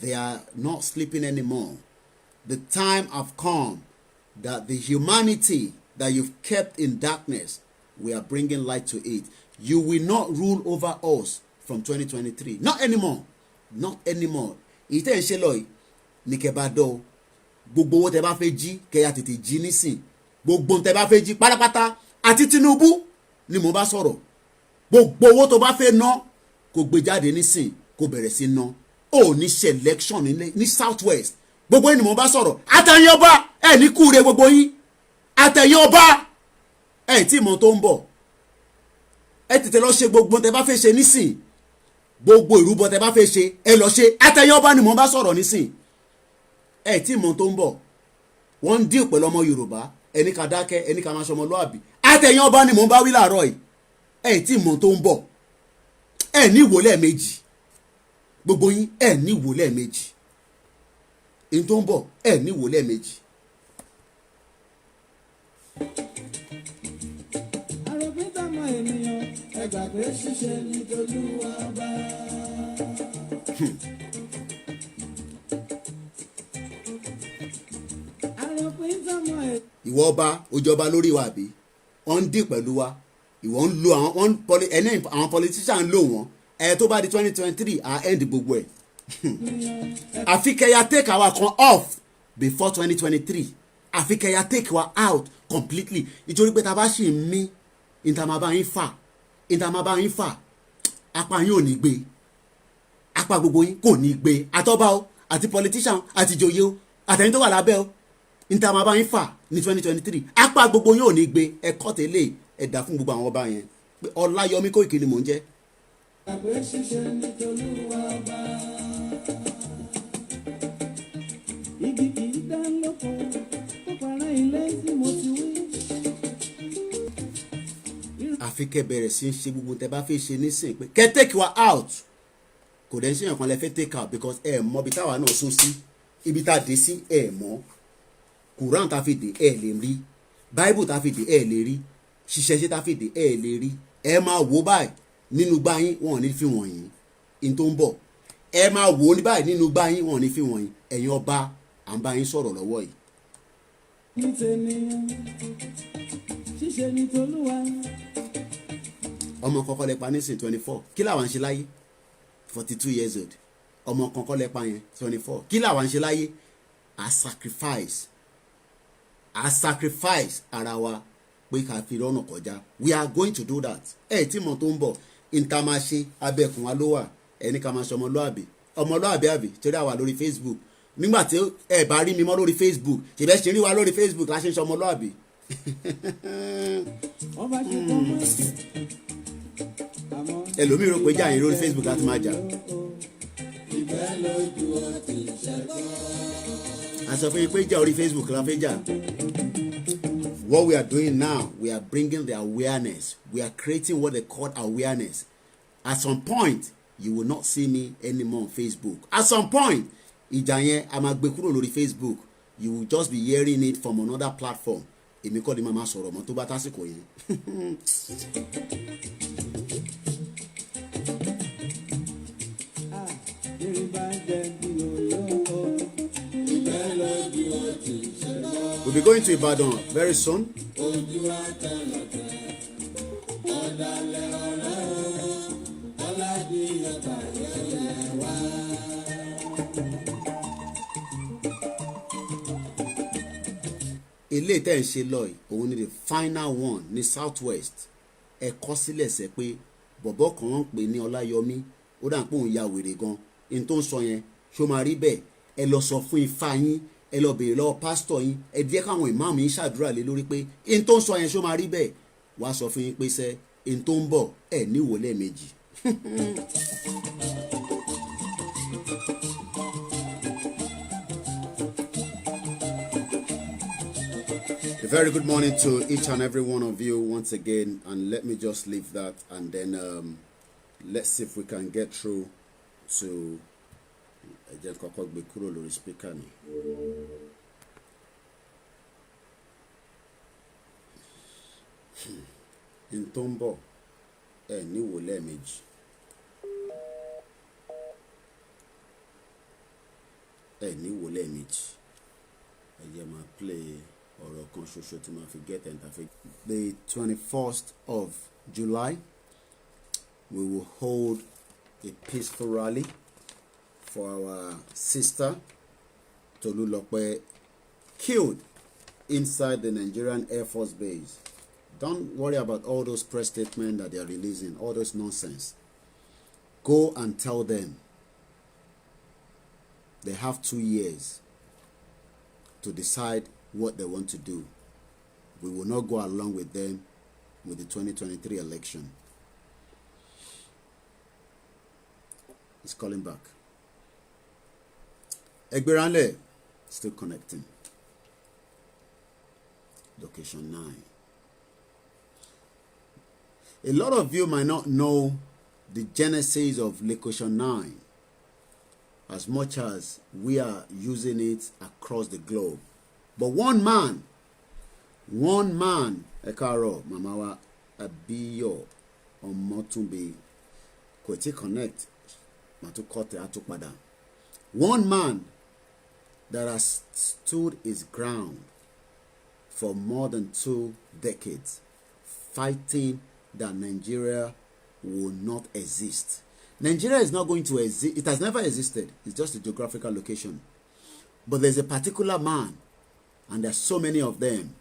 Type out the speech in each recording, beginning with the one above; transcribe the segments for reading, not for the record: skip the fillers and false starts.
They are not sleeping anymore. The time have come that the humanity that you've kept in darkness, we are bringing light to it. You will not rule over us from 2023. Not anymore. Not anymore. Ìtẹ́ ń ṣe lọ yìí ní kẹ́ bá dọ́ o. Gbogbo owó tẹ́ bá fẹ́ jí kẹ́yà tètè jí nísìn. Gbogbo tẹ́ bá fẹ́ jí pátápátá àti Tinubu ni mo bá sọ̀rọ̀. Gbogbo owó tó bá fẹ́ ná kó gbé jáde nísìn kó bẹ̀rẹ̀ sí ná. Ó ní selection ní South West. Gbogbo yín ni mo bá sọ̀rọ̀. Àtẹ̀yìn ọba ẹ̀ ní kúure gbogbo yín. Àtẹ̀yìn ọba ẹ̀ tí mo tó ń bọ̀. Ẹ tètè lọ ṣe gbogbo tẹ́ bá fẹ́ ṣe nísìn. Gbogbo ìrúbọ tẹ́ bá fẹ́ ṣe ẹ lọ ṣe. Àtẹ̀yìn ọba ni mo bá sọ̀rọ̀ nísìn. Ẹ tí mo tó ń bọ̀. Wọ́n ń dín pẹ̀lú ọmọ Yorùbá. Ẹni ká dákẹ́ ẹni ká máa ṣọmọ lọ́àbí. Àtẹ̀yìn ọba ni mo bá wí láàárọ̀ yìí. Ẹ tí mo tó ń bọ̀. Ẹ ní ìwò lẹ́ẹ̀mejì. Gbogbo yín ẹ ní ìwò lẹ́ẹ̀mejì. Èyí tó ń bọ̀ ẹ ní ìwò lẹ́ẹ̀mejì. Àròpítàmọ́ ènìyàn ẹgbàgbé ṣíṣe ní tolúwa bá. Àròpítàmọ́ ènìyàn. Ìwọ ọba òjọba lórí wa àbí wọ́n ń dín pẹ̀lú wa ìwọ ń lo àwọn politician ń lò wọ́n tó bá di 2023 à end gbogbo ẹ̀ àfi kẹ́yà take our kan off before 2023 àfi kẹ́yà take wa out completely nítorí pé tá a bá ṣì ń mí ìtàmàbá yín fà apá yín ò ní gbé apá gbogbo yín kò ní gbé àtọ́ba o àti politician àti ìjòyè o àtẹ̀yìn tó wà lábẹ́ o ìtàmàbá yín fà ní 2023 apá gbogbo yín ò ní gbé ẹ̀kọ́ tẹ́lẹ̀ ẹ̀dá fún gbogbo àwọn ọba yẹn pé Ọláyọmí Kóìkì ni mò ń jẹ́. Àgbé ṣíṣe ní tolúwa bá. Igi kì í dá lóko tó para ilé tí mo ti wí. Àfi kẹ́ bẹ̀rẹ̀ sí í ṣe gbogbo tẹ́ bá fẹ́ ṣe nísìnyí pé kẹ́ take wa out kò dẹ̀ ń ṣe nǹkan lẹ fẹ́ take out because ẹ mọ ibi táwa náà sún sí ibi tá a dé sí ẹ mọ́ Quran tá a fi dé ẹ lè rí Bible tá a fi dé ẹ lè rí ṣiṣẹ́ ṣe tá a fi dé ẹ lè rí ẹ máa wò báyìí nínú gbá yín wọn ò ní fi wọ̀nyí in tó ń bọ̀ ẹ máa wò ní báyìí nínú gbá yín wọn ò ní fi wọ̀nyí ẹ̀yin ọba à ń bá yín sọ̀rọ̀ lọ́wọ́ yìí. Ní tènìyàn ṣíṣe ní tolúwa. Ọmọ kọ́kọ́ lẹ́pa ní sin 24 kí làwọn ń ṣe láyé 42 years old ọmọ kọ́kọ́ lẹ́pa yẹn 24 kí làwọn ń ṣe láyé a sacrifice ara wa pé ká fi rọ́nà kọjá we are going to do that tí mo tó ń bọ̀ níta máa ṣe abẹ́kùn wa ló wà ẹni ká máa ṣe ọmọlúàbí àbí torí àwa lórí Facebook nígbà tí ẹ bá rí mi mọ́ lórí Facebook ṣèbẹ́ ṣe rí wa lórí Facebook la ṣe ń ṣe ọmọlúàbí. Ọba ṣe kọ́ mọ́. Ẹlòmíì rò pé jà yín lórí Facebook láti máa jà. Ìfẹ́ lójú ọtí ṣẹ́gun. A sọ fún yín pé jà orí Facebook la fẹ́ jà. What we are doing now, we are bringing the awareness. We are creating what they call awareness. At some point, you will not see me anymore on Facebook. At some point, ìjà yẹn a máa gbé kúrò lórí Facebook. You will just be hearing it from another platform. Èmi kọ́ ni màá máa sọ̀rọ̀ mọ́ tó bá tásìkò yẹn. We'll be going to Ibadan very soon. Ilé tẹ́ ń ṣe lọ yìí òun ni the final one ní South West ẹ kọ sílẹ̀ sẹ́ pé bọ̀bọ̀ kan wọ́n ń pè ní Ọláyọmí ó dà pé òun ya wèrè gan in tó ń sọ yẹn ṣó máa rí bẹ́ẹ̀ ẹ lọ sọ fún ifá yín ẹ lọ béèrè lọ́wọ́ pásítọ̀ yín ẹ jẹ́ káwọn ìmáàmù yín ṣàdúrà lé lórí pé in tó ń sọ yẹn ṣó máa rí bẹ́ẹ̀ wàá sọ fún yín pé sẹ́ in tó ń bọ̀ ẹ níwò lẹ́ẹ̀mejì. A very good morning to each and every one of you once again, and let me just leave that and then let's see if we can get through to ẹjẹ kọ́kọ́ gbé kúrò lórí speaker ni. n tó ń bọ̀ ẹ níwò lẹ́ẹ̀mejì. ẹ ní wò lẹ́ẹ̀mejì ẹ jẹ́ máa play ọ̀rọ̀ kan ṣoṣo tí máa fi get interface. The 21st of July we will hold a peaceful rally for our sister Tolulope, killed inside the Nigerian Air Force base. Don't worry about all those press statements that they are releasing, all those nonsense. Go and tell them they have 2 years to decide what they want to do. We will not go along with them with the 2023 election. It's calling back. Egberanle, still connecting. Location 9. A lot of you might not know the genesis of Location 9 as much as we are using it across the globe. But one man, Ekaro, Mamawa Abiyo, Omotumbi, Kweti Connect, Matukote Atupada. One man that has stood his ground for more than 2 decades, fighting that Nigeria will not exist. Nigeria is not going to exist. It has never existed. It's just a geographical location. But there's a particular man, and there's so many of them.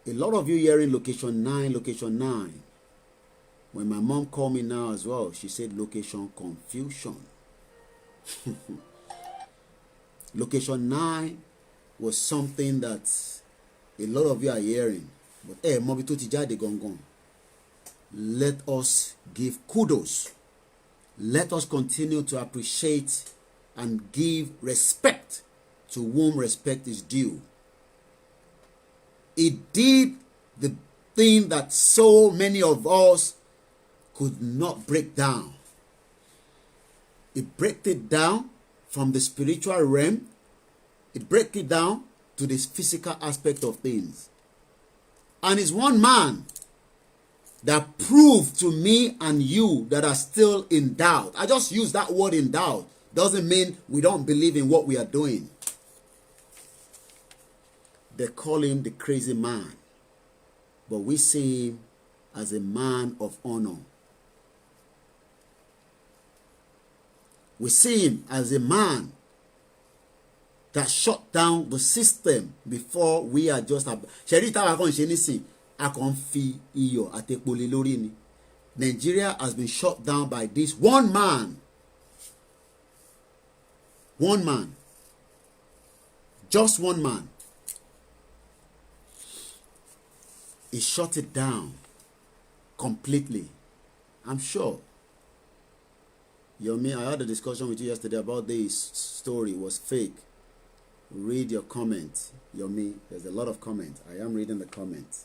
A lot of you hearing Location 9, Location 9. When my mom called me now as well, she said location confusion. Location 9 was something that a lot of you are hearing. But Mobito Tijade Gongon. Let us give kudos. Let us continue to appreciate and give respect to whom respect is due. It did the thing that so many of us could not break down. It broke it down from the spiritual realm. It broke it down to this physical aspect of things. And it's one man that proved to me and you that are still in doubt. I just use that word in doubt. Doesn't mean we don't believe in what we are doing. They call him the crazy man. But we see him as a man of honor. We see him as a man that shut down the system before we are just... Nigeria has been shut down by this one man. One man. Just one man. He shut it down completely. I'm sure. Yomi, I had a discussion with you yesterday about this story. It was fake. Read your comments. Yomi, there's a lot of comments. I am reading the comments.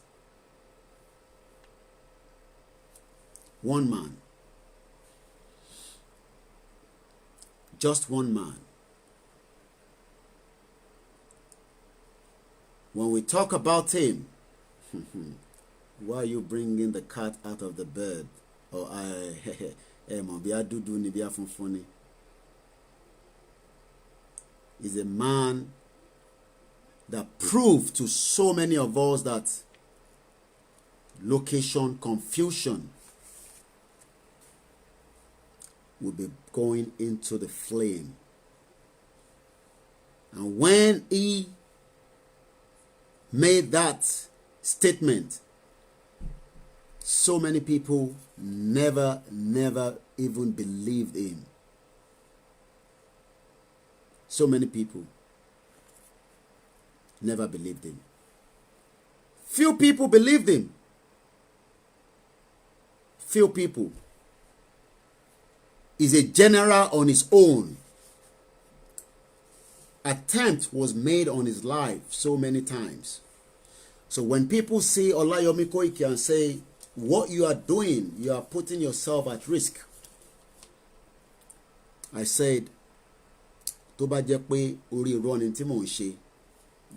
One man. Just one man. When we talk about him, why are you bringing the cat out of the bed? Or is a man that proved to so many of us that location confusion will be going into the flame. And when he made that statement, so many people never even believed him. So many people never believed him. Few people believed him. Few people. He's a general on his own. Attempt was made on his life so many times. So when people see Olayomi Koiki and say, what you are doing, you are putting yourself at risk. I said, tó bá jẹ́ pé orí running tí mò ń ṣe,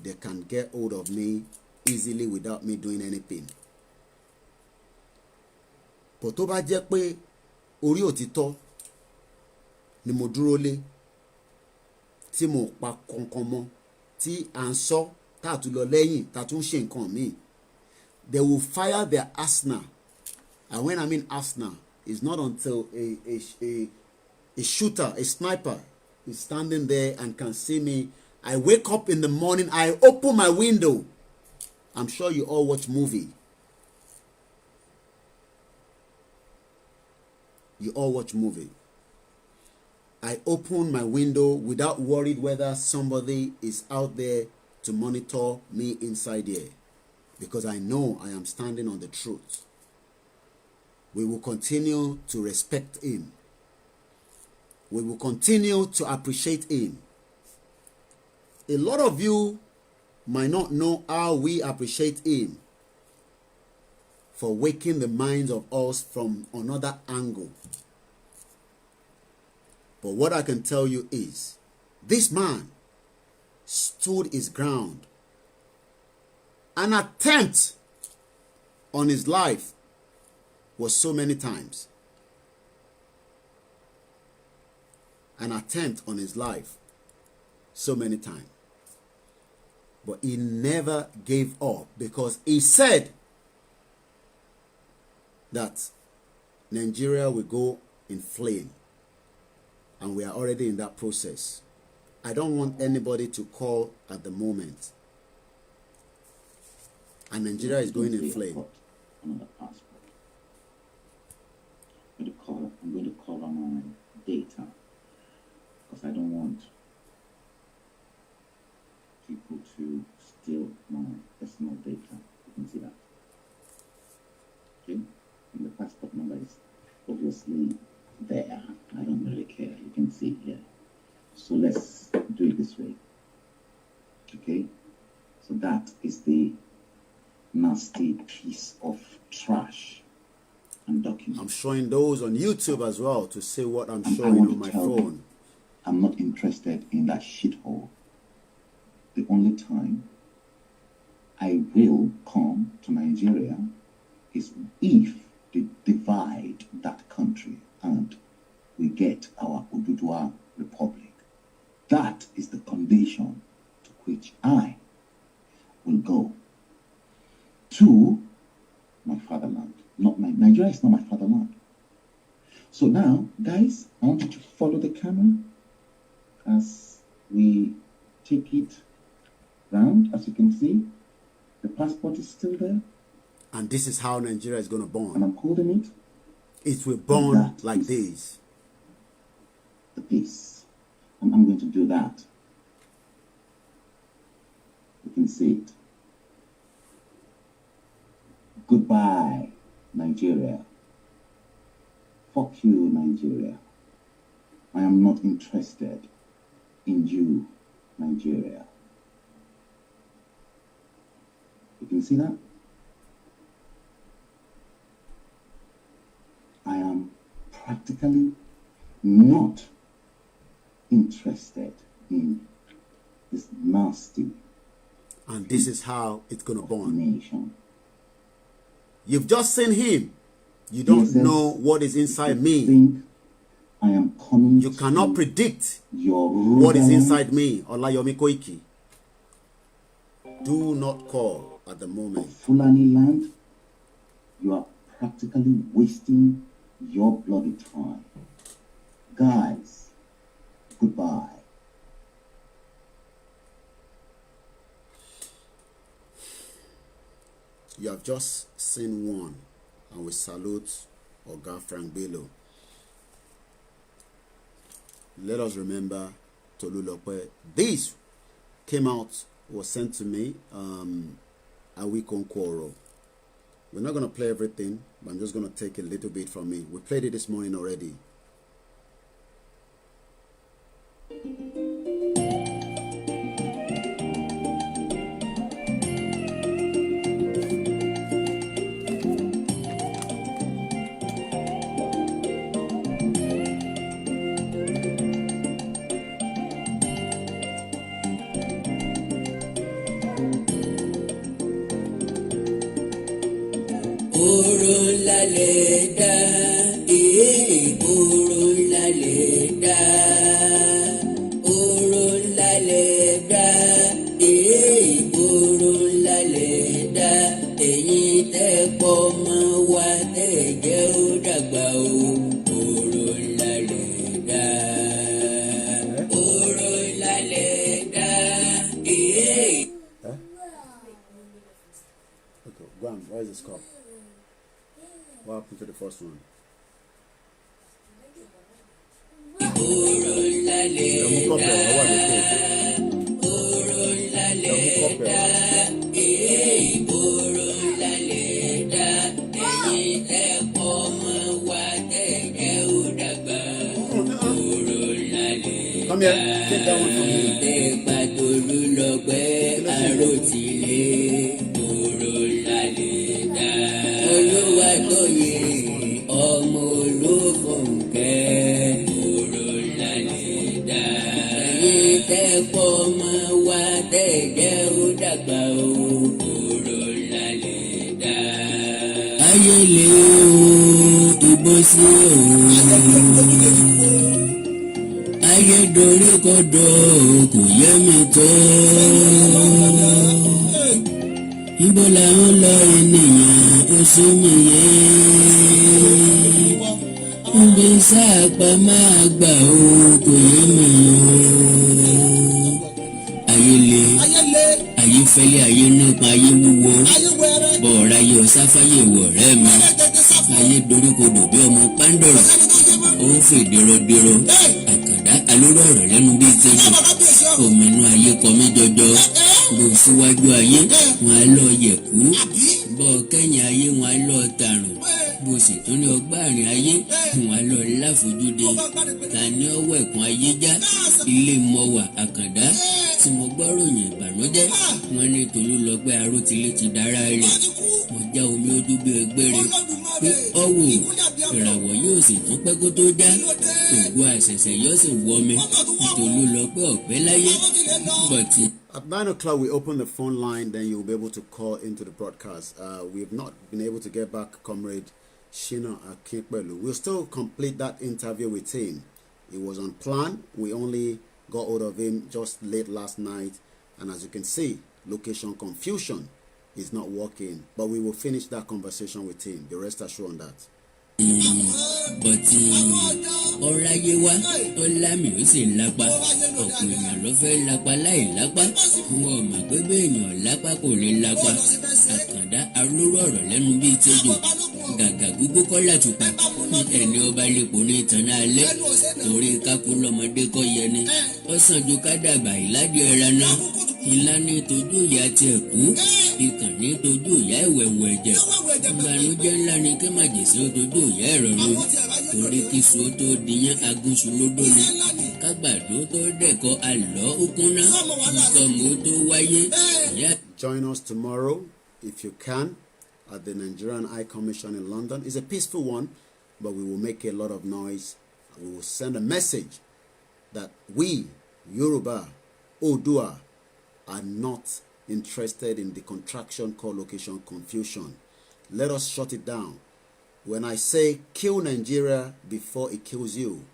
they can get hold of me easily without me doing anything. But tó bá jẹ́ pé orí òtítọ́ ni mo dúró lé, tí mo pa kankan mọ́ tí à ń sọ tá a tún lọ lẹ́yìn tá a tún ṣe nǹkan míì. They will fire their arsenal, and when I mean arsenal, it's not until a shooter, a sniper is standing there and can see me. I wake up in the morning, I open my window. I'm sure you all watch movie. You all watch movie. I open my window without worried whether somebody is out there to monitor me inside here, because I know I am standing on the truth. We will continue to respect him. We will continue to appreciate him. A lot of you might not know how we appreciate him for waking the minds of us from another angle. But what I can tell you is, this man stood his ground. An attempt on his life was so many times. An attempt on his life so many times. But he never gave up, because he said that Nigeria will go in flame. And we are already in that process. I don't want anybody to call at the moment. And Nigeria is going in flame. Another passport. I'm going to cover my data, because I don't want people to steal my personal data. You can see that. Okay? And the passport number is obviously there. I don't really care. You can see it here. So let's do it this way. Okay? So that is the nasty piece of trash and document. I'm showing those on YouTube as well to see what I'm showing on my phone. I'm not interested in that shithole. The only time I will come to Nigeria is if they divide that country and we get our Ududua Republic. That is the condition to which I will go to my fatherland. Nigeria is not my fatherland. So now, guys, I want you to follow the camera as we take it round. As you can see, the passport is still there. And this is how Nigeria is going to burn. And I'm holding it. It will burn like this. The piece. And I'm going to do that. You can see it. Goodbye, Nigeria. Fuck you, Nigeria. I am not interested in you, Nigeria. You can see that? I am practically not interested in this nasty. And this is how it's going to burn. Nation. You've just seen him. You don't know what is inside me. Think I am coming. You cannot predict your what is inside me. Olayomi Koiki. Do not call at the moment. Fulani land. You are practically wasting your bloody time. Guys, goodbye. You have just seen one, and we salute Oga Frank Bello. Let us remember Tolulope. This came out, was sent to me a week on Quoro. We're not going to play everything, but I'm just going to take a little bit from me. We played it this morning already. Oro la le da, first one. Come here, take that one from me. Ayele o, ibosi o. Ayé dorí kodò kò yé mi tó. Níbo la ń lọ ènìyàn ó sún mi yé. Níbi sáàpá máa gbà ó kò yé mi o. Ayé le, ayé fẹ́lẹ́, ayé nípa, ayé wúwo. Bọ̀ọ̀rọ̀ ayé ọ̀sáfáyé wọ̀ rẹ́ mi. Ayé dorí kodò bí ọmọ pàǹdọ̀rọ̀. Ó ń fèdè rọdẹrọ. Alóró ọ̀rọ̀ lẹ́nu bíi tẹ́jọ́ òmìnú ayé kọ mí jọjọ bó síwájú ayé wọn á lọ yẹ̀kú bọ́ kẹ́yìn ayé wọn á lọ tàrùn bó sì tún ní ọgbà àrìn ayé wọn á lọ láfojúde ta ní ọwọ́ ẹ̀kún ayé já ilé mọ́wà àkàndá tí mo gbọ́ ròyìn ìbànújẹ́ wọn ní Tolúlọpẹ́ Arótilé ti dára rẹ̀ mo já omi ojú bí ẹgbẹ́rẹ́ pé ọ̀wọ̀ ìràwọ̀ yóò sì tún pẹ́ kó tó já ògo àṣẹ̀ṣẹ̀ yóò sì wọ mi Tolúlọpẹ́ ọ̀pẹ́ láyé bọ̀tì. At 9 o'clock, we open the phone line, then you'll be able to call into the broadcast. We've not been able to get back Comrade Shina Akinpelu. We'll still complete that interview with him. It was on plan. We only got hold of him just late last night. And as you can see, location confusion is not working. But we will finish that conversation with him. Be rest assured on that. Bọ̀tì ọ̀rọ̀ ayé wa ọ̀làmì ó sì lápá ọ̀pọ̀ èèyàn ló fẹ́ lápá láì lápá wọn ò mọ̀ pé bẹ́ẹ̀ èèyàn lápá kò lè lápá àkàndá alóró ọ̀rọ̀ lẹ́nu bíi tẹ́jọ́ gàgà gbogbo kọ́lá tùpà ẹni ọba lẹ́kọ̀ọ́ ní ìtàn alẹ́ torí kákú lọ́mọdé kọ́ yẹni ó sàn ju ká dàgbà ìládìí ẹran náà ìlà ní tójú ìyá tiẹ̀ kú ìkàn ní tójú ìyá ìwẹ̀wẹ̀ ẹ̀jẹ̀ ìbànújẹ́ ńlá ni kí màjèsí ó tójú ìyá ẹ̀rọ ru torí kí so tó diyán agúnṣu lódó ni kágbàdo tó dẹ̀kọ́ àlọ́ òkúnná nǹkan mọ́ tó wáyé. Join us tomorrow if you can at the Nigerian High Commission in London. It's a peaceful one, but we will make a lot of noise. We will send a message that we, Yoruba, Odua, are not interested in the contraction called location confusion. Let us shut it down. When I say kill Nigeria before it kills you,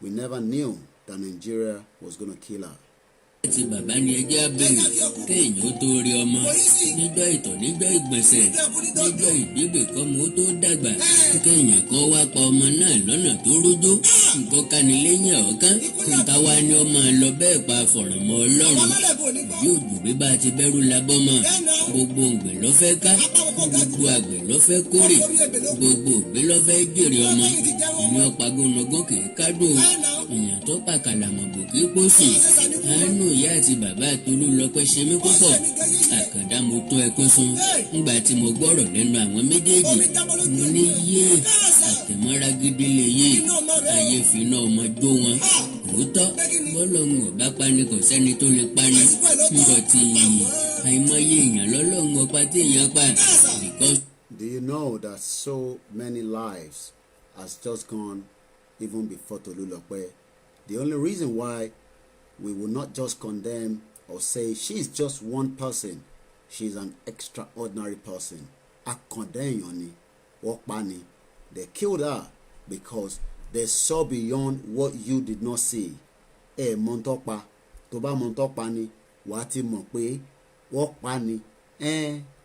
we never knew that Nigeria was going to kill her. Ti bàbá ni ẹjẹ́ abẹ́rẹ́ kéèyàn ó tó rí ọmọ níjọ́ ìtọ̀ níjọ́ ìgbọ̀nsẹ̀ níjọ́ ìdíbè kọ́mọ ó tó dàgbà kéèyàn kan wá pa ọmọ náà lọ́nà tó rójó nǹkan kanilẹ́yìn ọ̀kan nǹkan wá ní ọmọ lọ bẹ́ẹ̀ pa àfọ̀rọ̀mọ́ Ọlọ́run yóò jù bí bá ti bẹ́rù labọ́mọ gbogbo ògbè ló fẹ́ ká gbogbo àgbẹ̀ ló fẹ́ kórè gbogbo ògbé ló fẹ́ jèrè ọmọ ìní ọ̀pá-gónogún kì í kádùn èèyàn tó pàkàlàmọ̀gbò kì í pósì àánú ìyá àti bàbá Tolúlọpẹ́ ṣe mí púpọ̀ àkàndá mo tó ẹkún sun ńgbà tí mo gbọ́rọ̀ lẹ́nu àwọn méjèèjì mo ní yé àtẹ̀mọ́ra gidi lè yé ayé finá ọmọ jó wọn òótọ́ bọ́lọ́hún ọ̀bá pani kò sẹ́ni tó lè pani ńbọ̀ tí àìmọye èèyàn lọ́lọ́hún ọ̀pá tí èèyàn pa because. Do you know that so many lives has just gone even before Tolúlọpẹ́? The only reason why we will not just condemn or say she's just one person, she's an extraordinary person. Akondeyoni, Wokpani, they killed her because they saw beyond what you did not see. Montokpa, Toba Montokpa ni, wati mokpe, Wokpani,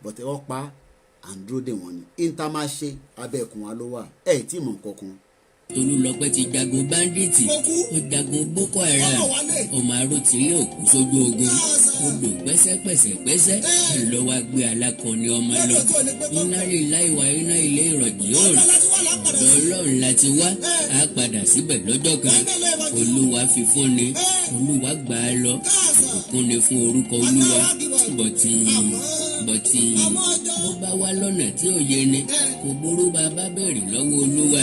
but Wokpa, and drew the one. Intermarché, Abekun Alowa, Ti Monkokun. Tolúlọpẹ́ ti jagun báńdíìtì, ó jagun Boko Haram, ọmọ arótilé òkú sójú ogun, odò pẹ́sẹ́pẹ́sẹ́pẹ́sẹ́ ìlọ́wọ́ agbé alákọ̀ọ́ni ọmọ lọ. Iná lè láìwá iná ilé ìrọ̀jì òòrùn, ọ̀dọ̀ Ọlọ́run láti wá, á padà síbẹ̀ lọ́jọ́ kan. Olúwa fi fún ni, Olúwa gbà á lọ, ìbùkún ni fún orúkọ Olúwa. Bọ̀tì bó bá wá lọ́nà tí ò yé ni, kò burú bàbá bẹ̀rẹ̀ lọ́wọ́ Olúwa.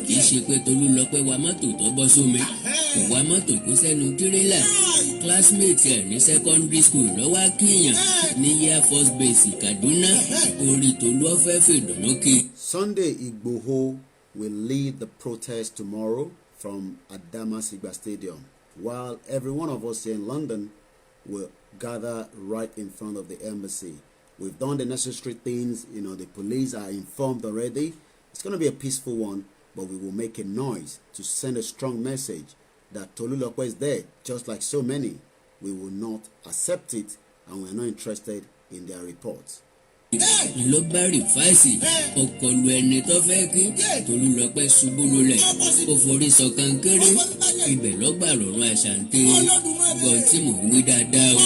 Kì í ṣe pé Tolúlọpẹ́ wa mọ́tò tó bọ́ sómi, kò wa mọ́tò kó sẹ́nu tírélà. Classmate ẹ̀ ní secondary school lọ́wọ́ kíyàn ní Air Force Base Kaduna, orí Tolú ọ̀fẹ́ fìdùnnú kí. Sunday Igboho will lead the protest tomorrow from Adamasingba Stadium, while every one of us here in London will gather right in front of the embassy. We've done the necessary things, the police are informed already. It's going to be a peaceful one, but we will make a noise to send a strong message that Tolúlọpẹ́ is dead, just like so many. We will not accept it, and we are not interested in their reports. Ló bá rìfáàsì ọkọlù ẹni tó fẹ́ kí Tolúlọpẹ́ ṣubú lulẹ̀, ó forí sọ kankéré, ibẹ̀ lọ́gbà rọ̀rùn àṣàǹtẹ̀. Gbọ̀n tí mò ń wí dáadáa o,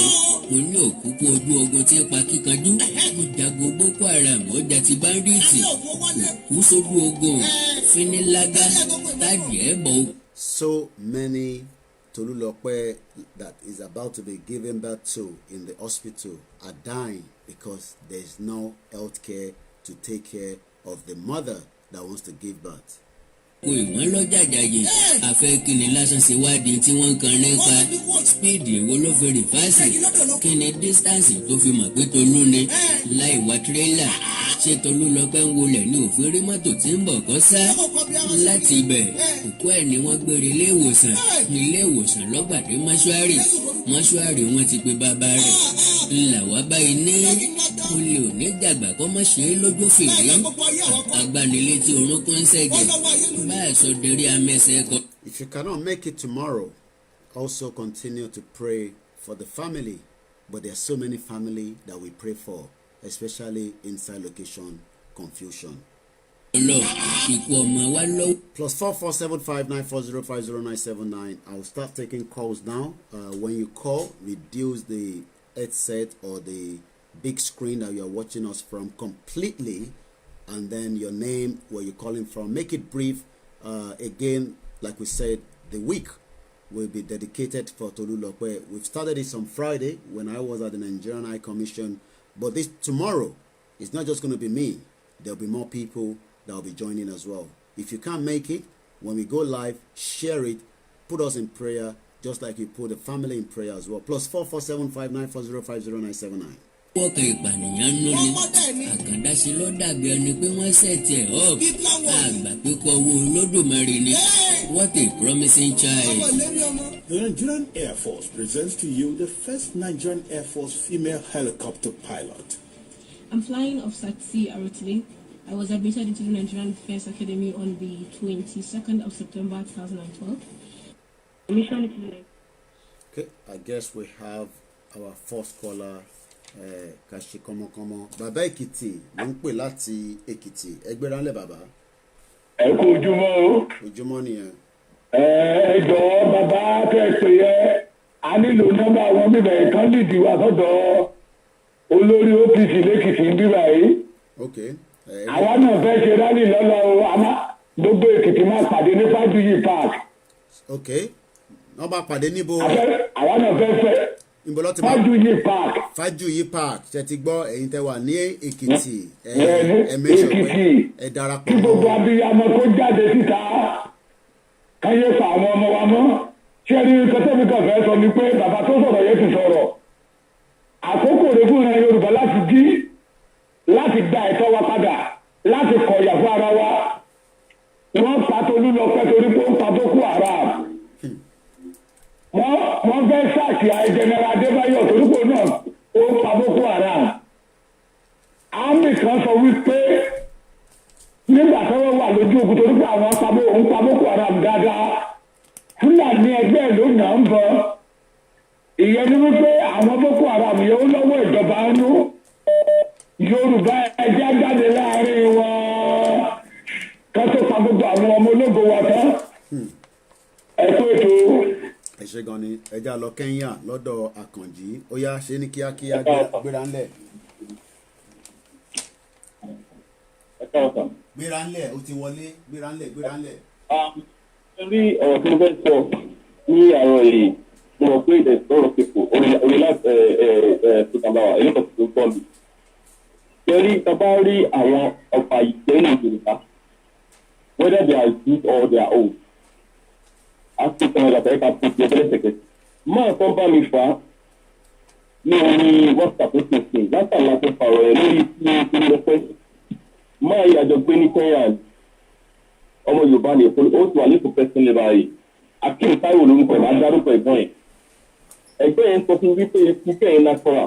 mo ní òkúkú ojú ogun tí ń pa kíkanjú, mo jagun Boko Haram, ó jà ti báńdíìtì, òkú sójú ogun fínílágá táàdì ẹ̀ bọ̀. So many Tolúlọpẹ́ that is about to be given birth to in the hospital are dying because there is no health care to take care of the mother that wants to give birth. Kò ìwọ́n lọ́jàjàyè àfẹ́kìnní lásán ṣe wádìí tí wọ́n kan nípa spíìdì èwo ló fi rìfáàsì, kí ni dísítànsì tó fi mọ̀ pé Tolú ni láì wá tírélà. Ṣé Tolúlọpẹ́ ń wọlé ní òfin rí mọ́tò tí ń bọ̀ kọ́ sá? Láti ibẹ̀ òkú ẹ̀ ni wọ́n gbére ilé ìwòsàn lọ́gbàdé mọ́ṣúárì wọ́n ti pe bàbá rẹ̀. Ńlá wá báyìí ní olè òní dàgbà kọ́ mọ́ ṣe é lójú fèrè, agbanilétí orúnkún ń ṣẹ̀jẹ̀. If you cannot make it tomorrow, also continue to pray for the family. But there are so many families that we pray for, especially inside location confusion. Plus 4475940509799. I'll start taking calls now. When you call, reduce the headset or the big screen that you're watching us from completely, and then your name, where you're calling from. Make it brief. Again, like we said, the week will be dedicated for Tolúlọpẹ́. We've started this on Friday when I was at the Nigerian High Commission, but this tomorrow, it's not just going to be me. There'll be more people that will be joining as well. If you can't make it, when we go live, share it, put us in prayer, just like you put the family in prayer as well. Plus 4475940509799. Wọ́kàn ìpànìyàn nú ni àkàndá sí ló dàbí ẹni pé wọ́n ṣẹ̀tì ẹ̀ ọ́ àgbà pípọ̀ owó Olódùmarè ni. What a promising child. The Nigerian Air Force presents to you the first Nigerian Air Force female helicopter pilot. I'm flying off Satsi Arutile. I was admitted into the Nigerian Defense Academy on the 22nd of September 2012. Mission is Okay, I guess we have our first caller. Kàṣí kọmọkọmọ bàbá Èkìtì ló ń pè láti Èkìtì. Ẹgbẹ́ra ńlẹ̀ bàbá. Ẹ kú ojúmọ́ o. Ojúmọ́ nìyẹn. Ẹ jọ̀ọ́ bàbá kẹ́pẹ́ yẹ a nílò nọ́mbà àwọn bíbẹ̀ kan lìdí wa sọ́dọ̀ olórí OPC lẹ́kìtì ń bíbà yìí. Àwa náà fẹ́ ṣe rálì lọ́la o, àmọ́ gbogbo Èkìtì máa pàdé ní Fájuyì Park. Wọ́n bá pàdé níbo? Àwa náà fẹ́ Fájuyì Park. Fájuyì Park ṣe ti gbọ́ ẹ̀yin tẹ́ wà ní Èkìtì Èkìtì ẹ darapọ̀. Kí gbogbo abiyamọ tó jáde síta káyé fa àwọn ọmọ wa mọ́. Ṣé ẹni kọ́tẹ́bí kan fẹ́ sọ ni pé bàbá tó sọ̀rọ̀ yẹn ti sọ̀rọ̀. Àkókò rẹ̀ fún ìran Yorùbá láti jí, láti gba ẹ̀tọ́ wa padà, láti kọ̀yà fún ara wa. Wọ́n pa Tolúlọpẹ́ torí pé ó ń pa Boko Haram. Wọ́n fẹ́ ṣáàkì General Adébáyọ̀ torípò náà ó ń pa Boko Haram. Àmì kan sọ wípé nígbà tí wọ́n wà lójú ogun torípò àwọn ń pa Boko Haram dáadáa, Fúlàní ẹgbẹ́ ló nà ń bọ̀. Ìyẹn ni wípé àwọn Boko Haram yẹn ó lọ́wọ́ ìjọba nú. Yorùbá ẹja jáde láàrin wọn. ká tó pa gbogbo àwọn ọmọ ológo wa tán ẹ tó ètò. ẹ ṣe gan ni ẹja lọ Kẹ́ńyà lọ́dọ̀ Àkànjí ó yá ṣe ní kíákíá gbéra ńlẹ̀. gbéra ńlẹ̀ ó ti wọlé gbéra ńlẹ̀. rí ọ̀rọ̀ tí mo fẹ́ sọ ní àárọ̀ yìí mo mọ̀ pé ìdẹ̀ sọ̀rọ̀ pípò orí láti ṣùgbọ́n ilé kan tó gbọ́ mi. Kẹ́rí bàbá rí àwọn ọ̀pá ìjẹ́ ní Yorùbá whether they are good or they are old. Africa ọ̀gá fẹ́ ká pèsè ẹgbẹ́ sẹ̀kẹ̀. Máa tán bá mi fà á ní orí WhatsApp tó ṣe látàlá tó fà ọ̀rọ̀ ẹ̀ lórí tí ó ti lọ pẹ́. Máa yí àjọ gbé ní Kenya ọmọ Yorùbá ni èkó ó ti wà lẹ́kọ̀ọ́ pẹ́sìn lè báyìí. Akin Táíwò lórúkọ ẹ̀ máa dárúkọ ẹ̀gbọ́n ẹ̀. Ẹgbẹ́ yẹn sọ fún wípé ikú kẹ́yìn náà kọ́ra.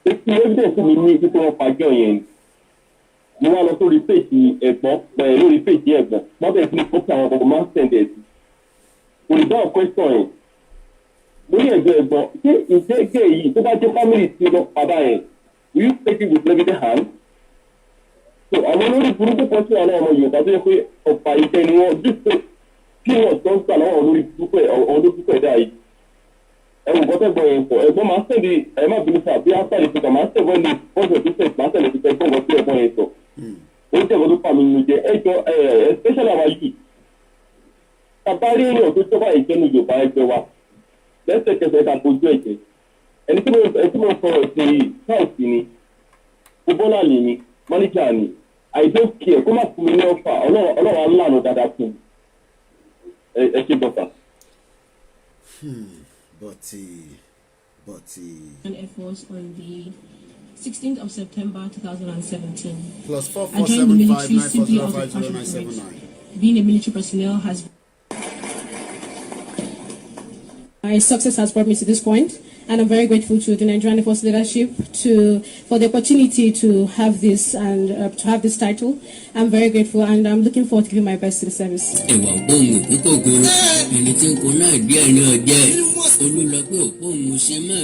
Èsì evidence mi ní ikú tí wọ́n pa jẹ́ yẹn ni. Mo wá lọ sórí péjì ẹ̀gbọ́n pẹ̀lú lórí péjì ẹ̀gbọ́n. Wọ́n bẹ̀rẹ̀ sí ní kókè àwọn ọkọ̀ máa ń sẹ̀ǹdẹ̀ sí. Kò lè dáhùn question yẹn. Mo ní ẹ̀gbọ́n ṣé ìjẹ́ yìí tó bá jẹ́ family tí lọ padà yẹn will you take it with limited hand? So àwọn olórí burúkú kan sí àwọn ọmọ Yorùbá tó yẹ pé ọ̀pá ìjẹ́ ni wọ́n dúpẹ́ kí wọ́n tó ń gbà lọ́wọ́ olórí burúkú ẹ̀dá yìí. Ẹ̀wù gbọ́dọ̀gbọ̀ yẹn pọ̀ ẹ̀gbọ́n máa ń sẹ̀dí ẹ̀ má bínú fà bí áfà lè fi kàn máa ń sẹ̀gbọ́n ní bọ́ọ̀sẹ̀ tó sẹ̀ máa ń tẹ̀lé fi kẹ́ gbọ́ngàn sí ẹ̀gbọ́n yẹn sọ. Ó jẹ́ ìwọ́n tó fà mí nínú jẹ ẹjọ́ especially our youth. Bàbá rí èèyàn tó jọba ìjẹ́nu Yorùbá ẹgbẹ́ wa lẹ́sẹ̀kẹsẹ̀ ká kojú ẹ̀jẹ̀. Ẹni tí mo sọ̀rọ̀ sí káàsì ni Bọ́lá lè ní máníjà ni I don't care kó má fún mi ní ọ̀fà ọlọ́run aláàánú dáadáa fún ẹ ṣe bọ́tà. But and Air Force on the 16th of September 2017. plus I joined the military simply out of 44759450979. being a military personnel has. My success has brought me to this point, and I'm very grateful to the Nigerian Air Force leadership for the opportunity to have this and to have this title. I'm very grateful, and I'm looking forward to giving my best to the service. ẹ̀wà òpóhùn òkúkòkòrò ẹni tí ń kun náà díẹ̀ ní ọjẹ́ olùlọ́pẹ́ òpóhùn ṣe mọ́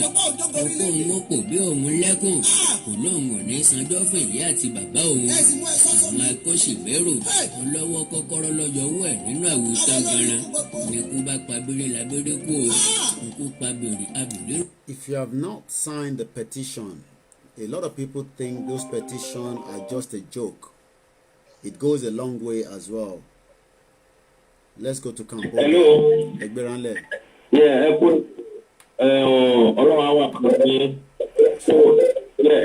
òpóhùn ó kò bí òun lẹ́kùn kò lóun ò ní sanjọ́ fún ìyá àti bàbá òun àwọn akọ́ṣègbérò ọlọ́wọ́ kọ́kọ́rọ́ lọ́yọ̀wọ́ ẹ̀ nínú àwùjọ ganan ní kú bá pa abẹ́rẹ́ lábẹ́rẹ́ kú o kú pa abẹ́rẹ́ abẹ́rẹ́. If you have not signed the petition, a lot of people think those petitions are just a joke. It goes a long way as well. Let's go to Cambodia. Hello. Egberanle. Yeah, ẹ kú ọlọ́run àwọn àkànní.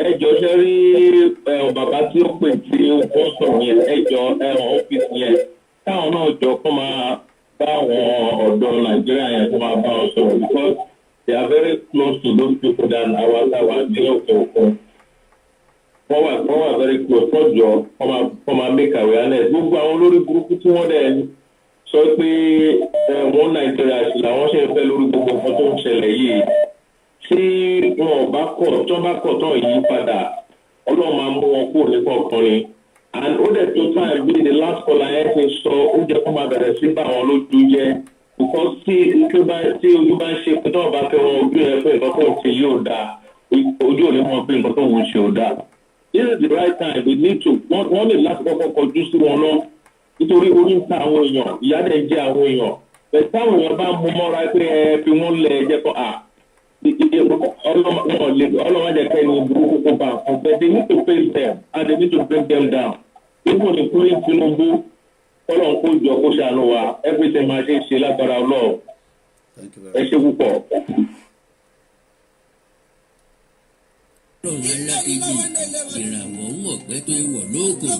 Ẹjọ́ ṣe rí bàbá tí ó pè tí ó sọ̀rọ̀ yẹn ẹjọ́ ọ́fíìsì yẹn táwọn náà jọ kó máa bá àwọn ọ̀dọ́ Nàìjíríà yẹn kó máa bá wọn sọ̀rọ̀ because they are very close to those people than our ní òkè òkun. Wọ́n wà very close tọ́jọ́ kọ́ máa make awareness. Gbogbo àwọn olórí burúkú tí wọ́n dẹ̀ sọ pé wọ́n Nàìjíríà sì làwọn ṣe ń fẹ́ lórí gbogbo nǹkan tó ń ṣẹlẹ̀ yìí. Tí wọn bá kọ̀ tán yí padà Ọlọ́run máa mú wọn kúrò nípa ọkùnrin. And ó dẹ̀ tó time bí the last caller ẹ̀ ti sọ ó jẹ́ kó máa bẹ̀rẹ̀ sí bá àwọn lójú jẹ́. Because tí ojú bá ń ṣe pé tó bá fẹ́ wọn ojú ẹ̀ pé nǹkan tó ń ṣe yóò dáa ojú ò ní mọ̀ pé nǹkan tó ń ṣe ò dáa. This is the right time we need to wọ́n lè láti kọ́kọ́ kọjú sí wọn náà nítorí orí ń ta àwọn èèyàn ìyá dẹ̀ ń jẹ́ àwọn èèyàn bẹ́ẹ̀ táwọn èèyàn bá mú mọ́ra pé ẹ fi wọ́n lẹ̀ jẹ́ kó ọlọ́wọ́ jẹ́ kẹ́ni burúkú kó bá nǹkan bẹ́ẹ̀ they need to face them and they need to bring them down. Even including Tinubu Ọlọ́run kó jọ kó ṣàánú wa everything máa ṣe lágbára Ọlọ́run ẹ ṣe púpọ̀. lọ́rùn alákejì ìràwọ̀ ń ọ̀pẹ́ tó wọ̀ lóògùn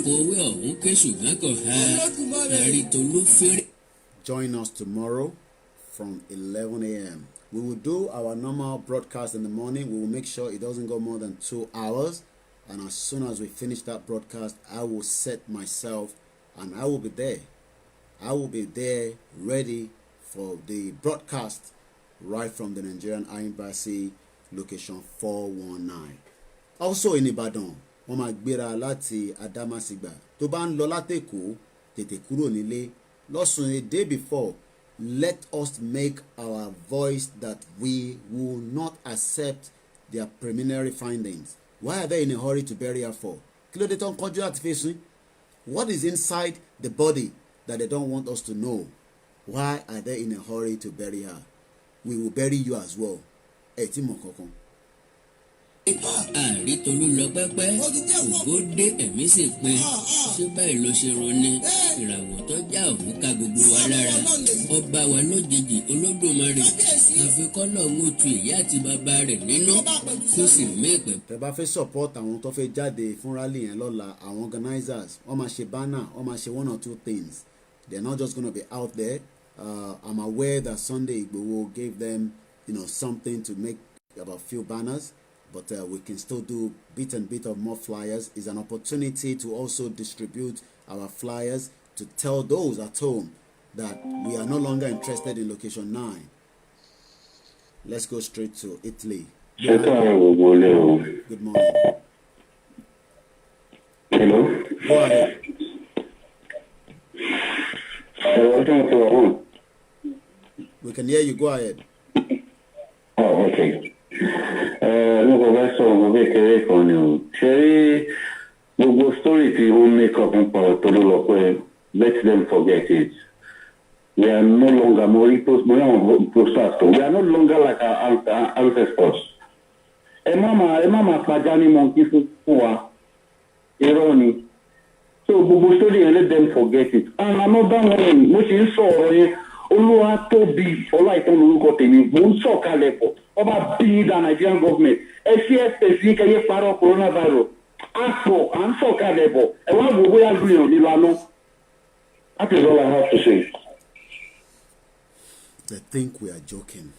kòwé ọ̀hún ké ṣùgbọ́n kò ha àrító ló fẹ́rẹ̀. Join us tomorrow from 11 a.m. We will do our normal broadcast in the morning. We will make sure it doesn't go more than 2 hours. And as soon as we finish that broadcast, I will set myself and I will be there. I will be there ready for the broadcast right from the Nigerian Embassy, location 419. Also in Ibadan, wọ́n máa gbéra láti Adamasingba. Tó bá ń lọ látẹ̀kọ́, tètè kúrò nílé. Lọ́sùn a day before, let us make our voice that we will not accept their preliminary findings. Why are they in a hurry to bury her for? Kí ló dé tó ń kọjú láti fèsì? What is inside the body that they don't want us to know? Why are they in a hurry to bury her? We will bury you as well. Ẹ tí mọ̀ kankan. àrí tolú lọ pẹ́pẹ́ ògo dé ẹ̀mí sì pin ṣé báyìí ló ṣe roni ìràwọ̀ tó já òun ká gbogbo wa lára ọba wa lójijì olódùmarè àfikọ́lọ̀ ń tu ìyá àti bàbá rẹ̀ nínú kó sì mẹ́pẹ́. Tẹ́ bá fẹ́ support àwọn tó fẹ́ jáde fún rally yẹn lọ́la, àwọn organizers wọ́n máa ṣe banner, wọ́n máa ṣe one or two things. They're not just going to be out there. I'm aware that Sunday Igboho gave them, something to make about few banners, but we can still do bit of more flyers. It's an opportunity to also distribute our flyers to tell those at home that we are no longer interested in location 9. Let's go straight to Italy. Good morning. Hello. Go ahead. We can hear you. Go ahead. Oh, okay. Mo kàn fẹ́ sọ ọmọ kékeré kan ni o. Ṣé rí gbogbo story tí wọ́n make up nípa Tolúlọpẹ́, let them forget it. We are no longer we are no longer like our ancestors. Ẹ má máa pàjá ní mọ̀nkí fún wa. Irọ́ ni. So gbogbo story yẹn let them forget it. And another one, mo ṣe ń sọ ọ̀rọ̀ yẹn. Olúwa tóbi Ọláìtàn lórúkọ tèmi, mò ń sọ̀kalẹ̀ bọ̀. Ọba bí the Nigerian government SCS ní kẹyẹ parọ́ coronavirus àpò à ń sọ̀kalẹ̀ bọ̀ ẹ wá wò bóyá gbìyànjú nílò àná. That is all I have to say. They think we are joking.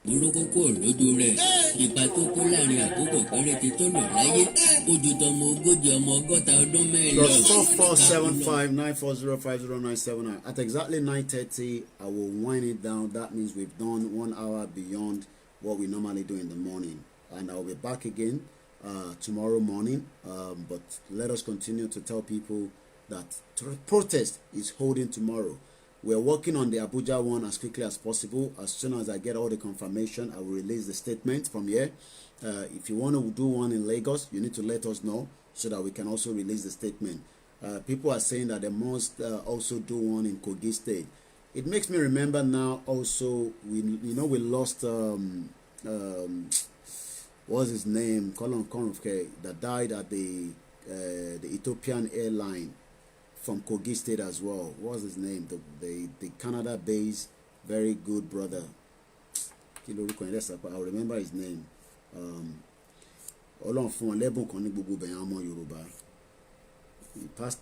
burúkú kò lójú rẹ̀ ipa tó kó láàrin àkókò péréte tó lò láyé ojú tọmọ ogójì ọmọ ọgọ́ta ọdún mẹ́rin lọ. +447594050979. At exactly 9:30, I will wind it down. That means we've done 1 hour beyond what we normally do in the morning, and I'll be back again tomorrow morning. But let us continue to tell people that protest is holding tomorrow. We're working on the Abuja one as quickly as possible. As soon as I get all the confirmation, I will release the statement from here. If you want to do one in Lagos, you need to let us know so that we can also release the statement. People are saying that they must also do one in Kogi State. It makes me remember now also, we lost, what's his name, Colin Konrufke, that died at the Ethiopian airline from Kogi State as well. What's his name? The Canada-based, very good brother. I'll remember his name.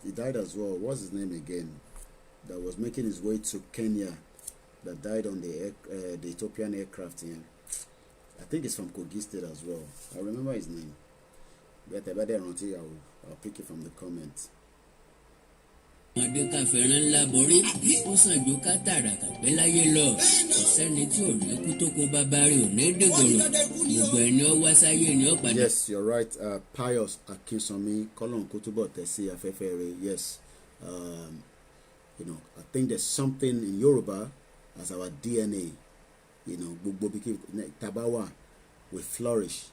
He died as well. What's his name again? That was making his way to Kenya. That died on the Ethiopian aircraft here. I think it's from Kogi State as well. I remember his name. I'll pick it from the comments. ọmọdé ká fẹ́ràn ńlá borí ó sàn ju ká tààràkà pẹ́ láyé lọ kò sẹ́ni tí ò ní kú tó kó bàbá rẹ̀ ò ní dègòrò gbogbo ẹni ó wá sáyé ni ó padà. Yes, you're right. Pius Akinsanmi, Kolon Kutubo Tesi Afefere. Yes, I think there's something in Yoruba as our DNA. Gbogbo biki Tabawa will flourish.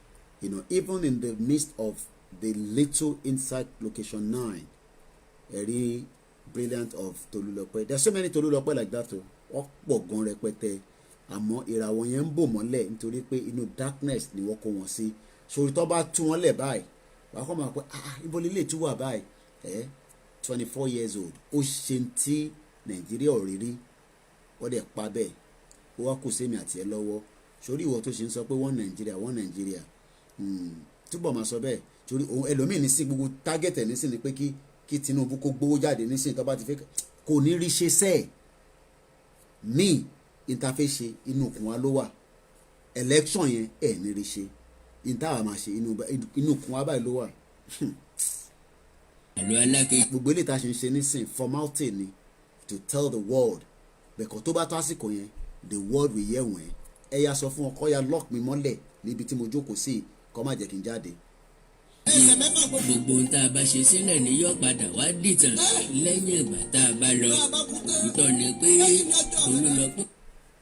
Even in the midst of the little inside location 9. Very brilliant of Tolúlọpẹ́. There's so many Tolúlọpẹ́ like that too. Wọ́n pọ̀ gan rẹpẹtẹ. Àmọ́ ìràwọ̀ yẹn ń bò mọ́lẹ̀ nítorí pé inú darkness ni wọ́n kó wọn sí. Sori tó bá tú wọn lẹ̀ báyìí, wàá kọ́ máa pẹ́ ibo lílé tú wà báyìí. 24 years old. Ó ṣe tí Nàìjíríà ò rí rí. Wọ́n dẹ̀ pa bẹ́ẹ̀. Ó wá kù sẹ́mi àti ẹ lọ́wọ́. Sori ìwọ tó ṣe ń sọ pé wọ́n Nàìjíríà. Túbọ̀ máa sọ bẹ́ẹ̀. Sori ẹlòmíì ní sí gbogbo target ẹ̀ ní sí ni pé kí Tinubu kó gbówó jáde nísìnyí tó bá ti fẹ́ kò ní rí ṣe sẹ́ẹ̀ ní ìtafẹ́ṣe inú òkun wa ló wà election yẹn ẹ̀ ní rí ṣe ìtawà máa ṣe inú òkun wa báyìí ló wà gbogbo ilé ìta ṣe ń ṣe nísìnyí formality ni to tell the world bẹ̀kọ́ tó bá tó àsìkò yẹn the world will hear wọ́n ẹ yà sọ fún ọkọ ya lock mi mọ́lẹ̀ níbi tí mo jókòó sí kó má jẹ́ kí n jáde. Gbogbo ohun tá a bá ṣe sílẹ̀ ni yóò padà wá dìtàn lẹ́yìn ìgbà tá a bá lọ. Òótọ́ ni pé Tolúlọpẹ́.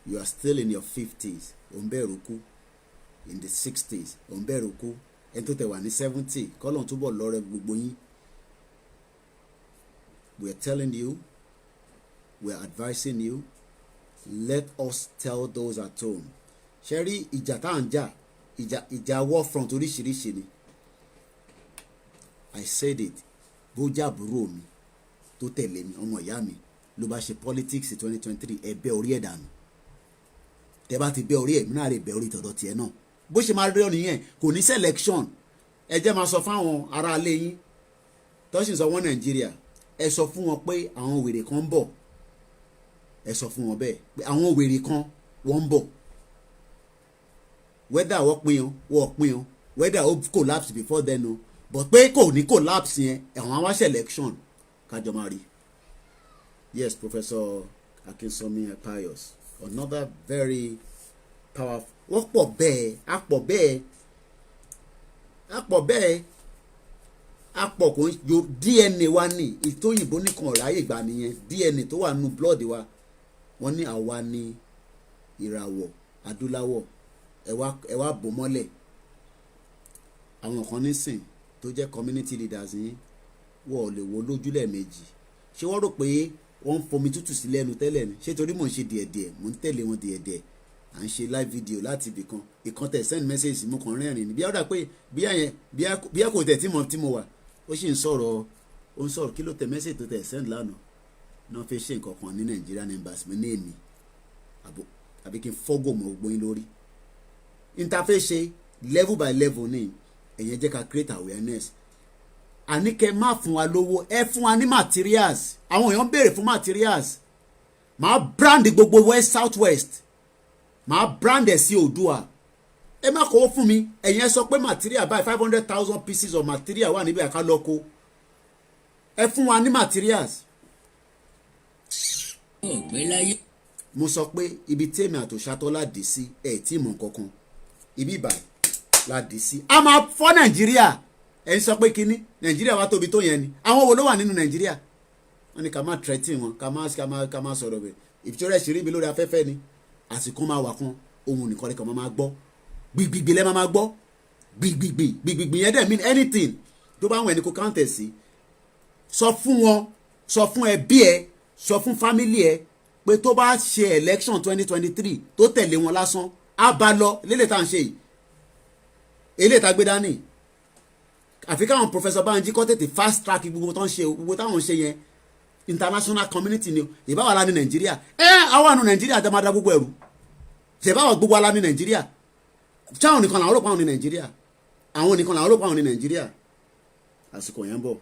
You are still in your 50s, ò ń bẹ̀rù kú. In the 60s, ò ń bẹ̀rù kú. Ẹni tó tẹ̀ wà ní 70, kọ́lọ́n túbọ̀ lọ́rẹ́ gbogbo yín. we are telling you, we are advising you, let us tell those at home. Ṣẹ́rí ìjà tá à ń jà ìjà war front oríṣiríṣi ni. I said it, bójá àbúrò mi tó tẹ̀lé mi ọmọ ìyá mi ló bá ṣe politics 2023 ẹ bẹ́ orí ẹ̀ dànù. Tẹ́ bá ti bẹ́ orí ẹ̀ mi náà lè bẹ́ orí tọ̀dọ̀ tiẹ̀ náà. Bó ṣe máa rí ọ nìyẹn kò ní selection. Ẹ jẹ́ máa sọ fáwọn ará ilé yín tó sì sọ wọ́n Nàìjíríà, ẹ sọ fún wọn pé àwọn wèrè kan ń bọ̀. Ẹ sọ fún wọn bẹ́ẹ̀ pé àwọn wèrè kan wọ́n ń bọ̀. Whether wọ́n pín o wọ́n pín o whether ó collapse before then o but pé kò ní collapse yẹn àwọn àwọn selection kájọ máa rí. Yes, Professor Akinsomi Pius, another very powerful. Wọ́n pọ̀ bẹ́ẹ̀ á pọ̀ bẹ́ẹ̀ á pọ̀ bẹ́ẹ̀ á pọ̀ kò ń yo DNA wa ní ìtóyìnbó nìkan ọ̀ráyè gbà nìyẹn DNA tó wà nínú blood wa wọ́n ní àwa ní ìràwọ̀ adúláwọ̀ ẹ wá bò mọ́lẹ̀. Àwọn kan nísìn tó jẹ́ community leaders yín wọ́n ò lè wo lójúlẹ̀ méjì. Ṣé wọ́n rò pé wọ́n ń fomi tútù sí lẹ́nu tẹ́lẹ̀ ni? Ṣé torí mò ń ṣe díẹ̀díẹ̀ mò ń tẹ̀lé wọn díẹ̀díẹ̀ à ń ṣe live video láti ibì kan ìkan tẹ̀ send message mo kàn rẹ́rìn-ín bí ọ̀dà pé bí ẹ kò tẹ̀ tí mo wà ó sì ń sọ̀rọ̀ ó ń sọ̀rọ̀ kí ló tẹ̀ message tó tẹ̀ send lánàá náà fẹ́ ṣe nǹkan kan ní Nigerian embassy mi ní èmi àbí kí n fọ́gò mọ́ gbogbo yín lórí. Interface level by level ni ẹ̀yẹn jẹ́ ká create awareness. Àní kẹ́ má fún wa lówó ẹ fún wa ní materials. Àwọn èèyàn béèrè fún materials. Màá brand gbogbo west south west. Màá brand ẹ̀ sí Oòduà. Ẹ má kówó fún mi ẹ̀yẹn sọ pé material báyìí 500,000 pieces of material wà níbi àká lọ́kọ́. Ẹ fún wa ní materials. Mo sọ pé ibi tèmi àtòṣàtọ́ láti sí ẹ̀ tí mọ̀ kankan ibi ìbàdàn láti sí. A máa fọ́ Nàìjíríà ẹ̀ ń sọ pé kínní Nàìjíríà wá tóbi tó yẹn ni àwọn wo ló wà nínú Nàìjíríà wọ́n ní ká má threaten wọn ká má sọ̀rọ̀ bẹ̀ ìfìtúrẹ́ ṣì rí ibi lórí afẹ́fẹ́ ni àsìkò máa wà fún ohun nìkan lẹ́kọ̀ọ́ máa gbọ́ gbìgbìgbì lẹ́ máa gbọ́ gbìgbìgbì yẹn dẹ̀ mean anything tó bá wọn ẹni kó counter sí sọ fún wọn sọ fún ẹbí ẹ sọ fún family ẹ pé tó bá ṣe election 2023 tó tẹ̀lé wọn lásán á bá lọ lélẹ̀ tá à ń ṣe yìí eléyìí tá a gbé dání àfi káwọn Professor Banji kọ́ tètè fast track gbogbo tó ń ṣe gbogbo táwọn ń ṣe yẹn international community ni ìbáwá la ní Nàìjíríà àwọn àánú Nàìjíríà jẹ́ máa da gbogbo ẹ̀rù ṣèbáwá gbogbo ala ní Nàìjíríà ṣáwọn nìkan làwọn olóòpá àwọn ní Nàìjíríà àwọn nìkan làwọn olóòpá àwọn ní Nàìjíríà àsìkò yẹn bọ̀.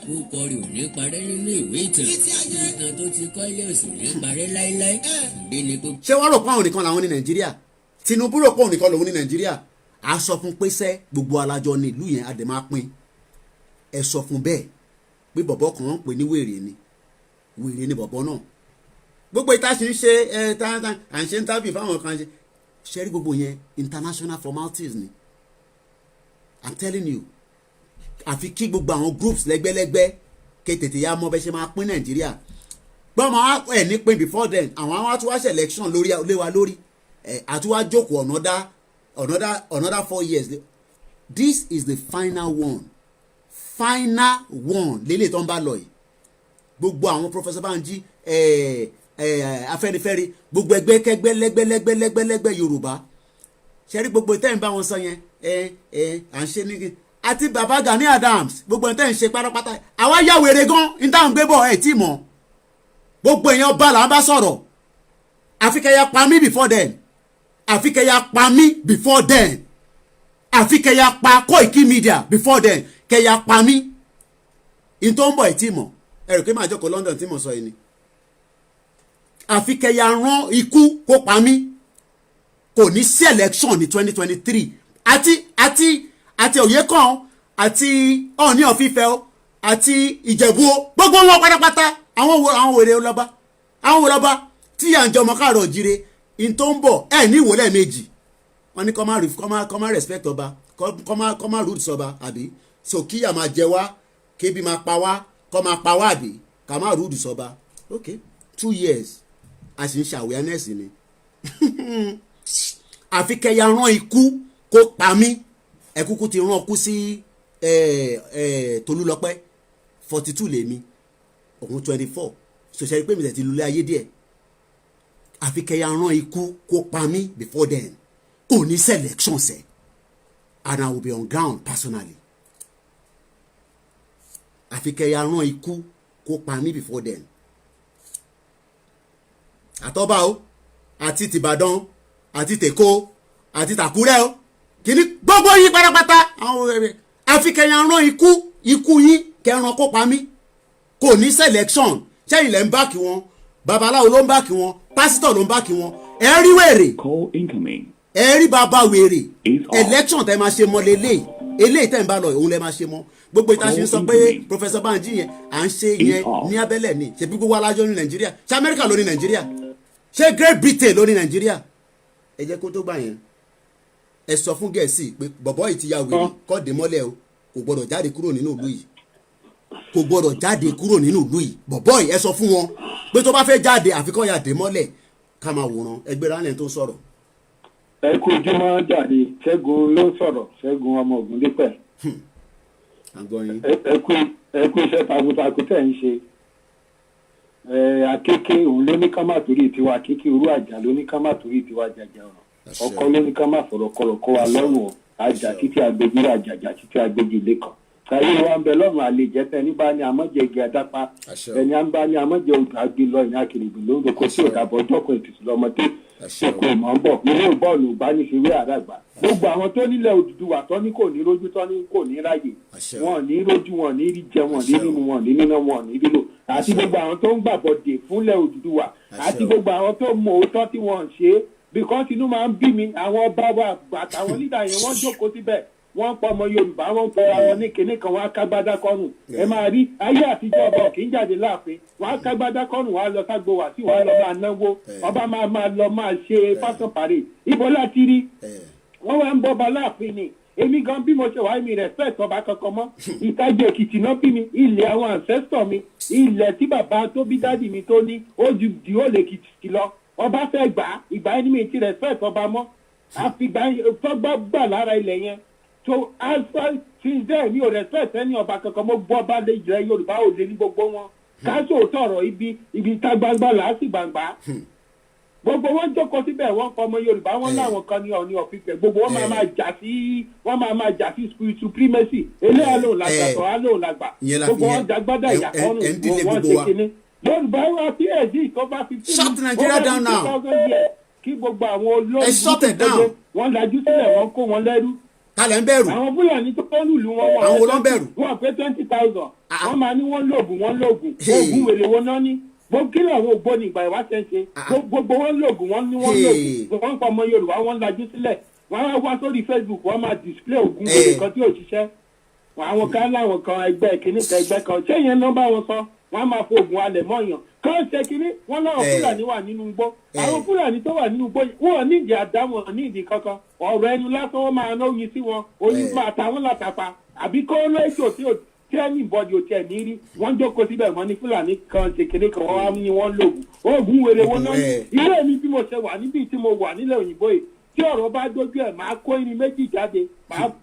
Orúkọ rẹ̀ ò ní parẹ́ nínú ìwé ìtàn tó ti kọ́lé ò sì ní parẹ́ láéláé. Ṣé wọ́n rò pé àwọn nìkan làwọn ní Nàìjíríà? Tinubu rò pé òun nìkan lòun ní Nàìjíríà. A sọ fún pé sẹ́ gbogbo alájọ ní ìlú yẹn àdè máa pín. Ẹ sọ fún bẹ́ẹ̀ pé bọ̀bọ̀ kan ń pè ní wèrè ni bọ̀bọ̀ náà. Gbogbo ìta ṣe ń ṣe à ń ṣe ń tábì fáwọn kan ṣe rí gbogbo yẹn international formalities ni. I'm telling you. Àfi kí gbogbo àwọn groups lẹ́gbẹ́lẹ́gbẹ́ ké tètè ya mọ bẹ́ ṣe máa pín Nàìjíríà gbọ́n ẹ̀ ní pín before then àwọn àtúwáṣẹ̀ election lórí léwa lórí àtúwá jókòó another 4 years. This is the final one lélẹ̀ tó ń bá lọ yìí gbogbo àwọn Professor Banji Afẹ́nifẹ́re gbogbo ẹgbẹ́ kẹgbẹ́ lẹ́gbẹ́lẹ́gbẹ́ Yorùbá ṣe rí gbogbo tẹ́ ń bá wọn sọ yẹn à ń ṣe ní àti baba Gani Adams gbogbo ẹni tẹ́ ń ṣe pátápátá àwa yà wèrè gan ní táwọn gbé bọ̀ ẹ̀ tí mọ̀ gbogbo èèyàn bá là ń bá sọ̀rọ̀ àfi kẹ́yà pa mí before then àfi kẹ́yà pa mí before then àfi kẹ́yà pa Koiki Media before then kẹ́yà pa mí ní tó ń bọ̀ ẹ̀ tí mọ̀ ẹ̀rù pé màá jókòó London tí mo sọ yìí ni àfi kẹ́yà rán ikú kó pa mí kò ní sí election ní 2023 àti Oyèkán àti Ọọ̀ni of Ifẹ̀ àti Ìjẹ̀bú gbogbo wọn pátápátá àwọn wèrè ọlọ́ba tí à ń jẹ ọmọ káàrọ̀ jíire in tó ń bọ̀ ní ìwòlẹ̀ méjì wọ́n ní kọ́ máa respect ọba kọ́ máa root sọba àbí so kíyà máa jẹ wá kébi máa pa wá kọ́ máa pa wá àbí ká máa root sọba ok 2 years a sì ń ṣe awareness ni àfi kẹyà rán ikú kó pa mí ẹkúkú ti rán ọkú sí Tolúlọpẹ́ 42 lèmi òun 24 ṣòṣẹ́ pé mi tẹ̀ ti lulẹ̀ ayé díẹ̀ àfi kẹ́yà rán ikú kó pa mí before then kò ní selection sẹ́ and I will be on ground personally àfi kẹ́yà rán ikú kó pa mí before then àtọ́bà o àti tìbàdàn àti tèkó àti tàkúrẹ́ o kìíní gbogbo yín pátápátá àwọn àfi kẹ́yà rán ikú yín kẹ́ran kó pa mí kò ní selection sẹ́yìn lẹ́ ń báàkì wọn babaláwo ló ń báàkì wọn pásítọ̀ ló ń báàkì wọn ẹ rí wèrè ẹ rí bàbá wèrè election tẹ́ máa ṣe mọ́ eléyìí tẹ́ ń bá lọ òun lẹ́ máa ṣe mọ́ gbogbo ìta ṣe ń sọ pé Professor Banji yẹn à ń ṣe yẹn ní abẹ́lẹ̀ ni ṣe bí gbogbo alájọ ní Nàìjíríà ṣé Amẹ́ríkà ló ní Nàìjíríà ṣé Great Britain ló ní Nàìjíríà ẹ jẹ́ kó tó gbà yẹn ẹ sọ fún Gẹ̀ẹ́sì pé bọ̀bọ́ yìí ti ya wèrè kọ́ dé mọ́lẹ̀ o kò gbọ́dọ̀ jáde kúrò nínú ìlú yìí kò gbọ́dọ̀ jáde kúrò nínú ìlú yìí bọ̀bọ́ yìí ẹ sọ fún wọn pé tó bá fẹ́ jáde àfikọ́ ya dé mọ́lẹ̀ ká máa wòran ẹgbẹ́ ránlẹ̀ tó sọ̀rọ̀. ẹ kú ojúmọ́ jáde Ṣẹ́gun ló sọ̀rọ̀ Ṣẹ́gun ọmọ Ògúndípẹ̀. ẹ kú iṣẹ́ takuntakun tẹ̀ ń ṣe akéké òun ló ní ká má torí tiwa akéké orú àjà ló ní ká má torí tiwa jàjà ọ̀ràn ọkọ ló ní ká má fọ̀rọ̀ kọ̀rọ̀ kọ́ wa lọ́rùn àjà títí agbègbè àjàjà títí agbègbè ilé kan káyé wa ń bẹ lọ́rùn àlejò ẹni bá ní amọ́jẹ igi adápa ẹni à ń bá ní amọ́jẹ odò àgbè lọ ìní akérègbè lóńdó kó sí òdàbọ̀ ọjọ́ kan ètùtù lọ́mọdé ṣèkò ìmọ̀ ń bọ̀ ilé bọ́ọ̀lù ìbánisẹ̀wé àràgbà gbogbo àwọn tó nílẹ̀ Odùduwà tó ní kò ní rójú tó ní kò ní ráyè wọn ní rójú wọn ní rí jẹ wọn ní nínú wọn ní níná wọn ní lílò àti gbogbo àwọn tó ń gbàbọ̀dè fúnlẹ̀ Odùduwà àti gbogbo àwọn tó mọ òótọ́ tí wọ́n ń ṣe é because inú máa ń bí mi àwọn ọba wa àtàwọn lídà yẹn wọ́n jókòó síbẹ̀ wọ́n pọ̀ ọmọ Yorùbá wọ́n pọ̀ àwọn ní kinní kan wọ́n á kágbádá kọ́rùn ẹ máa rí ayé àtijọ́ ọba kì í jáde láàfin wọ́n á kágbádá kọ́rùn wọ́n á lọ ságbo wá sí wọ́n á lọ máa náwó ọba máa lọ máa ṣe fashion parade ibo láti rí wọ́n wá ń bọ́ba láàfin ni èmi gan bí mo ṣe wáyé mi respect ọba kankan mọ́ Ìtajì Èkìtì náà bí mi ilẹ̀ àwọn ancestor mi ilẹ̀ tí bàbá tó bí dádì mi tó ní ó ju Ìdíòlè Èkìtì lọ ọba fẹ́ gbà ìgbà ẹni mi ti respect ọba mọ́ àfìgbà tọ́gbà gbà lára ilẹ̀ yẹn so alpha since then mi ò respect ẹni ọba kankan mo gbọ́ bá lè jẹ́ Yorùbá ò lè ní gbogbo wọn káṣó tọrọ ibi tá gbangba làásì gbangba gbogbo wọn jókòó síbẹ̀ wọ́n kọ́ ọmọ Yorùbá wọn láwọn kan ní Ọọ̀ni ọ̀fífẹ́ gbogbo wọn máa jà sí supremacy eléyà lóun làgbà tọ́ lóun làgbà gbogbo wọn jagbádà ìyàkọ́nù wọn ṣe kinní Yorùbá wa phd tó bá 15 years kí gbogbo àwọn olóògùn wọn lajú sílẹ̀ wọn kó wọn lẹ́rú kálẹ̀ ń bẹ̀rù. àwọn Fúlàní tó kọ́ lùlù wọn wọ́n. àwọn olóńbẹ̀rù. wọ́n pé 20,000. wọ́n máa ní wọ́n lóògùn oògùn wèrè wọn náà ní. gbogbo kí làwọn ògbóni ìgbà ìwáṣẹ̀ ṣe. gbogbo wọn lóògùn wọ́n ní wọ́n lóògùn. wọ́n pa ọmọ Yorùbá wọ́n lajú sílẹ̀. wọ́n á wá sórí Facebook wọ́n máa display oògùn wèrè kan tí ò ṣiṣẹ́. àwọn kan láwọn kan ẹgbẹ́ kìnnìkan ẹgbẹ́ kan ṣé yẹn náà bá wọn sọ wọ́n á máa fo oògùn alẹ̀ mọ́yàn kàn ṣe kínní wọn láwọn Fúlàní wà nínú igbó àwọn Fúlàní tó wà nínú igbó wọn nídìí àdá wọn nídìí kankan ọ̀rọ̀ ẹnu lásán wọn máa ná oyin sí wọn oyin máa ta wọn látàpá àbí kó lóṣù tí ẹni ìbọdì òtí ẹ̀ ní rí wọn jókòó síbẹ̀ wọn ní Fúlàní kan ṣe kínní kan wọn á ní wọn lògùn oògùn wèrè wọn náà ilé mi bí mo ṣe wà níbi tí mo wà nílẹ̀ òyìnbó yìí tí ọ̀rọ̀ bá dójú ẹ̀ máa kó irin méjì jáde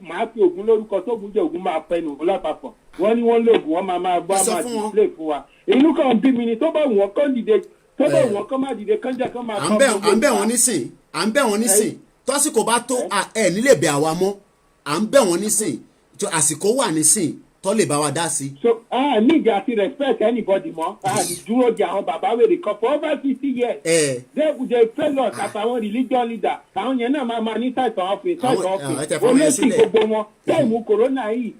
máa fi oògùn lórúkọ tóògùn jẹ́ oògùn máa fẹnu lápapọ̀ wọ́n ní wọ́n lóògùn wọ́n máa bá máa display fún wa inú kan bí mi ni tó bá wọ́n kán dìde tó bá wọ́n kán má dìde kán jẹ́ kán máa kọ́ à ń bẹ̀ wọ́n nísìn tọ́sìkò bá tó ẹ̀ nílé bẹ̀ àwa mọ́ à ń bẹ̀ wọ́n nísìn àsìkò wà nísìn tó lè bá wa dá sí. so need àti respect anybody mọ́ dúró di àwọn bàbá wèrè kan for over 50 years. they fail us àtàwọn religion leader àwọn yẹn náà máa ní side office olóṣì gbogbo wọn táìmù corona yìí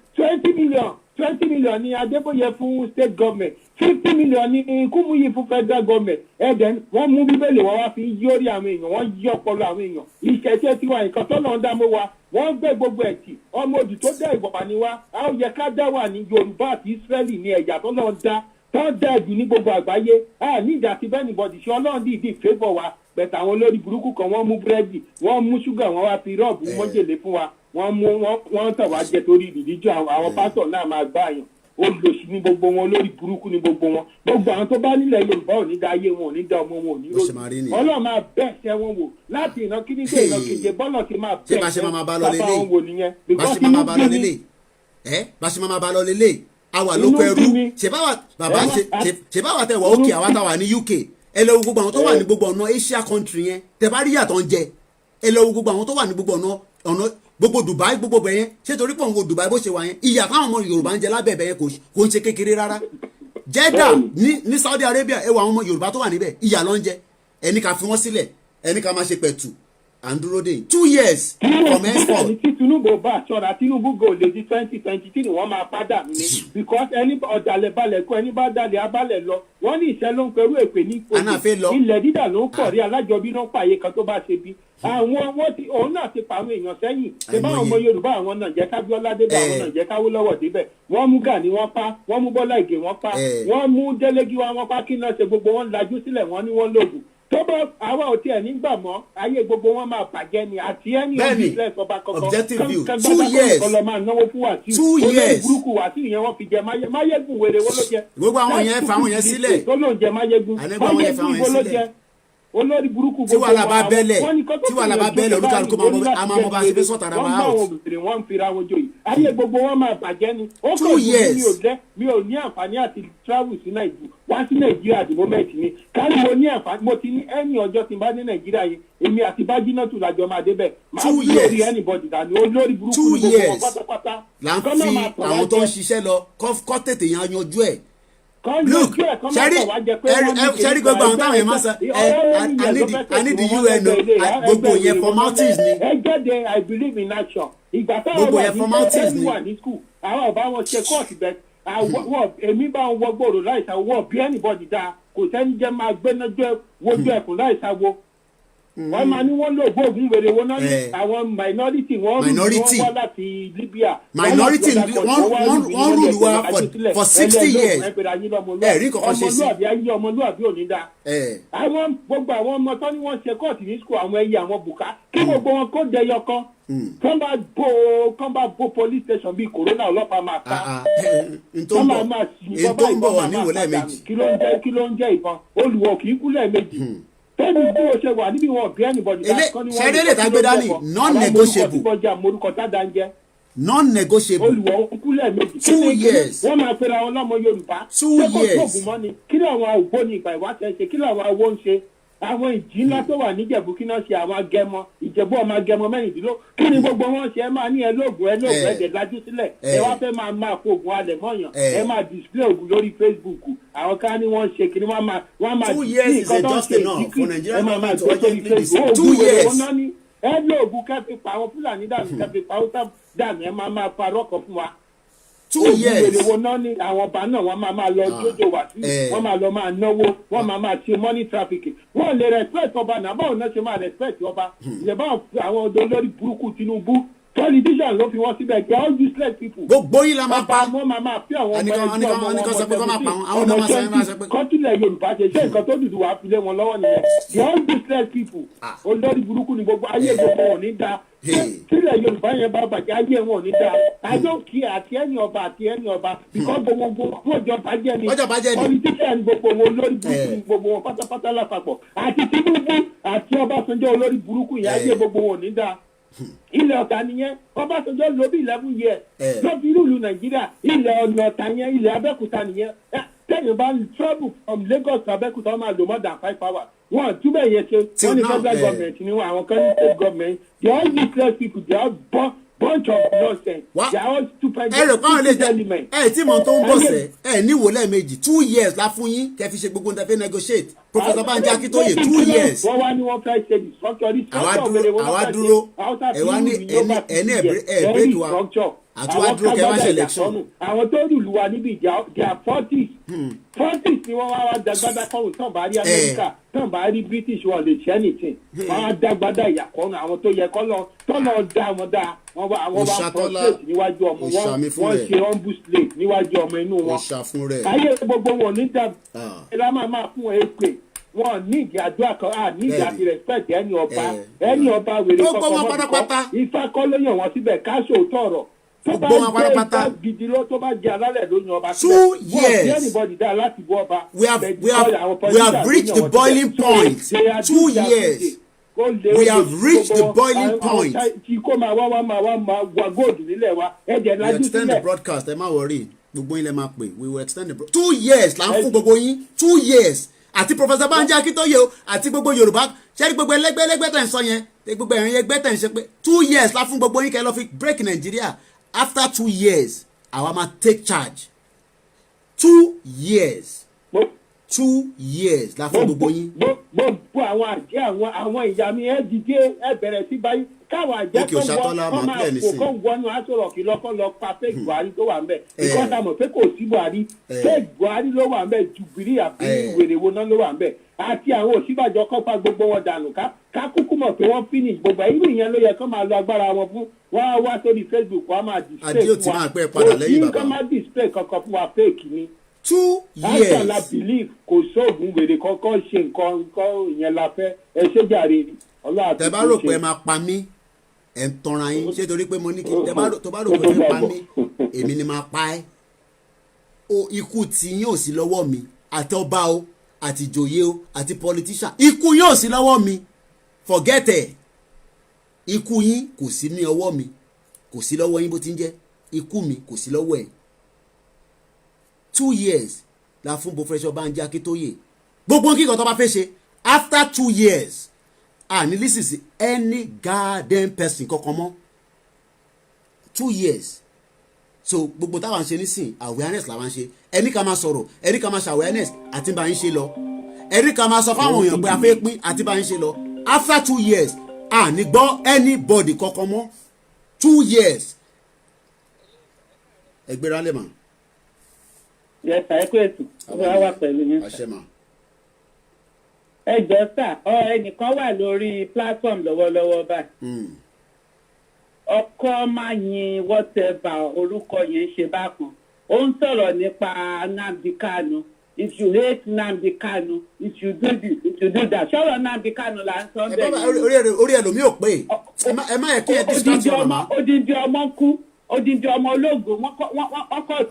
20 million ní Adébóyè fún state government 50 million ní Kúmúyì fún federal government ẹ̀dẹ̀ wọ́n mú Bíbélì wọn wá fi yórí àwọn èèyàn wọ́n yí ọpọlọ àwọn èèyàn ìṣẹ̀ṣẹ̀ tiwa nǹkan tó lọ́ọ́ dá mọ́ wa wọ́n gbé gbogbo ẹ̀tì ọmọ òdì tó dá ìwọ̀pá ni wá a ó yẹ ká dá wà ní Yorùbá àti Ísírẹ́lì ní ẹ̀yà tó lọ́ọ́ dá tó dá ẹ̀jù ní gbogbo àgbáyé ní ìjà tí bẹ́ẹ̀ nìbọ̀dì ṣe Ọlọ́run dìídì favour wa bẹ̀tẹ̀ àwọn olórí burúkú kan wọ́n mú búrẹ́dì wọ́n mú ṣúgà wọ́n wá fi rọ́ọ̀bù mọ́jèlé fún wa wọ́n tàn wá jẹ torí ìdíjọ́ àwọn pásítọ̀ náà máa gbá àyàn olùlòsì ní gbogbo wọn olórí burúkú ní gbogbo wọn gbogbo àwọn tó bá nílẹ̀ Yorùbá ò ní da ayé wọn ò ní da ọmọ wọn ò ní ròyìn Ọlọ́run máa bẹ́ẹ̀ ṣẹ́ wọn wò láti ìran kíní dé ìran keje bọ́lọ̀ ti máa bẹ́ẹ̀ ṣẹ́ bàbá wọn wò nìyẹn. bá ṣe máa bá lọ lélẹ̀ àwa ló pẹ̀rú ṣe báwa tẹ̀ wá òkè àwa táwa ní UK ẹ lọ wo gbogbo àwọn tó wà ní gbogbo ọ̀nà Asia country yẹn tẹ bá rí yàtọ̀ ń jẹ ẹ lọ wo gbogbo àwọn tó wà ní gbogbo ọ̀nà gbogbo Dubai gbogbo bẹ̀ yẹn ṣé torí pọ̀ ń wo Dubai bó ṣe wà yẹn ìyà táwọn ọmọ Yorùbá ń jẹ lábẹ́ bẹ̀ yẹn kò ń ṣe kékeré rárá Jeddah ní Saudi Arabia ẹ wo àwọn ọmọ Yorùbá tó wà níbẹ̀ ìyà ló ń jẹ ẹni ká fi wọ́n sílẹ̀ ẹni ká máa ṣe pẹ̀tù à ń dúró dé 2 years from henceforth. ẹni tí Tinubu bá ṣọ́ra Tinubu go lè di 2023 ni wọ́n máa padà ní because ẹni ọ̀dàlẹ̀ balẹ̀ kó ẹni bá dalẹ̀ abalẹ̀ lọ wọ́n ní ìṣẹ́ ló ń perú èpè ní ìpòjì ilẹ̀ dídà ló ń pọ̀ rí alájọbí náà pààyè kan tó bá ṣe bí àwọn wọn ti òun náà ti pa àwọn èèyàn sẹ́yìn ṣe báwọn ọmọ Yorùbá àwọn náà jẹ́ kábíọ́lá débẹ̀ àwọn náà jẹ́ káwólọ́wọ̀ débẹ̀ wọ́n mú Gani wọ́n pa wọ́n mú Bọ́lá Ìgè wọ́n pa wọ́n mú Délégi wọ́n pa kí náà ṣe gbogbo wọn lajú sílẹ̀ wọ́n ní wọ́n lògùn tó bá àwa ò tiẹ̀ nígbà mọ́ ayé gbogbo wọn máa bàjẹ́ ni àti ẹni ọ̀bílẹ̀ sọba kankan kan 2 years ọlọ́ máa náwó fún Wàsíù 2 years burúkú Wàsíù yẹn wọ́n fi jẹ máyégún wèrè wọ́n ló jẹ gbogbo àwọn yẹn fa àwọn yẹn sílẹ̀ tó ló ń jẹ máyégún wọ́n ló jẹ olórí burúkú tí wàhálà bá bẹ́lẹ̀ olúkàlùkù máa mọ bá ṣe fi sọ̀tara wa out. wọ́n ń fira wọn joyè ayé gbogbo wọn máa bàjẹ́ ni ó kàn mi ò ní àǹfààní àti travel sí Nàìjíríà wá sí Nàìjíríà at the moment ni kárí mo ní àǹfààní mo ti ní ẹni ọjọ́ tí n bá ní Nàìjíríà yìí èmi àti Bájínátù làjọ máa débẹ̀ máa ń lórí anybody dání olórí burúkú ní gbogbo wọn pátápátá. là ń fi àwọn tó ń ṣiṣẹ́ lọ kọ́ tètè yanjú ẹ̀. Look, ṣẹ́rí gbogbo àwọn táwọn yẹn máa sọ I need the UN gbogbo yẹn formalities ni. ẹ jáde I believe in action. ìgbà táwọn wà ní school àwọn ọba wọn ṣe kóòtù bẹ́ẹ̀ èmi bá wọn wọ gbòòrò láìsà wọ bí anybody dáa kò sẹ́ni jẹ́ máa gbéná jẹ́ wojú ẹkùn láìsà wo. wọ́n máa ní wọ́n lò gbóògùn wèrè wọn náà ní àwọn minority wọ́n wá láti Libya. minority wọ́n rúlu wa for 60 years. rí kọ̀kan ṣe sí. ọmọlúwàbí ò ní dáa. àwọn gbogbo àwọn ọmọ tó ní wọ́n ṣe kóòtù ní school àwọn ẹyẹ àwọn bùkà kí gbogbo wọn kó dẹyọ kan. kán bá bo police station bíi corona ọlọ́pàá máa ká. ntọ́ ń bọ̀ wà níwò lẹ́ẹ̀mejì. kí ló ń jẹ́ ìbọn olùwọ̀ kì í kú lẹ́ẹ̀mejì. tẹ́lifí bí o ṣe wà níbi wọn bí anybody. ṣẹ́rẹ́ lè ta gbé dání non-negotiable. non-negotiable. olùwọ̀ kúlẹ̀ méjì. 2 years. wọ́n máa pera wọn lọ́mọ Yorùbá. 2 years. kí ni àwọn ògbóni ìgbà ìwáṣẹ̀ ṣe kí ni àwọn awo ń ṣe àwọn ìjì ńlá tó wà níjẹ̀bú kí náà ṣe àwọn agẹmọ ìjẹ̀bú ọmọ agẹmọ mẹ́rìndínlógún kí ni gbogbo wọn ṣe ẹ máa ní ẹlóògùn ẹ̀dẹ̀ lajú sílẹ̀ ẹ wá fẹ́ máa kó oògùn alẹ̀ mọ́yàn ẹ máa display oògùn lórí Facebook àwọn kan ní wọ́n ṣe kí ni wọ́n máa 2 years is just enough for Nigeria government to urgently listen. 2 years. ẹ lóògùn kẹfì pa àwọn Fúlàní dànù kẹfì pa Haúsá dànù ẹ máa parọ́ kan fún wa. 2 years. ògùn èrèwò náà ní àwọn ọba náà wọ́n máa lọ jójó wá sí wọ́n máa lọ máa náwó wọ́n máa ṣe money trafficking wọ́n lè respect ọba náà báwo náà ṣe máa respect ọba ìyẹn báwọn àwọn ọdọ lórí burúkú Tinubu politician ló fi wọ́n síbẹ̀ they are all useless people. gbogbo yìí la máa pa wọ́n máa fi àwọn ọmọ ẹgbẹ́ sọ pé kọ́ máa pa àwọn náà máa sọ pé. kọ́tùlẹ̀ Yorùbá ṣe ṣé nǹkan tó dùdú wàá fi lé wọn lọ́wọ́ nìyẹn they are all useless people olórí burúkú ni gbogbo ayé gbogbo wọn ní da sílẹ̀ Yorùbá yẹn bá bàjẹ́ ayé wọn ò ní da I don't care àti ẹni ọba because gbogbo wọn jọ bàjẹ́ ni politician gbogbo wọn olórí burúkú ni gbogbo wọn pátápátá lápapọ̀ àti Tinubu àti Ọbásanjọ́ olórí burúkú yẹn ayé gbogbo wọn ò ní da ilẹ̀ ọ̀tà nìyẹn Ọbásanjọ́ ló bí 11 years lọ́ọ́ fi ìlú Nàìjíríà ilẹ̀ ọ̀nà ọ̀tà yẹn ilẹ̀ Abẹ́òkúta nìyẹn tẹ́yìn bá travel from Lagos to Abẹ́òkúta wọ́n máa lò more than 5 hours wọ́n túbẹ̀ yẹn ṣe wọ́n ní federal government ni wọ́n àwọn kan ní state government they are all useless people they are bunch of nonsense they are all stupid element. tí mo tó ń bọ̀ sẹ́ níwò lẹ́ẹ̀mejì 2 years la fún yín kẹ́ fi ṣe gbogbo nǹkan fẹ́ negotiate Professor Banji Akintoye 2 years. wọ́n wá ní wọ́n fẹ́ ṣe the àwa dúró ẹ wá ní ẹni ẹ̀ break wa àti wá dúró kẹ́ wá ṣe election. àwọn tó dùlù wa níbi ìjà 40s ni wọ́n wá dàgbàdà kọ́hún tán bá rí Amẹ́ríkà tán bá rí British wọn lè ṣe anything wọ́n á dàgbàdà ìyàkọ́nù àwọn tó yẹ tọ́lọ̀ dá wọn dá wọ́n bá frustrate níwájú ọmọ wọ́n ṣe humble slave níwájú ọmọ inú wọn ayé gbogbo wọn ní dàbí ẹ̀rọ máa fún wọn èpè wọn ní ìdí àdúrà kan ní ìdí àti respect ẹni ọba wèrè kọkọ Ifá kọ́ ló yàn wọ́n síbẹ̀ káṣó tọ̀rọ̀ tó bá jẹ́ ìgbà gidi ló tó bá jẹ́ alálẹ̀ ló yan ọba síbẹ̀ wọ́n ti anybody dá láti bọ́ ọba. we have reached the boiling point 2 years. We have reached the boiling point. tí kò máa wá góòdù nílẹ̀ wa ẹ̀jẹ̀ lajú sílẹ̀. we extend the broadcast ẹ má worry. gbogbo yín lẹ máa pè we will extend the 2 years là ń fún gbogbo yín 2 years àti Professor Banji Akintoye o àti gbogbo Yorùbá ṣẹ́rí gbogbo ẹlẹ́gbẹ́ tẹ̀ ń sọ yẹn gbogbo ẹ̀rín ẹgbẹ́ tẹ̀ ń ṣe pé 2 years la fún gbogbo yín kẹ́ lọ fi break Nigeria after 2 years àwa máa take charge 2 years 2 years la fún gbogbo yín. gbogbo àwọn àjẹ́ àwọn ìyá mi ẹ dìde ẹ bẹ̀rẹ̀ sí báyìí káwọn àjẹ́ tó wọ́n máa kó kó wọnú aṣọ rọ̀kì lọ́kọ́ lọ pa fake Buhari tó wà ń bẹ̀ ìkọ́ta mọ̀ pé kò sí Buhari fake Buhari ló wà ń bẹ̀ jùbìrí àbí wèrèwò náà ló wà ń bẹ̀ àti àwọn òṣìbàjọ́ kọ́ pa gbogbo wọn dànù ká kúkú mọ̀ pé wọ́n finish gbogbo irú ìyẹn ló yẹ kó máa lo agbára wọn fún wọ́n á wá sórí Facebook wọ́n á máa display fún wa kò sí nǹkan máa display kankan fún wa fake ni. 2 years. àìsàn la believe kò sóògùn wèrè kankan ṣe nǹkan ìyẹn la fẹ́ ẹ ṣé jàre ọlọ́run. tẹ bá rò pé ẹ máa pa mí ẹ ń tanra yín ṣé torí pé mo ní kí tó bá rò pé ẹ máa pa mí èmi ni máa pa ẹ́ ikú tí yín ò sí lọ́wọ́ mi àti ọba o àti ìjòyè o àti politician ikú yín ò sí lọ́wọ́ mi forget ẹ̀ ikú yín kò sí ní ọwọ́ mi kò sí lọ́wọ́ yín bó ti ń jẹ́ ikú mi kò sí lọ́wọ́ ẹ̀ 2 years la fún Professor Banji Akintoye gbogbo kíkọ tó bá fẹ́ ṣe after 2 years ní listen sí any garden person kankan mọ́ 2 years so gbogbo táwọn ṣe nísìn awareness làwọn ṣe ẹni ká máa sọ̀rọ̀ ẹni ká máa ṣe awareness àti bá yín ṣe lọ ẹni ká máa sọ fáwọn èèyàn pé a fẹ́ pín àti bá yín ṣe lọ after 2 years ní gbọ́ anybody kankan mọ́ 2 years ẹgbẹ́ra lè mà. yẹsà ẹ kú ètò ọba wa pẹ̀lú yín. ẹ jọ sà ẹnìkan wà lórí platform lọ́wọ́lọ́wọ́ báyìí ọkọ máa yin whatever orúkọ yẹn ṣe bákan ó ń sọ̀rọ̀ nípa Nnamdi Kanu if you hate Nnamdi Kanu if you do this if you do that ṣọ́rọ̀ Nnamdi Kanu là ń sọ bẹ́ẹ̀. orí ẹlòmíì ò pé ẹ má yẹ kí ẹ distract ọ̀rọ̀ mọ́. odindi ọmọ kú odindi ọmọ ológo wọn kọ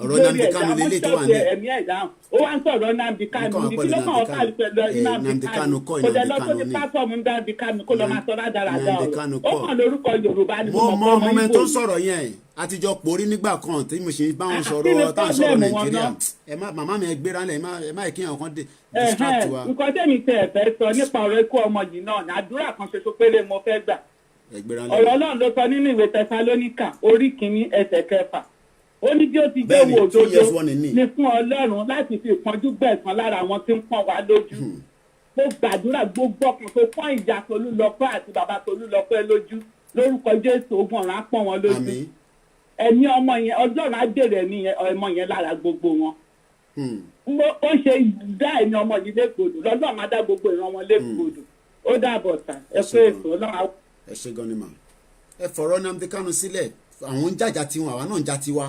lórí ẹ̀dá wọn sọ̀rọ̀ ẹ̀mí ẹ̀dá ó wá ń sọ̀rọ̀ Nnamdi Kanu ní kí ló kàn ọ́ káàlù pẹ̀lú Nnamdi Kanu kò dẹ̀ lọ sórí pátọ́ọ̀mù Nnamdi Kanu kó lọ máa sọ rádaràdà ọ̀rọ̀ ó kàn lórúkọ Yorùbá ni mo mọ̀ ọmọ tó ń sọ̀rọ̀ yẹn àtijọ́ porí nígbà kan tí mo ṣe bá wọn sọ̀rọ̀ tá à ń sọ̀rọ̀ Nàìjíríà màmá mi ẹgbẹ́ra lẹ̀ ẹ má yẹ kí àwọn kan distract wa. nǹkan tẹ́mi tẹ ẹ̀fẹ́ sọ nípa ọ̀rọ̀ ikú ọmọ yìí náà ní àdúrà kan ṣoṣo péré mo fẹ́ gbà ọ̀rọ̀ náà ló sọ nínú ìwé Tẹsalóníkà orí kìíní ẹsẹ̀ 6 ó ní bí ó ti jẹ́ owó òdodo ní fún Ọlọ́run láti fi ìpọ́njú gbẹ̀san lára àwọn tí ń pọ́n wa lójú mo gbàdúrà gbogbo ọkàn tó pọ́n ìyá Tolúlọpẹ́ àti bàbá Tolúlọpẹ́ lójú lórúkọ Jésù ogun ọ̀run á pọ́n wọn lójú ẹ̀mí ọmọ yẹn Ọlọ́run á dèrè ẹ̀mí ọmọ yẹn lára gbogbo wọn ó ṣe dá ẹ̀mí ọmọ yìí légbodò lọ́dọ̀ máa dá gbogbo ìran wọn légbodò ó dàbọ̀ tà ẹ pé ètò Ọlọ́run ẹ ṣe gan ni mà ẹ fọ̀rọ̀ Nnamdi Kanu sílẹ̀ àwọn ń jàjà tiwọn àwa náà ń jà tiwa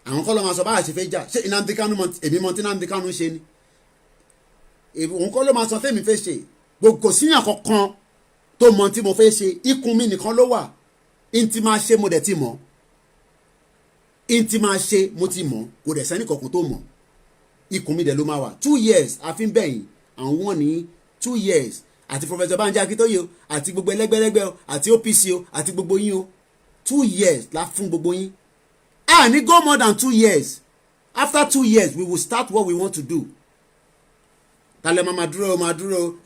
àwọn kọ́ ló máa sọ báyà ṣe fẹ́ jà ṣé Nnamdi Kanu èmi mọ tí Nnamdi Kanu ṣe ni òun kọ́ ló máa sọ tẹ́mi fẹ́ ṣe gbogbo kò síyàn kankan tó mọ tí mo fẹ́ ṣe ikùn mi nìkan ló wà in ti máa ṣe mo dẹ̀ ti mọ̀ in ti máa ṣe mo ti mọ̀ kò dẹ̀ sẹ́ni kankan tó mọ̀ ikùn mi dẹ̀ ló máa wà 2 years àfi bẹ́yìn àwọn ní 2 years àti Professor Banji Akintoye o àti gbogbo ẹlẹgbẹlẹgbẹ o àti OPC o àti gbogbo yín o 2 years la fún gbogbo yín ní go more than 2 years after 2 years we will start what we want to do talẹ máa dúró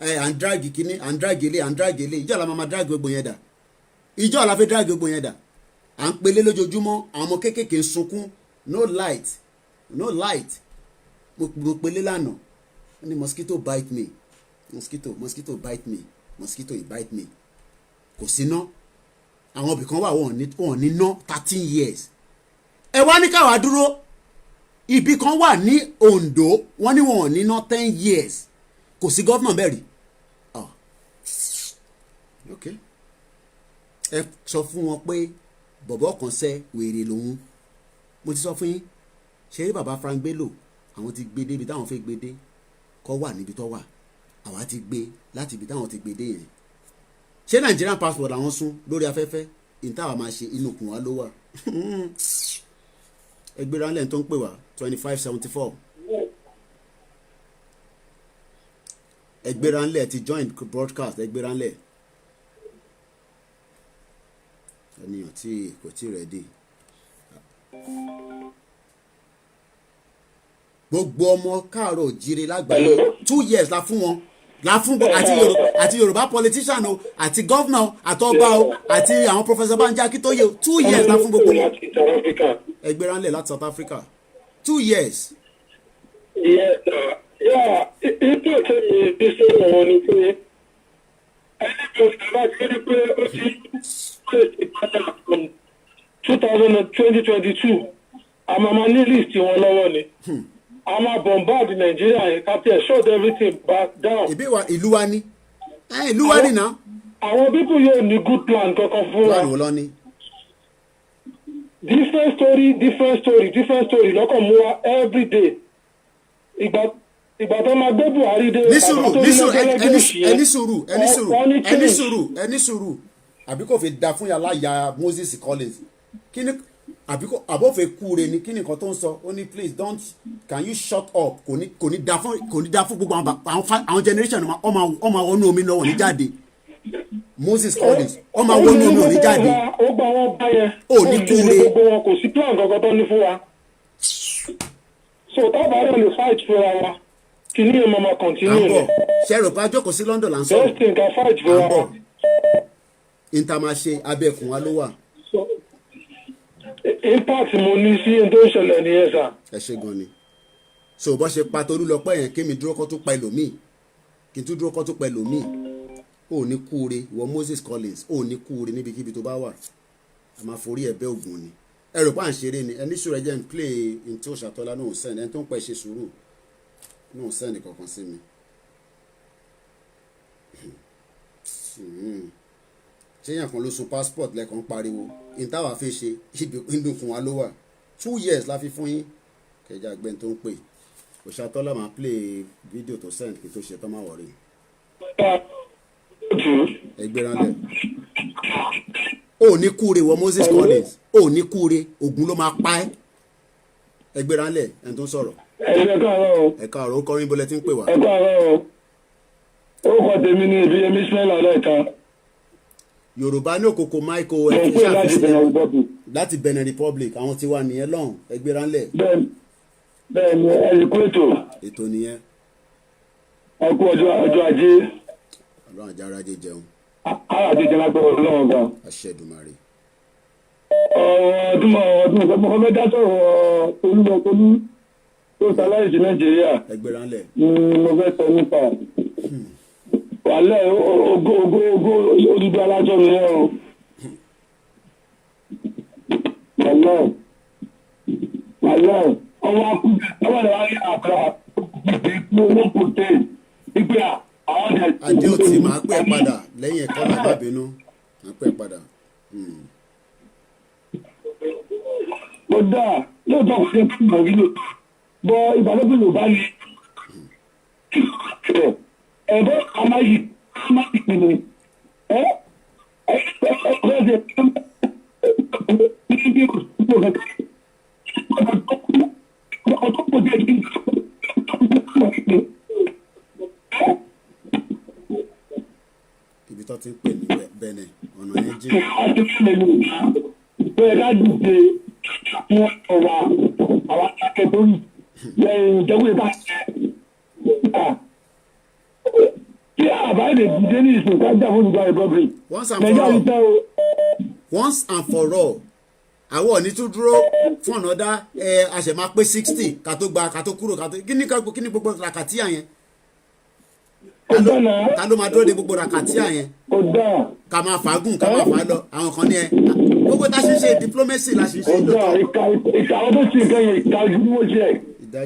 à ń dragi kíní à ń dragi ilé à ń dragi ilé ìjọ la máa dragi gbogbo yẹn dà ìjọ la fẹ́ dragi gbogbo yẹn dà à ń pelé lójoojúmọ́ àwọn ọmọ kéékèèké ń sunkún no light mo pelé lánàá ní mosquito bite me mosquito bite me mosquito bite me kò sí ná àwọn ibìkan wà wọn ní ná 13 years ẹ wá ní káwá dúró ibì kan wà ní Ondo wọ́n ní wọn ní ná 10 years kò sí gọ́fìnà bẹ́ẹ̀ rí ok ẹ sọ fún wọn pé bọ̀bọ̀ kan sẹ́ wèrè lòun mo ti sọ fún yín ṣe rí bàbá Frank Bello àwọn ti gbé débi táwọn fẹ́ gbé dé kọ́ wà níbi tó wà àwa ti gbé láti ibi táwọn ti gbé dé yẹn ṣé Nigerian passport làwọn sún lórí afẹ́fẹ́ ìtawà máa ṣe inú kùn wá ló wà ẹgbẹ́ ránlẹ̀ tó ń pè wá 2574 ẹgbẹ́ ránlẹ̀ ti join broadcast ẹgbẹ́ ránlẹ̀ ènìyàn tí kò tí ready gbogbo ọmọ káàárọ̀ òjíire lágbàáyé 2 years la fún wọn àti Yorùbá politician o àti governor o àtọba o àti àwọn Professor Banji Akintoye o 2 years la fún gbogbo wọn. ẹgbẹ́ ránlẹ̀ láti South Africa 2 years. ètò ìṣẹ̀lẹ̀ ìṣẹ̀lẹ̀ wọn ni pé ẹni tó ti bá ti rí pé ó ti ṣe ìpadà from 2022 àmàmà ní list wọn lọ́wọ́ ni. a máa bombard Nigeria yẹn ká tiẹ̀ shut everything back down. ìbí wa ìlú wa ni ìlú wa ni náà. àwọn people yóò ní good plan kankan fún wa. plan wo lọ ni. different story lọ́kàn mú wa every day. ìgbà tó máa gbé Buhari dé. ẹni sùúrù àbí kò fi da fún yàrá ya Moses Collins kí ni àbófẹ́ kúure ni kí ni nǹkan tó ń sọ ó ní please don't can you shut up kò ní da fún gbogbo àwọn generation ọmọ wọnú omi lọ́wọ́ ní jáde Moses Collins ọmọ wọnú omi ò ní jáde ó gba wọn báyẹn ó ní kúure gbogbo wọn kò sí plan kankan tó ní fún wa so tábà rẹ̀ lè fight fúnra wa kí ni ìmọ̀ máa continue rẹ̀. ṣe rò pé àjọkọ̀ sí London là ń sọ. best thing can fight fúnra wa. ìntàmáṣe abẹ́ẹ̀kùn wa ló wà. impact mo ní sí ohun tó ń ṣẹlẹ̀ nìyẹn sà. ẹ ṣe gan ni so bó ṣe pa Tolúlọpẹ́ yẹn kí mi dúró kó tó pa ẹlòmíì kí n tún dúró kó tó pa ẹlòmíì ò ní kúure ìwọ Moses Collins ò ní kúure níbikíbi tó bá wà a máa forí ẹ̀bẹ̀ ògùn ni ẹ rò pé à ń ṣeré ni ẹni sùúrù ẹjẹ ń play ntí Òṣàtọ́lá náà send ẹni tó ń pẹ́ ṣe sùúrù náà send kankan sí mi ṣéyàn kan ló sun passport lẹ́ẹ̀kan pariwo ìtawà fi ṣe ìdùnkùn wa ló wà 2 years la fi fún yín kẹjá gbẹ́ni tó ń pè Òṣàtọ́lá máa play video tó send kí tó ṣe tán máa wọ̀rí ẹgbẹ́ránlẹ̀ ó ní kúure wọ Moses Collins ó ní kúure ogun ló máa pa ẹ́ ẹgbẹ́ránlẹ̀ ẹni tó ń sọ̀rọ̀. ẹ káàárọ̀ ó kọrin bọ́lẹ̀ tí ń pè wá. ẹ káàárọ̀ ó kọ tèmi ní ìbíyẹmí Ismail ọlọ́ọ̀kan. Yorùbá ní òkòkò Michael ẹ fi ṣàfihàn láti Benin Republic àwọn tí wà nìyẹn lọ́hùn ẹgbẹ́ránlẹ̀. bẹ́ẹ̀ ni ẹ̀ríkú ètò nìyẹn. ẹ kú ọjọ́ ajé. Ọlọ́run àjára ajé jẹun. ara àti ìjọba gbọ́ Ọlọ́run gan. àṣẹ Èdùmàrè. ọdún ọmọ fẹ́ dá sọ̀rọ̀ Tolú tó ṣaláìsí Nàìjíríà. ẹgbẹ́ránlẹ̀. mo fẹ́ sọ nípa wàhálà ogó odúdú alájọ nìyẹn o. wàhálà ọmọ akúgbẹ ọmọ rẹ wá rí àkàrà ìgbẹ́ olóko tẹ̀ ìgbẹ́ àwọn ọ̀dẹ̀. adé ò tí máa pẹ́ padà lẹ́yìn ẹ̀kọ́ làbá bínú máa pẹ́ padà. ó dáa lóòótọ́ kò sí ẹ̀kọ́ ìgbà wílò bọ́ ìbálòpọ̀ Yorùbá ni ẹ̀bọ́ amáyí pinnu ọ̀rẹ́dẹ̀ ní bí kò sí pọ̀ kẹ́kẹ́ ọ̀tọ́ pọ̀ jẹ́ kí ibi tó ti ń pè ní Benin ọ̀nà yẹn jìn. bẹ́ẹ̀ ká dìde fún ọ̀wà àwọn akẹ́kọ̀ọ́ yìí ìjẹ́wé bá kí àbá lè dìde ní ìsìn ká jà fún ìgbà republic. once and for all àwọn òní tún dúró fún ọ̀nà dá àṣẹ máa pé 60 ká tó gba ká tó kúrò ká tó kí ni gbogbo rakatia yẹn ta ló máa dúró de gbogbo rakatia yẹn ká máa fàágùn ká máa fà á lọ àwọn kan ní ẹ gbogbo tá a ṣe ń ṣe diplomacy la ṣe ń ṣe lọ́tọ̀. ìka ọdún sí nǹkan yẹn ìka gidi wọ́n ṣe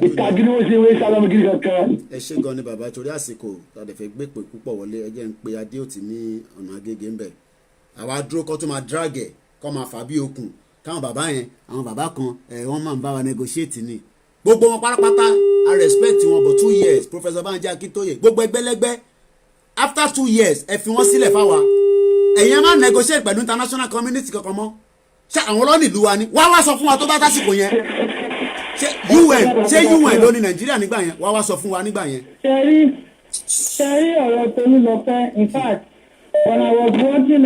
ìka gidi wọ́n ṣe ìwé sálámù gidi kankan. ẹ ṣe gan ni bàbá torí àsìkò tàdé fẹ́ gbé pè púpọ̀ wọlé ẹ jẹ́ ń pe Adéòtí ní ọ̀nà Agége ń bẹ̀ àwa dúró kó tó máa drag ẹ̀ kó máa fà bí okùn káwọn bàbá yẹn àwọn bàbá kan wọ́n máa ń bá wa negotiate ni gbogbo wọn pátápátá I respect wọn but 2 years Professor Banji Akintoye gbogbo ẹgbẹ́lẹ́gbẹ́ after 2 years ẹ fi wọ́n sílẹ̀ fáwa ẹ̀yin ẹ máa negotiate pẹ̀lú international community kankan mọ́ ṣé àwọn ọlọ́ọ̀nì ìlú wa ni wá sọ fún wa tó bá tásìkò yẹn ṣé UN ló ní Nàìjíríà nígbà yẹn wá sọ fún wa nígbà yẹn. ṣẹ́rí ọ̀rọ̀ Tolúlọpẹ́ in fact when I was watching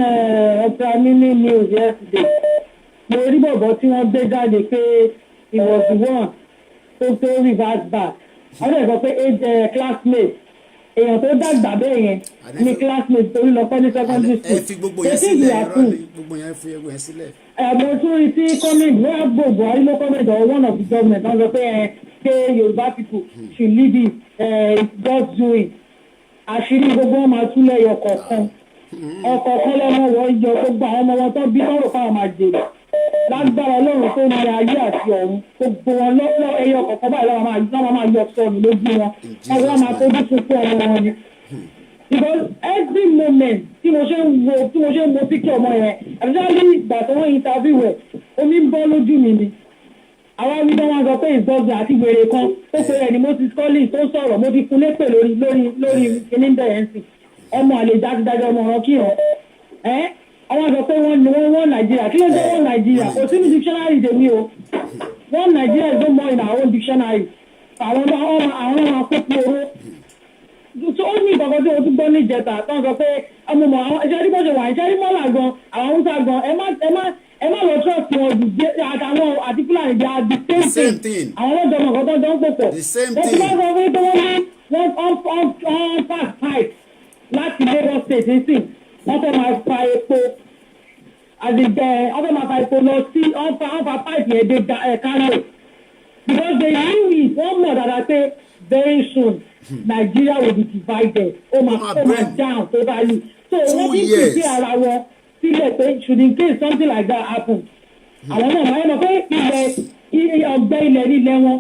Oprah Mini news yesterday mo rí bọ̀bọ̀ tí wọ́n gbé jáde pé he was the one tó reverse back wọ́n lè sọ pé classmate èèyàn tó dàgbà bẹ́ẹ̀ yẹn ní classmate torí lọ kọ́ ní secondary school. ẹ fi gbogbo yẹn sílẹ̀ ẹ̀rọ ni gbogbo yẹn fi egbò yẹn sílẹ̀. mo tún rí sí comment wọ́n á gbọ́ Buhari ló comment or one of the government wọ́n sọ pé Yorùbá people should lead it just do it àṣírí gbogbo wọn máa túlẹ̀ ẹyọ kọ̀ọ̀kan ọ̀kọ̀ọ̀kan lọ́mọ wọ́n yọ gbogbo àwọn ọmọ wọn tó bí lọ́rùn fáwọn máa jèrè lágbára Ọlọ́run tó ní ayé àti ọ̀run gbogbo wọn lọ́wọ́ ẹyọ kọ̀ọ̀kan báyìí lọ́wọ́ máa yọ sọnù lójú wọn ọwọ́ máa tóbi fún ọmọ wọn ni. Because every moment tí mo ṣe ń wo picture ọmọ yẹn especially ìgbà tó wọ́n interview ẹ̀ omi ń bọ́ lójú mi ni. àwa wí bá wọn sọ pé ìgbọ́gbẹ́ àti wèrè kan tó pe ẹni Moses Collins tó sọ̀rọ̀ mo ti fún lépè lórí kíní bẹ̀rẹ̀ ń sìn ọmọ àlejò àti dájọ́ ọmọ ọ̀rọ̀ kíran àwọn sọ pé wọ́n Nàìjíríà kí ló dé wọ́n Nàìjíríà kò sínú dictionary tèmi o wọ́n Nàìjíríà is no more in our own dictionary àwọn ọmọ akókò owó tó ó ní ìkọ̀kọ̀ tí o tún gbọ́ ní ìjẹta tó ń sọ pé ọmọ àwọn ìṣẹ́rí bó ṣe wà ìṣẹ́rí mọ́là gan àwọn Haúsá gan ẹ má lọ trust wọn jù àtàwọn àti Fúlàní jẹ́ the same thing àwọn ọlọ́jọ́ ọmọ kan tó ń jọ ń pò pọ̀ wọ́n ti bá sọ pé wọ́n pass pipe láti Lagos State nísìn wọ́n fẹ́ máa fa epo wọ́n fẹ́ máa fa epo lọ sí wọ́n fa pipe yẹn dé Kano because they knew it wọ́n mọ̀ dáadáa pé very soon Nigeria will be divided ó máa down totally so wọ́n ti fi ara wọn sílẹ̀ pé should in case something like that happen àwọn náà máa ń mọ̀ pé ọgbẹ́ ilẹ̀ nílẹ̀ wọn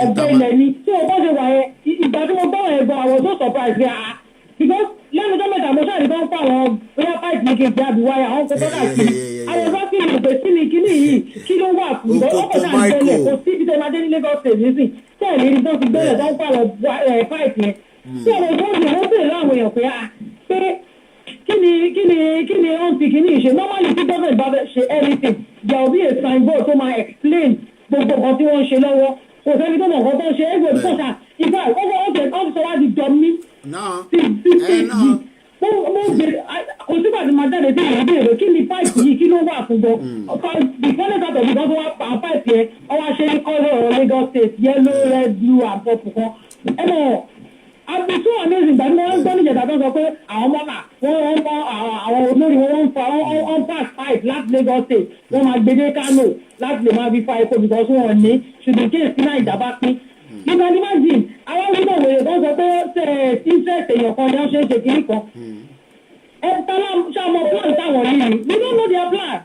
ọgbẹ́ ilẹ̀ ni tí o bá ṣe wà yẹn ìgbà tí mo gbọ́ ẹ̀ gan àwọn tó surprise rẹ̀ because lẹ́nu tó mẹ́ta mo ṣáàrí bá ń pa àwọn bóyá pipe ní kejì àbí wáyà àwọn kókó káàkiri àwọn bá kí ni kò sí ni kíní yìí kí ló wà fún ìgbà ọkọ̀ náà gbẹ́lẹ̀ kò sí ibi tó máa dé ní Lagos State nísìn tẹ́ẹ̀lì ní tó ti gbẹ́lẹ̀ tó ń pa àwọn pipe yẹn tí ọ̀rọ̀ ìgbọ́nsìn wọ́n bèèrè láwọn èèyàn pé kí ni wọ́n fi kíní ìṣe normally tí government bá ṣe anything there will be a signboard tó máa explain gbogbo nǹkan tí wọ́n ń ṣe lọ́wọ́ kò sẹ́ni tó mọ̀ nǹkan tó ń ṣe ẹgbẹ́ ìfọ̀ṣà ìfọ̀ ọ̀fíìsì wa ti jọ mí kò sígbà tí máa jáde sí ìwé béèrè kí ni pipe yìí kí ló wà fún gan ìfọ́lẹ́ sọ̀tọ̀ bí wọ́n tó wá pa pipe yẹn wọ́n wá ṣe ní colour Lagos State yellow red blue and purple kan ẹ mọ̀ àbí tó amazing gbàgbé wọn ń gbọ́ níjẹ̀dá tó sọ pé àwọn mọ́nà wọ́n àwọn olórí wọn ń fa on pass pipe láti Lagos State wọ́n máa gbé dé Kano láti lè máa fi fa epo because wọn ní ṣùgbọ́n kí èsì náà ìjàmbá pín nígbà tí wọ́n jìn àwọn onímọ̀ wèrè kan sọ pé interest èèyàn kan ni wọ́n ṣe é ṣe kiri kan ẹ tọ́lá ṣàmọ plan táwọn yìí we don't know their plan.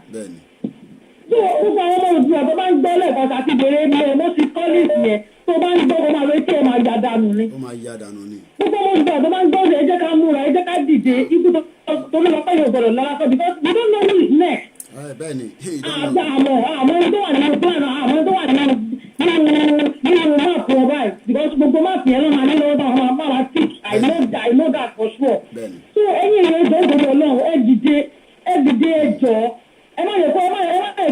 tó gbogbo àwọn ọmọ òdùnà tó bá ń gbọ́ lẹ́ẹ̀kan àti ìbéèrè ní ẹ Moses Collins yẹn tó bá ń gbọ́ kó máa retí ẹ máa ya dànù ni. gbogbo ọmọ òdùnà tó bá ń gbọ́ ẹ jẹ́ ká múra ẹ jẹ́ ká dìde ikú tó ló lọ pẹ́ yóò gbọ́dọ̀ lára sọ because we don't know who is next. àmọ́ ẹni tó wà nínú plan àmọ́ ẹni tó wà nínú máàpù ọba ẹ̀ because gbogbo máàpù yẹn ló máa ní lọ́wọ́ bá wọn máa wá tick I know that for sure. so ẹ̀yin ìyẹn ìjọ ìgbòho Ọlọ́run ẹ dìde ẹ jọ ẹ má yẹ kó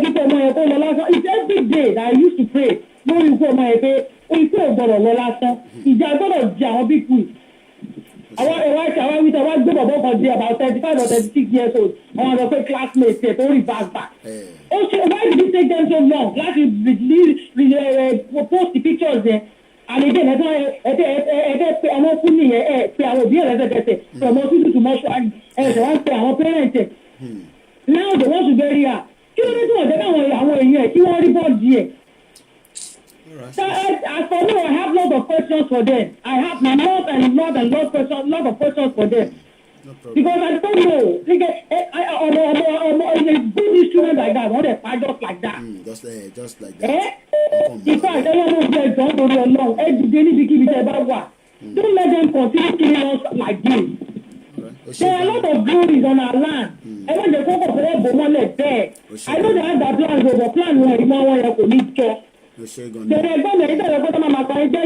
kíkọ ọmọ yẹn kó lọ lásán it's every day that I used to pray lórí ikú ọmọ yẹn pé ikú ò gbọdọ̀ lọ lásán ìjà gbọdọ̀ jẹ àwọn big boys àwọn wíta wá gbé bọ̀bọ̀ kan di about 35 or 36 years old àwọn àgbẹ̀ pé classmates ẹ̀ tó reverse back. Why did it take them so long láti post the pictures there and again ẹ̀ẹ́dẹ́ pé àwọn fún nìyẹn pé àwọn òbí ẹ̀ lẹ́sẹ̀kẹsẹ̀ from hospital to mortuary ṣe wọ́n pe àwọn parents ẹ̀ now they want to bury her kí ló dé tí wọ́n jẹ́ káwọn àwọn èèyàn ẹ̀ kí wọ́n rí bọ́ọ̀dì ẹ̀. So as for me, I have lot of questions for them. I have lot of questions for them. Because I don't know. A good instrument like that, what if I just like that? Just like that. In fact, everyone knows don't worry along. Don't let them continue killing us like this. There are a lot of glories on our land. Everyone just focus on what they want there. I know they have that plan, but plan one, you want to need to. There is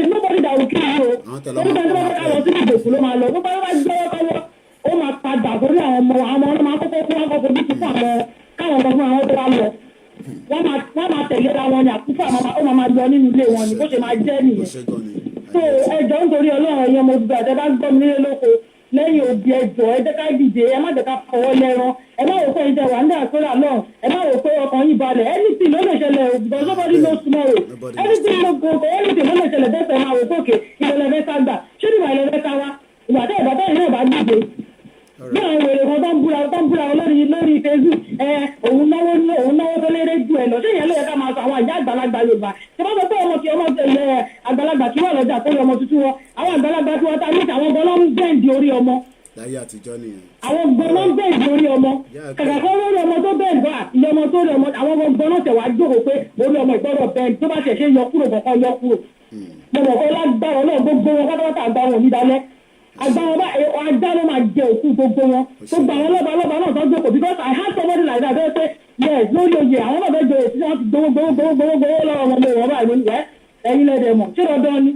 nobody that will kill you. Ó máa padà sórí àwọn ọmọ máa kọ́kọ́ fún wọn kọ́kọ́ bí kíkọ́ àwọn káwọn ọmọ fún àwọn tó wá lọ. Wọ́n máa tẹ̀lé ra wọn ní àkúfà ó máa lọ nínú ilé wọn ni bó ṣe máa jẹ́ nìyẹn. So ẹjọ́ nítorí Ọlọ́run ẹ̀yẹ mo gbà tẹ́ bá gbọ́ mi nílé lóko lẹ́yìn òbí ẹjọ́ ẹ jẹ́ ká dìde ẹ má jẹ́ ká fọwọ́ lẹ́ran ẹ má wò pé ìjẹ wà ní àsọ́rà náà ẹ má wò pé ọkàn yín balẹ̀ anything ló lè ṣẹlẹ̀ because nobody knows tomorrow anything ló lè ṣẹlẹ̀ bẹ́sẹ̀ máa wò pókè ìbẹ̀lẹ̀ mẹ́ta gbà ṣé ìgbà ilẹ̀ mẹ́ta wá ìgbà tẹ́ ìgbà tẹ́yìn náà bá dìde bí àwọn wèrè kan tó ń búra wọn lórí Facebook òun náwó tó lérè ju ẹ lọ ṣé ìyẹn ló yẹ ká máa sọ àwọn ìyá àgbàlagbà Yorùbá ṣé bá sọ pé ọmọ àgbàlagbà kí wà lọ́jà tó rí ọmọ tuntun wọn àwọn àgbàlagbà tí wọ́n ta ní àwọn gan ló ń bẹ́ǹdì orí ọmọ. láyé àtijọ́ nìyẹn. àwọn gan ló ń bẹ́ǹdì orí ọmọ kàkà kọ́ lórí ọmọ tó bẹ́ǹdì wá ìyá ọmọ tó rí ọmọ àwọn gan náà tẹ̀ wá jókòó pé orí ọmọ ìgbọ́dọ̀ bẹ́ǹdì tó bá ṣẹ̀ ṣe yọ kúrò kọ̀ọ̀kan yọ kúrò. mo mọ̀ kọ́ lágbára náà gbogbo wọn pátápátá àgbà wọn nídàálẹ́ agbára bá ajá ló máa jẹ òkú gbogbo wọn gbogbo àwọn lọ́ba náà tó jókòó because I had somebody like that bẹ́ẹ̀ pé yes lórí oyè àwọn náà fẹ́ jòyè tí wọ́n ti gbowó lọ́wọ́ wọn lé wọn báyìí lónìí ẹ̀yin lẹ́dẹ̀ mọ̀ ṣé dandan ni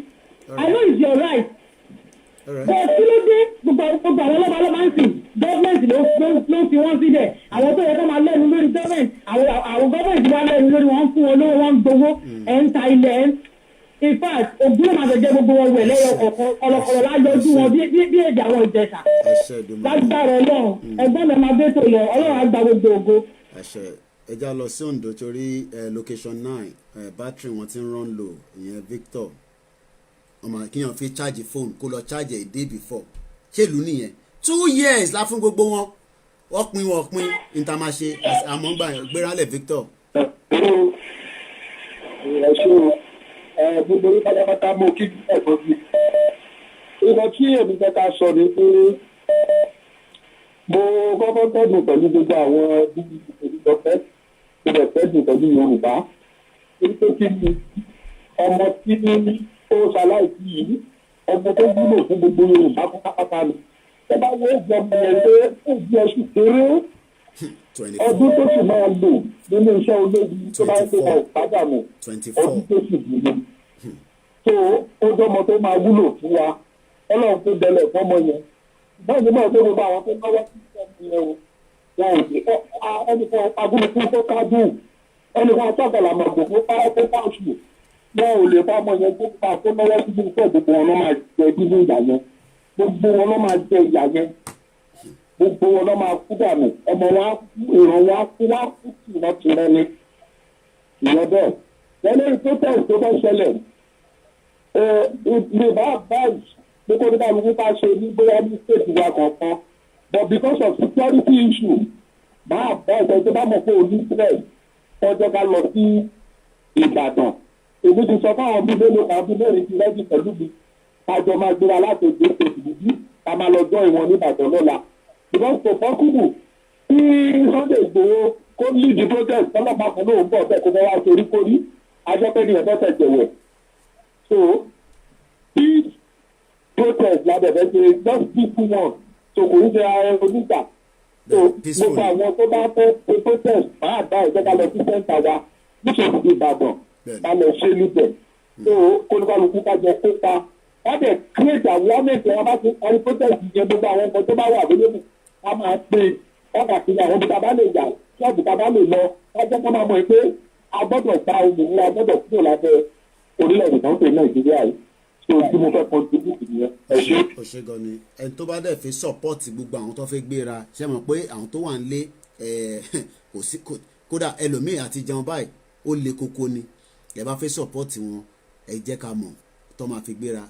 I know it's your right bẹ́ẹ̀ kí ló dé gbogbo àwọn lọ́ba ń sìn gọ́ọ̀mẹ̀ntì ló fi wọ́n sílẹ̀ àwọn tó yẹ kó máa lẹ́nu lórí gọ́ọ̀mẹ̀ntì àwọn gọ́ọ̀mẹ̀ntì wá lẹ́nu lórí wọn fún wọn lówó wọn gbowó ẹ̀ ń ta ilẹ̀ in fact ògùn máa fẹ́ jẹ́ gbogbo wọn wẹ̀ lẹ́yọ kọ̀ọ̀kan ọlọ́kọ̀ọ́ láyọjú wọn bí èdè àwọn Ìjẹ̀ṣà lágbára Ọlọ́run ẹgbọ́n mi máa bẹ́ tó lọ Ọlọ́run á gba gbogbo ògo. ẹja lọ sí Ondo torí location 9 battery wọn ti ń run low ìyẹn Victor ọmọ kíyàn fi charge phone kó lọ charge a day before ṣèlú nìyẹn 2 years la fún gbogbo wọn wọ́n pín ìtàmáṣe àmọ́gbà gbéralẹ̀ Victor. Gbogbo orí pátápátá mú kí ẹ̀fọ́ bí. Ìgbà tí èmi fẹ́ ká sọ ni pé mo kọ́kọ́ tẹ́dùn pẹ̀lú gbogbo àwọn bíbí ìfòdìdọ́fẹ́ tó bẹ̀ tẹ́dùn pẹ̀lú Yorùbá. Nítorí kí ni ọmọ tí ó ṣaláìsí yìí ọmọ tó wúlò fún gbogbo Yorùbá pátápátá ni. Ẹ bá wo ìjọba ẹ̀ pé ó di oṣù kéré ọdún tó sì máa lò nínú iṣẹ́ ológun tó bá ń pè ọ̀ pàdánù ọdún tó sì dùn ní. tó ó jọmọ tó máa wúlò fún wa Ọlọ́run tó dẹlẹ̀ fọ́mọ yẹn báyìí ni máa tó gbogbo àwọn tó náwó sí ìṣẹ́ yẹn o wọn ò sí ẹnìkan agúnukú tó kájú ẹnìkan sọ̀kọ̀lá màgbò fún páṣù wọn ò lè fọ́mọ yẹn tó pa tó náwó sí ìṣẹ́ gbogbo wọn ló máa jẹ nínú ìyà yẹn gbogbo wọn ló máa jẹ ìyà yẹn gbogbo wọn lọ máa kú dànù ọmọ wa ìran wa kú tì wọn ti rẹ ni ìyẹn bẹ́ẹ̀ wọn lórí protest tó bá ṣẹlẹ̀ lè bá báyìí gbogbo nígbà gbogbo bá ṣe ní bóyá ní state wa kankan but because of security issue máa bá ẹgbẹ́ tó bá mọ̀ pé òní stress ọjọ́ ká lọ sí Ìbàdàn èmi ti sọ fáwọn bíi mélòó kan bíi mẹ́rin ti rẹ́jì pẹ̀lú mi kájọ máa gbéra láti èdè state bíbí ká máa lọ jọ ìwọ̀n ní Ìbàdàn lọ́la. Because kò possible tí Sunday Igboho kó lead the protest ọlọ́pàá kan náà ń bọ̀ bẹ́ẹ̀ kó bá wá torí kórí ajọ́pẹ́ ní ẹ̀fọ́ tẹ̀jẹ̀wẹ̀. So this protest lábẹ̀bẹ̀ ṣe just peaceful one so kò ní ṣe ara onígbà. So gbogbo àwọn tó bá fẹ́ ṣe protest máa dá ìjọba lọ sí center wa níṣòro Ìbàdàn ká lọ ṣe níbẹ̀. So kólúkálukú ká jẹ kópa wọ́n dẹ̀ create awareness wọn bá ti parí protest yẹn gbogbo àwọn ọmọ tó bá wà lórí a máa pè káàkiri àwọn ibi tábà lè yà ṣọ́ọ̀bù tábà lè lọ wájú kọ́ máa mọ̀ pé a gbọ́dọ̀ gba òmìnira a gbọ́dọ̀ kúrò lábẹ́ orílẹ̀-èdè tó ń pè Nàìjíríà yìí tí o tí mo fẹ́ contribute nìyẹn ẹ ṣe. ó ṣe gan ni ẹni tó bá dẹ̀ fi support gbogbo àwọn tó fẹ́ gbéra ṣe mọ̀ pé àwọn tó wà ń lé kò sí kódà ẹlòmíì àti jẹun báyìí ó le koko ni ẹ bá fẹ́ support wọn ẹ jẹ́ ká mọ̀ tó máa fi gbéra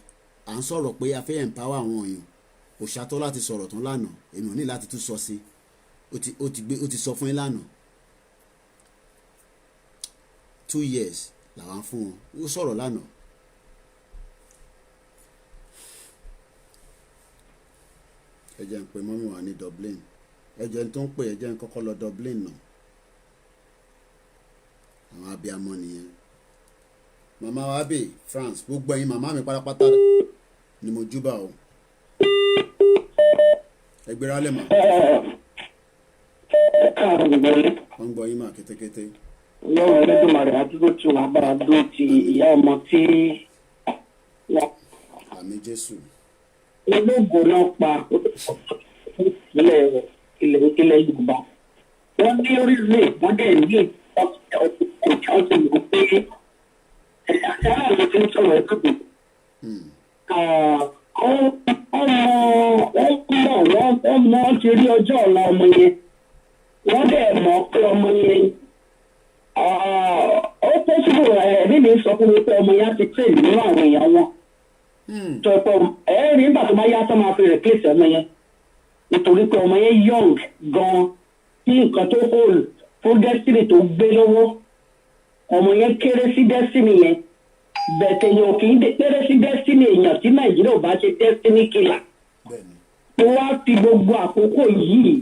à ń sọ̀rọ̀ pé a fẹ́ empower àwọn èèyàn kò ṣàtọ́ láti sọ̀rọ̀ tán lánàá èmi ò ní láti tún sọ sí ó ti sọ fún yín lánàá 2 years làwọn fún wọn ó sọ̀rọ̀ lánàá ẹ jẹ́ ń pe mọ́mí wa ní Dublin ẹ jẹ́ ń tó ń pè ẹ jẹ́ ń kọ́kọ́ lọ Dublin náà àwọn abiyamọ nìyẹn màmá wa bè France gbogbo ẹ̀yin màmá mi pátápátá ni mo júbà o ẹgbẹ́ rálẹ̀ mà. wọ́n ń gbọ́ yín mà kétékété. lọ́wọ́ Ẹlẹ́dùmarè àdúró tí wọ́n bá dúró ti ìyá ọmọ tí wọ́n. àmín Jésù. olóògbé náà pa ilẹ̀ Yorùbá wọ́n ní orílẹ̀ wọ́n dẹ̀ ní ọ̀sẹ̀ ló pé àti aláàbò tí ń sọ̀rọ̀ ẹ̀kọ́ ọmọ wọ́n ti rí ọjọ́ ọ̀la ọmọ yẹn wọ́n dẹ̀ mọ̀ pé ọmọ yẹn ó pọ́sibú ẹ̀rí mi sọ fún mi pé ọmọ yẹn á ti tẹ̀ nínú àwọn èèyàn wọn. tọ́pọ̀ ẹ̀rí nígbà tó máa yá tó máa fi replace ọmọ yẹn nítorí pé ọmọ yẹn young gan tí nǹkan tó hold fún destiny tó gbé lọ́wọ́ ọmọ yẹn kéré sí destiny yẹn bẹ̀tẹ̀ yẹn ò kì í kéré sí destiny èèyàn tí nàìjíríà ò bá ṣe destiny killer. mo wá fi gbogbo àkókò yìí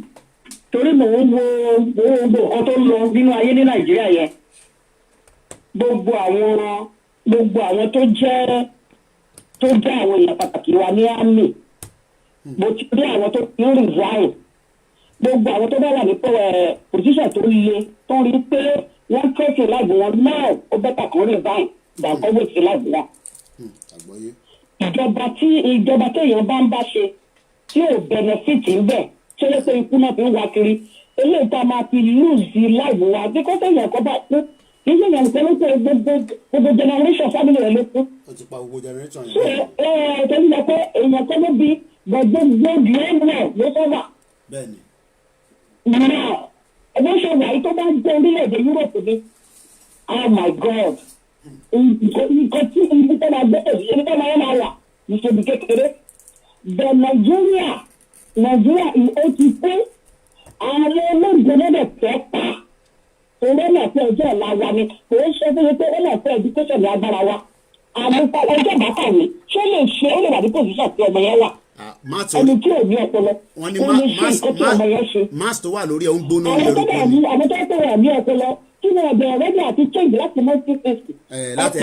torí mò ń wo nǹkan tó lọ nínú ayé ní nàìjíríà yẹn gbogbo àwọn tó jẹ́ àwọn èèyàn pàtàkì wa ní àmì mo ti rí àwọn tó ń resign gbogbo àwọn tó bá wà ní position tó le tó rí pé wọ́n tẹ̀sí láàbù wọn náà ó bẹ́tà kan resign dàgbọ́ wò sí láàbù wọn. ìjọba téèyàn bá ń bá ṣe tí ò benefit ń bẹ̀ ṣé lè pé ikú náà fi ń wá kiri eléyìí tá a máa fi lose láàbù wa bí kò téèyàn kọ́ bá kú kì í ṣe èèyàn pé ló pé gbogbo generation family rẹ̀ ló kú. ó ti pa gbogbo generation yẹn. ṣé tó ń lọ pé èèyàn kọ́ ló bí gbogbo ẹ̀rọ ló sọ́wà. bẹ́ẹ̀ni. now ẹgbẹ́ ṣe wà yìí tó bá jẹ́ orílẹ̀-èdè Europe ni oh my God nǹkan tí ibi tó máa gbé èyí ibi tó máa wà ìṣèlú kékeré the Nàìjíríà ó ti pé àwọn olóògbé náà fẹ́ pa òun náà fẹ́ ọjọ́ ọ̀la wa ni kò ń ṣe fún mi pé ó náà fẹ́ education ní agbára wa àwọn ọjọ́ bàtà mi ṣé lè ṣe ó lè wà ní position tí ọmọ yẹn wà ẹni tí ò ní ọpọlọ ó lè ṣe nǹkan tí ọmọ yẹn ṣe. mass tó wà lórí ẹ̀ ń gbóná àwọn tó tó wà ní ọpọlọ kí ni ọbẹ̀ ọ̀rẹ́dì àti change láti multi sixty láti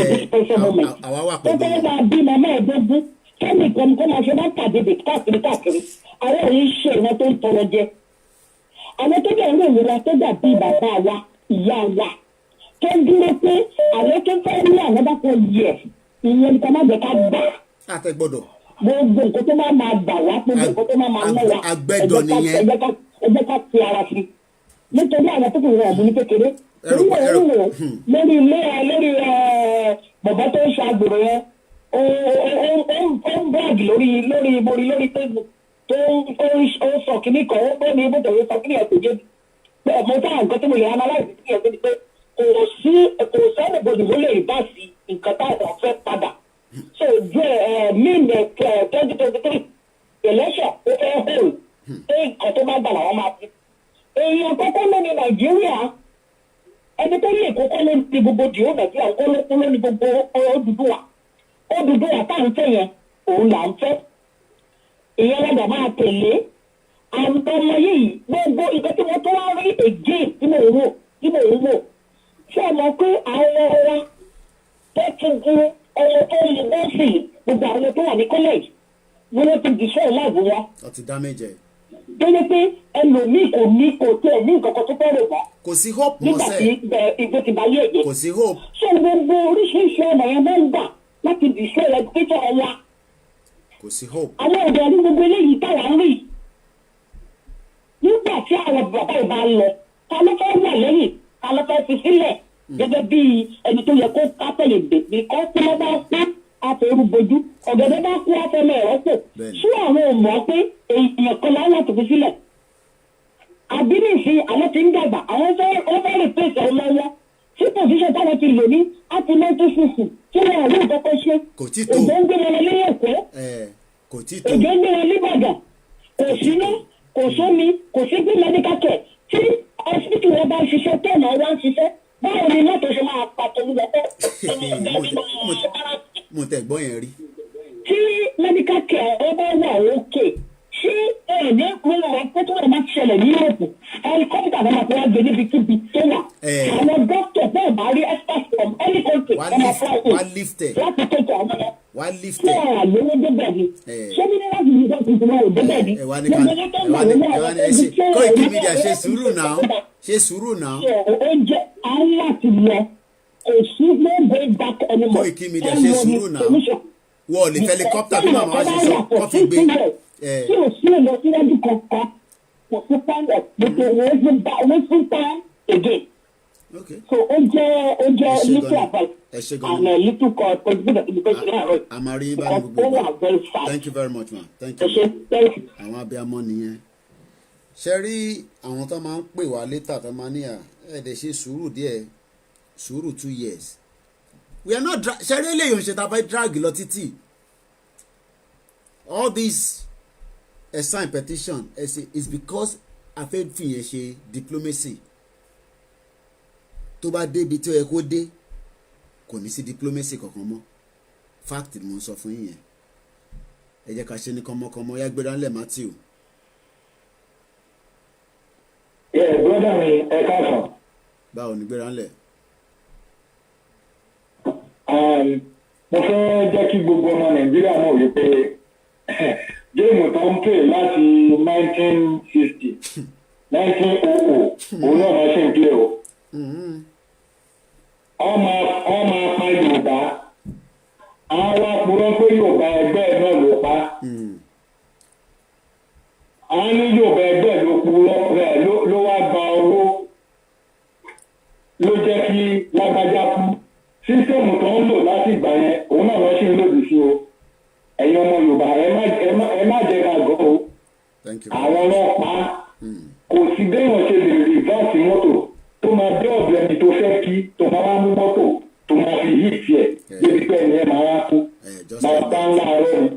àwa wà pẹ̀lú. tó fẹ́ máa bí màmá ẹ̀ẹ́dógún kẹ́mi kan kó máa ṣe bá tàdébè káàkiri àwọn òun ṣe ìwọ̀n tó ń tọrọ jẹ. àwọn tó dẹ̀ ń rò wúra tó dà bí bàbá wa ìyá wa tó dúró pé àwọn tó fẹ́ ní àwọn bá kọ yẹ ìyẹn nípa má jẹ́ ká gbà. àtẹ̀gbọ́dọ̀. gbogbo nǹkan tó máa gbà wá gbogbo nǹkan tó máa ná wa agbẹ́dọ̀ nìyẹn. ẹgbẹ́ ká ti ara sí nítorí àwọn tó kù wọ̀ ọ̀mù ní kékeré. lórí bàbá tó ń ṣe àgbèrè yẹn ó ń báàgì lórí Facebook tó ń sọ kìíní kan ó bẹ́ẹ̀ ni ibùdó yẹn sọ kìíní ẹ̀ tó yé mo táwọn nǹkan tó mo lè analyze kìíní ẹ̀ tó di pé kò sẹ́nìbọ̀dì ló lè bá sí nǹkan táwọn fẹ́ padà. So mean 2023 election ó fẹ́ hold pé nǹkan tó bá gbà làwọn máa fi. èèyàn kọ́kọ́ ló ní Nàìjíríà ẹni tó lè kọ́kọ́ ló ní gbogbo dìó Nàìjíríà kọ́ ló ní gbogbo Odùduwà tá à ń fẹ́ yẹn òun là ń fẹ́. ìyẹn lọ́dọ̀ máa tẹ̀lé àwọn ọmọ yìí gbogbo nǹkan tí wọ́n tó wá rí ègé tí mò ń wò ṣé ẹ mọ̀ pé àwọn wa tó ti gun ọmọ tó ń bọ́ sí gbogbo àwọn tó wà ní college ni wọ́n ti dìṣẹ́ láàbù wọn. wọ́n ti dá méje. délé pé ẹlòmíì kò tẹ̀ ní nǹkan kan tó fẹ́ rò wọ́n. kò sí hope mọ́ sẹ́ẹ̀. nígbà tí ìgbó ti bá yé èdè. kò sí hope. ṣé gbogbo oríṣiríṣi ọmọ yẹn máa ń gbà láti dìṣẹ́ education wa. kò sí hope. àwọn ọ̀dọ́ ní gbogbo eléyìí táwa ń rí nígbà tí àwọn bàbá ìbá lọ ta ló fẹ́ wà lẹ́yìn ta ló fẹ́ fi sílẹ̀ gẹ́gẹ́ bí ẹni tó yẹ kó kápẹ́lẹ̀ gbèsè kọ́ tí wọ́n bá kú àfẹ́rù bojú ọ̀gẹ̀dẹ̀ bá kú àfẹ́mẹ́ ẹ̀rọ pò sí àwọn ò mọ̀ pé èèyàn kan láwọn láti fi sílẹ̀ àbí nìsín àwọn ti ń dàgbà àwọn fẹ́ rè pèsè ọmọ wọn tí pòsíṣàn táwọn ti lò ní àti mẹ́tò sísù tí wọ́n rí ìkọ́kọ́ ṣe òjò ń gbé wọn lọ lẹ́yìn Èkó òjò ń gbé wọn l'Íbàdàn kò síná kò sómi kò sí bí medical care tí hospital wọn bá ń ṣiṣẹ́ tẹ̀nà wọn ń ṣiṣẹ́ báwo ni mọ́tò ṣe máa pàtó ní ọ̀pọ̀ mo tẹ̀ gbọ́ yẹn rí. tí medical care ẹ bá wà òkè ṣé ẹ̀ẹ́dẹ́ kúrò wọn pé tó wà máa ṣẹlẹ̀ ní Europe helicopter náà máa fi wá gbé níbi kíbi tó wà àwọn doctor bẹ́ẹ̀ bá rí experts from any country wọn máa fly in láti tètè àwọn ọmọ wá lift ẹ̀ ṣé àlówó débẹ̀ ni ṣé bí wọ́n ti yíyá tuntun náà ò débẹ̀ ni kó ìkíníjà ṣe sùúrù náà ó jẹ́ aláàtì lọ kò sí no break back anymore. kó ìkíníjà ṣe sùúrù náà wọ́n lè fẹ́ helicopter bí màmá wa ṣe sọ kó fi gbé. tí o sí lọ síwájú kankan kò sí pilot gbogbo wọ́n fún time again. so ó jẹ́ little advice and a little contribution to the question náà rẹ̀. àmàrí bá ní gbogbo ó wà very fast. thank you very much ma thank you. ẹ ṣé thank you. àwọn abiyamọ nìyẹn ṣe rí àwọn tó máa ń pè wá létà tó máa ní ẹ̀ẹ́dẹ̀ ṣe sùúrù díẹ̀ sùúrù 2 years we are not ṣe rí eléyìí ń ṣe tá a fẹ́ drag lọ títì all this sign petition is because a fẹ́ fìyẹn ṣe diplomacy tó bá débi tó yẹ kó dé kò ní sí diplomacy kankan mọ́ fact ni mo ń sọ fún yín yẹn ẹ jẹ́ ká ṣe ní kọ́mọkọ́mọ yá gbéra ńlẹ̀ Matthew. brother mi ẹ káàsán. báwo ni gbéra ńlẹ̀. mo fẹ́ jẹ́ kí gbogbo ọmọ Nàìjíríà mọ̀ wípé géèmù tó ń pè láti 1960 1900 òun náà máa ṣe ń pè o. ọmọ apá Yorùbá àwọn apurọ́ pé Yorùbá ẹgbẹ́ náà ló pa. àwọn ní Yorùbá ẹgbẹ́ ló purọ́ rẹ̀ ló wá gba owó ló jẹ́ kí lágbájá kú. sísẹ́mù tó ń lò láti ìgbà yẹn òun náà lọ́ sí ń lòdì sí o. ẹ̀yin ọmọ Yorùbá ẹ má jẹ́ ká gọ́ o. àwọn ọlọ́pàá kò sí béèyàn ṣe lè rìvásì mọ́tò tó máa dé ọ̀dọ̀ ẹni tó fẹ́ kí tó máa wá mú mọ́tò tó máa fi hit yẹ débi pé ẹni ẹ máa wá kú bàbá ńlá rẹ ni.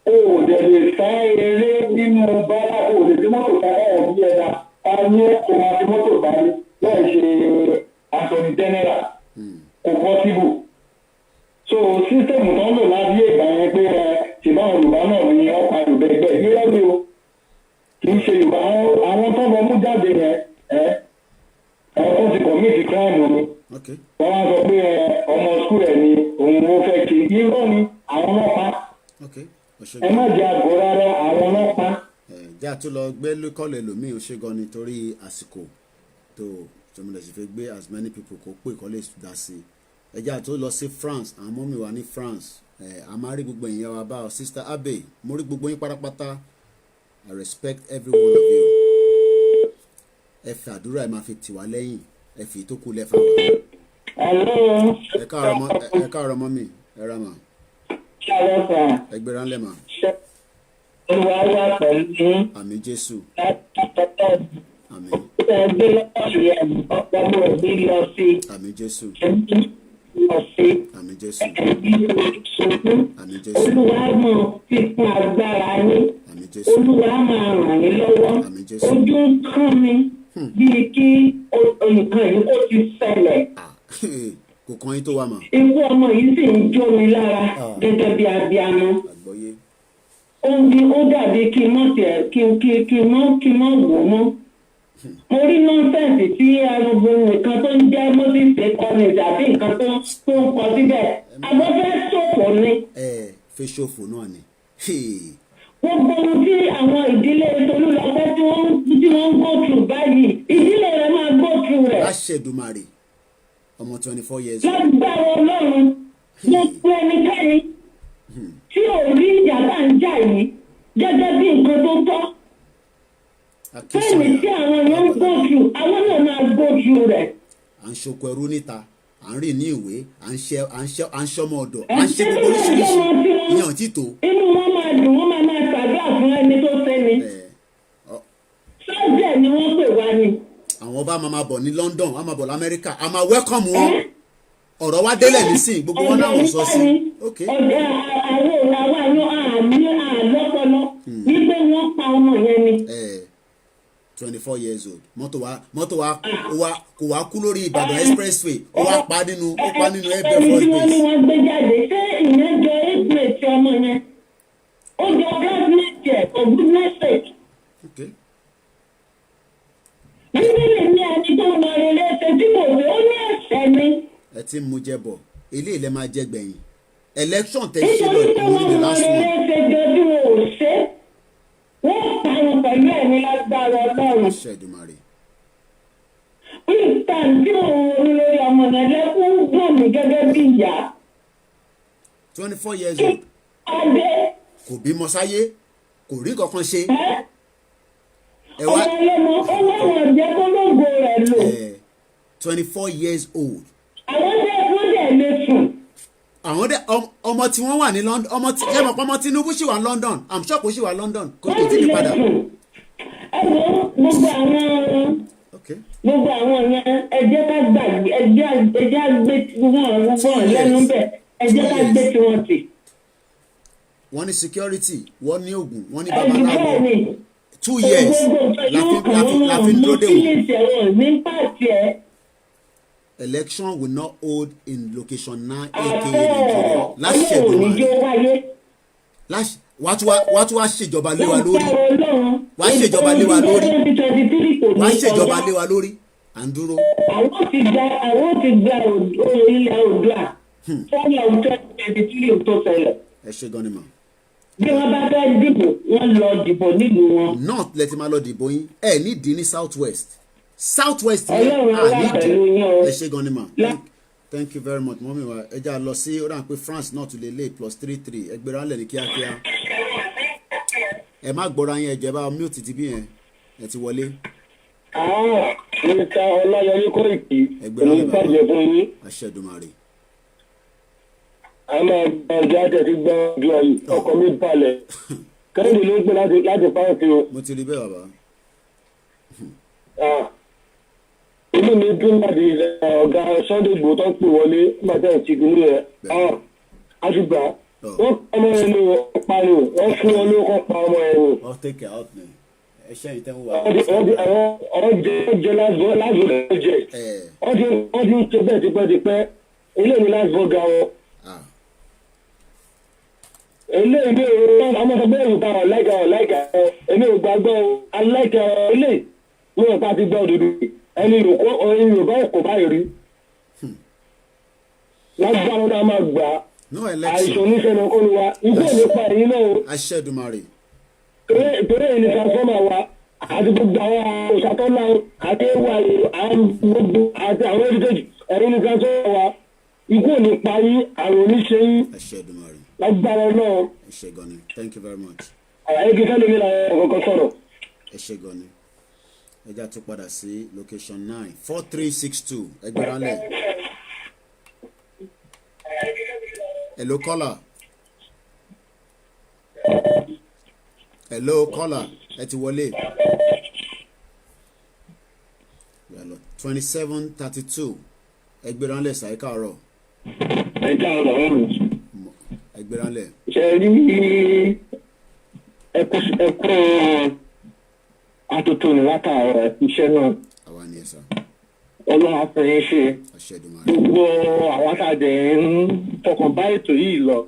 o ò dẹ̀ lè sá eré nínú bára o lè fi mọ́tò ká ẹ̀ ní ẹ̀dá ta ní kò máa fi mọ́tò parí láì ṣe Attorney General kò possible. so sísẹ́mù tó ń lò láti ìgbà yẹn pé ṣùgbọ́n Yorùbá náà ní ọ̀pá Yorùbá ẹgbẹ́ ìgbéyàwó o kì í ṣe Yorùbá àwọn tó lọ mú jáde yẹn tó ti commit crime ni wọ́n wá sọ pé ọmọ skul ẹ̀ ni òun ló fẹ́ ṣe irọ́ ni àwọn ọlọ́pàá ẹ má jẹ́ àgọ́ rárá àwọn ọlọ́pàá. já tó lọ gbé kọ́lù ẹlòmíì ó ṣe gan nítorí àsìkò tó tòmìnira sì fẹ́ gbé as many people kó pè kọ́lé dá sí ẹjá tó lọ sí France àwọn ọmọ mi wà ní France a máa rí gbogbo ìyẹn wa bá ọ Sister Abe mo rí gbogbo yín pátápátá I respect every one of you ẹ fi àdúrà ẹ máa fi tì wá lẹ́yìn ẹ fi tó kú lẹ́fà wá. ẹ káàárọ̀ mọ́ mi ẹ ra mà. ẹ gbéra ńlẹ̀ mà. Olúwa wà pẹ̀lú yín. Àmín Jésù. Àmín. Ẹgbẹ́ lọ́ọ̀ṣì ọ̀pọ̀lọpọ̀ òbí lọ sí. Àmín Jésù. Lọ sí. Àmín Jésù. Ẹbí ṣubú. Àmín Jésù. Olúwa mọ̀ fífún agbára yín. Àmín Jésù. Olúwa máa ràn yín lọ́wọ́. Àmín Jésù. Ojú ń kán mi bíi kí nǹkan yìí kó ti ṣẹlẹ̀. Kò kan yín tó wà mà. Ikú ọmọ yìí sì ń jó mi lára gẹ́gẹ́ bí abiyamọ. Àgbọ́yé. Ó dàbí kí n mọ̀ wò mọ́. Mo rí nọ́ńsẹ̀nsì tí arúgbó nǹkan tó ń jẹ́ Moses Collins àbí nǹkan tó ń kọ síbẹ̀. Àbọ̀ fẹ́ ṣòfò ni. Fẹ́ ṣòfò náà ni. Gbogbo ohun tí àwọn ìdílé Tolúlọpẹ́ tí wọ́n ń go through báyìí, ìdílé rẹ̀ máa go through rẹ̀. Láṣẹ̀dùmarè ọmọ 24 years. Lágbára Ọlọ́run, gbogbo ẹnikẹ́ni tí ò rí ìjà bá ń jà yìí gẹ́gẹ́ bí nǹkan tó tọ́. Fẹ́ẹ̀mì tí àwọn èèyàn ń go through, àwọn náà máa go through rẹ̀. À ń ṣoko ẹrú níta, à ń rìn ní ìwé, à ń ṣọmọ ọ̀dọ̀, à ń ṣe gbogbo oríṣiríṣi ní ọ̀tí tó. Inú wọn máa dùn, wọ́n máa ṣàdúrà fún ẹni tó sẹ́ni. Sọ́jà ni wọ́n pè wá ni. Àwọn ọba máa bọ̀ ní London, wọ́n máa bọ̀ l'Amẹ́ríkà, a máa welcome wọn. Ọ̀rọ̀ wa délẹ̀ nísìnyí, gbogbo wọn náà wọ́n sọ sí. Ọ̀dà àwọn àmì àlọ́pọ̀lọ́ wípé wọ́n pa ọmọ yẹn ni. 24 years old mọ́tò wa kò wá kú lórí Ìbàdàn expressway ó wá pa nínú ẹgbẹ́ first base. base. wọ́n gbé jáde ṣé ìyẹn jọ ẹgbẹ́ ti ọmọ yẹn ó jọ government yẹ for goodness sake. bíbélì ní ẹni tó mọ rere ṣe tí kò sí ó ní ẹ̀ṣẹ̀ ni. ẹ ti mú jẹ bọ eléyìí lẹ máa jẹ gbẹ̀yìn election tẹ ṣe lọ ìpínlẹ̀ the last one. nítorí pé wọ́n mọ rere ṣe jọjú wọn ò ṣe wọ́n parun pẹ̀lú ẹ̀mí lágbára Ọlọ́run. Nígbà tí òun lórí ọmọ yẹn lẹ́kún dùn mí gẹ́gẹ́ bí ìyá. 24 years old. Adé. Kò bímọ sáyé, kò rí kankan ṣe. Ọmọ ọlọ́mọ owó wọn jẹ́ kó lóògùn rẹ̀ lò. 24 years old. Àwọn dẹ̀ lè sùn. Àwọn dẹ̀ ọmọ tí wọ́n wà ní London ọmọ Tinubu ṣì wà ní London I'm sure kò ṣì wà London kò tó ti ní padà. gbogbo àwọn yẹn ẹ jẹ́ ká gbàgbé ẹ jẹ́ àgbé wọn lẹ́nu bẹ̀ ẹ jẹ́ ká gbé tiwọn tì. wọ́n ní security wọ́n ní oògùn wọ́n ní babaláwo 2 years la fi dúró dé wọn. Election will not hold in location 9 aka Nigeria láṣẹ ìgbìmọ̀ wá tún wá ṣèjọba lé wa lórí wá ṣèjọba lé wa lórí wá ṣèjọba lé wa lórí à ń dúró. àwọn ti gba ilẹ̀ Oòduà fọ́nà ọ̀tún 23 tó ṣẹlẹ̀. ẹ ṣe gan ni mà. bí wọ́n bá fẹ́ dìbò wọ́n lọ dìbò nílùú wọn. north lẹ ti máa lọ dìbò yín ẹ nídìí ní south west ọlọ́run wà pẹ̀lú yín o. ẹ ṣe gan ni mà. Thank you very much mọ́mí wa ẹ já lọ sí ó dà pé France náà tún lè lé +33 ẹgbẹ̀rún alẹ́ ní kíákíá ẹ má gbọ́ra yẹn ẹ̀jẹ̀ bá mute ti bí yẹn ẹ ti wọlé. níta ọláyọrí kò ìkí èmi bàjẹ́ fún yín. Àṣẹdùmarè. a máa gba ọjà àtẹ̀tí gbọ́ ọdún ayé ọkọ̀ mi balẹ̀ kẹ́hìndé ló ń pè láti pààtì o. mo ti rí bẹ́ẹ̀ bàbá. inú mi dún láti ọ̀gá Sunday Igboho tó ń pè wọlé nígbà tí ẹ̀ ti gbìnú rẹ̀ a ti gbà wọ́n ọmọ ẹ̀ ló parí o wọ́n fún wọn ló kọ́ pa ọmọ ẹ̀ o. I'll take care out now. Ẹ ṣe ìtẹ́ ń wà. ọjọ́ lásìkò jẹ ọdún ṣe bẹ́ẹ̀ tipẹ́tipẹ́ eléyìí lásìkò ga wọn. eléyìí àwọn ọmọ bẹ́ẹ̀ yóò pa ọ̀láìka èmi ò gbàgbọ́ aláìka eléyìí wọ́n yóò pa ti gbọ́ òdodo ẹni Yorùbá kò báyìí rí lágbára náà máa gbà àìsàn oníṣẹ́ni ọkọ ni wa ikú ò ní pa èyí náà o. Àṣẹdùmarè. torí ẹni transformer wa àti gbogbo àwọn òṣàtọ́lá àti ewu àti àwọn heritage ẹ̀rí ní transformer wa ikú ò ní pa yín àrùn oníṣẹ́ yín. Àṣẹdùmarè. lágbára náà. ẹ ṣé gan ni thank you very much. àlàyé kí sẹ́ni mi làwọn ọ̀kọ̀ọ̀kan sọ̀rọ̀. ẹ ṣé gan ni ẹja tó padà sí location 9 4362 ẹgbẹ̀ránlẹ̀. hello caller. hello caller ẹ ti wọlé. 2732 ẹgbẹ̀ránlẹ̀ sàyí káàárọ̀. ẹ káàárọ̀ ọ̀run. ẹgbẹ̀ránlẹ̀. ṣe rí ẹkú àtúntò ní látàárọ̀ iṣẹ́ náà. àwa ni ẹ sá. ọlọ́run àfẹ́yìn ṣe. Àṣẹdùmarè. gbogbo àwọn àtàdé ń fọkàn bá ètò yìí lọ.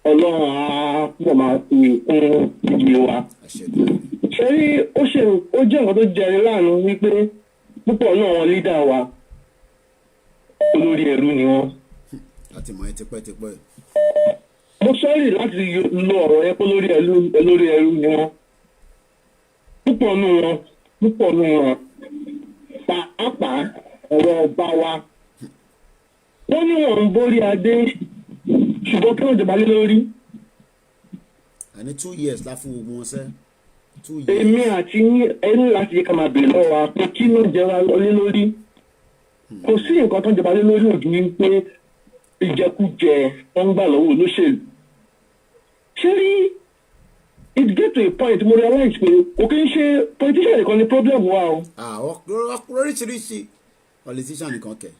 ọlọ́run á pọ̀ máa fi kún ìdílé wa. Àṣẹdùmarè. ṣe rí ó jẹ́ nǹkan tó jẹrí láàánú wípé púpọ̀ náà wọn lídà wa olórí ẹrú ni wọ́n. láti mọ̀ ẹ́ tipẹ́tipẹ́. mo sọ́ọ̀rì láti lo ọ̀rọ̀ yẹn pé olórí ẹrú ni wọ́n. púpọ̀ nù wọn pàápàá ọ̀rọ̀ ọba wa wọ́n ní wọ́n ń borí adé ṣùgbọ́n kí wọ́n jọba lé lórí. àní 2 years la fún gbogbo wọn sẹ́. 2 years. èmi àti ẹni láti yẹ ká máa bèèrè lọ́wọ́ wa pé kí ló jẹra lé lórí. kò sí nǹkan tó ń jọba lé lórí òdì ní pé ìjẹkújẹ wọn ń gbà lọ́wọ́ olóṣèlú. ṣé rí it get to a point mo realize pé kò kí n ṣe politician nìkan ni problem wa o. oríṣiríṣi politician nìkan kẹ̀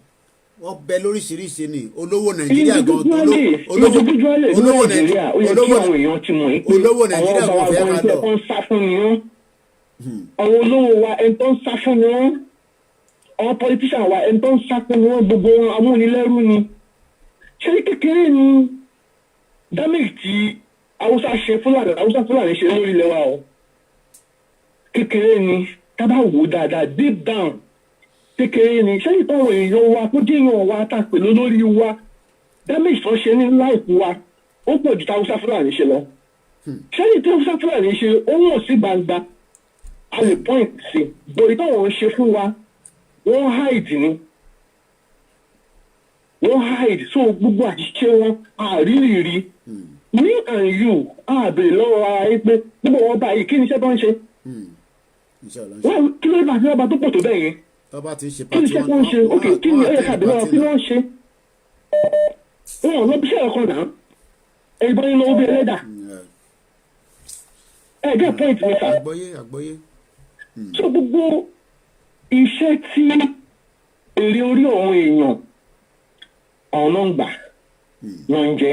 wọ́n bẹ lóríṣiríṣi ni olówó Nàìjíríà gan olówó Nàìjíríà ó yẹ kí àwọn èèyàn ti mọ̀ pé olówó Nàìjíríà gan fẹ́ ká lọ. àwọn sá fún ni wọ́n àwọn olówó wa ẹni tó ń sá fún ni wọ́n àwọn politician wa ẹni tó ń sá fún ni wọ́n gbogbo amúnilẹ́rú ni ṣé kékeré ni damage ti Haúsá Fúlàní ṣe lórí ilẹ̀ wa o kékeré ni tá bá wò dáadáa deep down kékeré ni ṣé ìtàn èèyàn wa tó dé èèyàn wa tá a pè lórí wa damage tó ṣe ní láìpẹ́ wa ó pọ̀ ju Haúsá Fúlàní ṣe lọ ṣé ìtàn Haúsá Fúlàní ṣe ó wọ̀n sí gbangba a lè point sí bó ìtàn wọn ṣe fún wa wọ́n hide ni wọ́n hide so gbogbo àṣìṣe wọn àríyìírí me and you àbèrè lọ́wọ́ ara yín pé gbogbo wọn báyìí kí ni iṣẹ́ bá ń ṣe. kí ló bá ti ọba tó pọ̀ tó bẹ́ẹ̀ yẹn. tọ́ba ti ń ṣe kí ni iṣẹ́ tó ń ṣe ok kí ni ẹ̀yẹ kàbí lọ́wọ́ kí ló ń ṣe. wọn ò lọ bí iṣẹ́ ẹ̀kọ́ náà ẹ̀yìn bá yín lọ́wọ́ bí ẹlẹ́dà. ẹ get point mi sà. àgbọ́yé. so gbogbo iṣẹ́ tí èrè orí àwọn èèyàn ọ̀nà ń gbà ló ń jẹ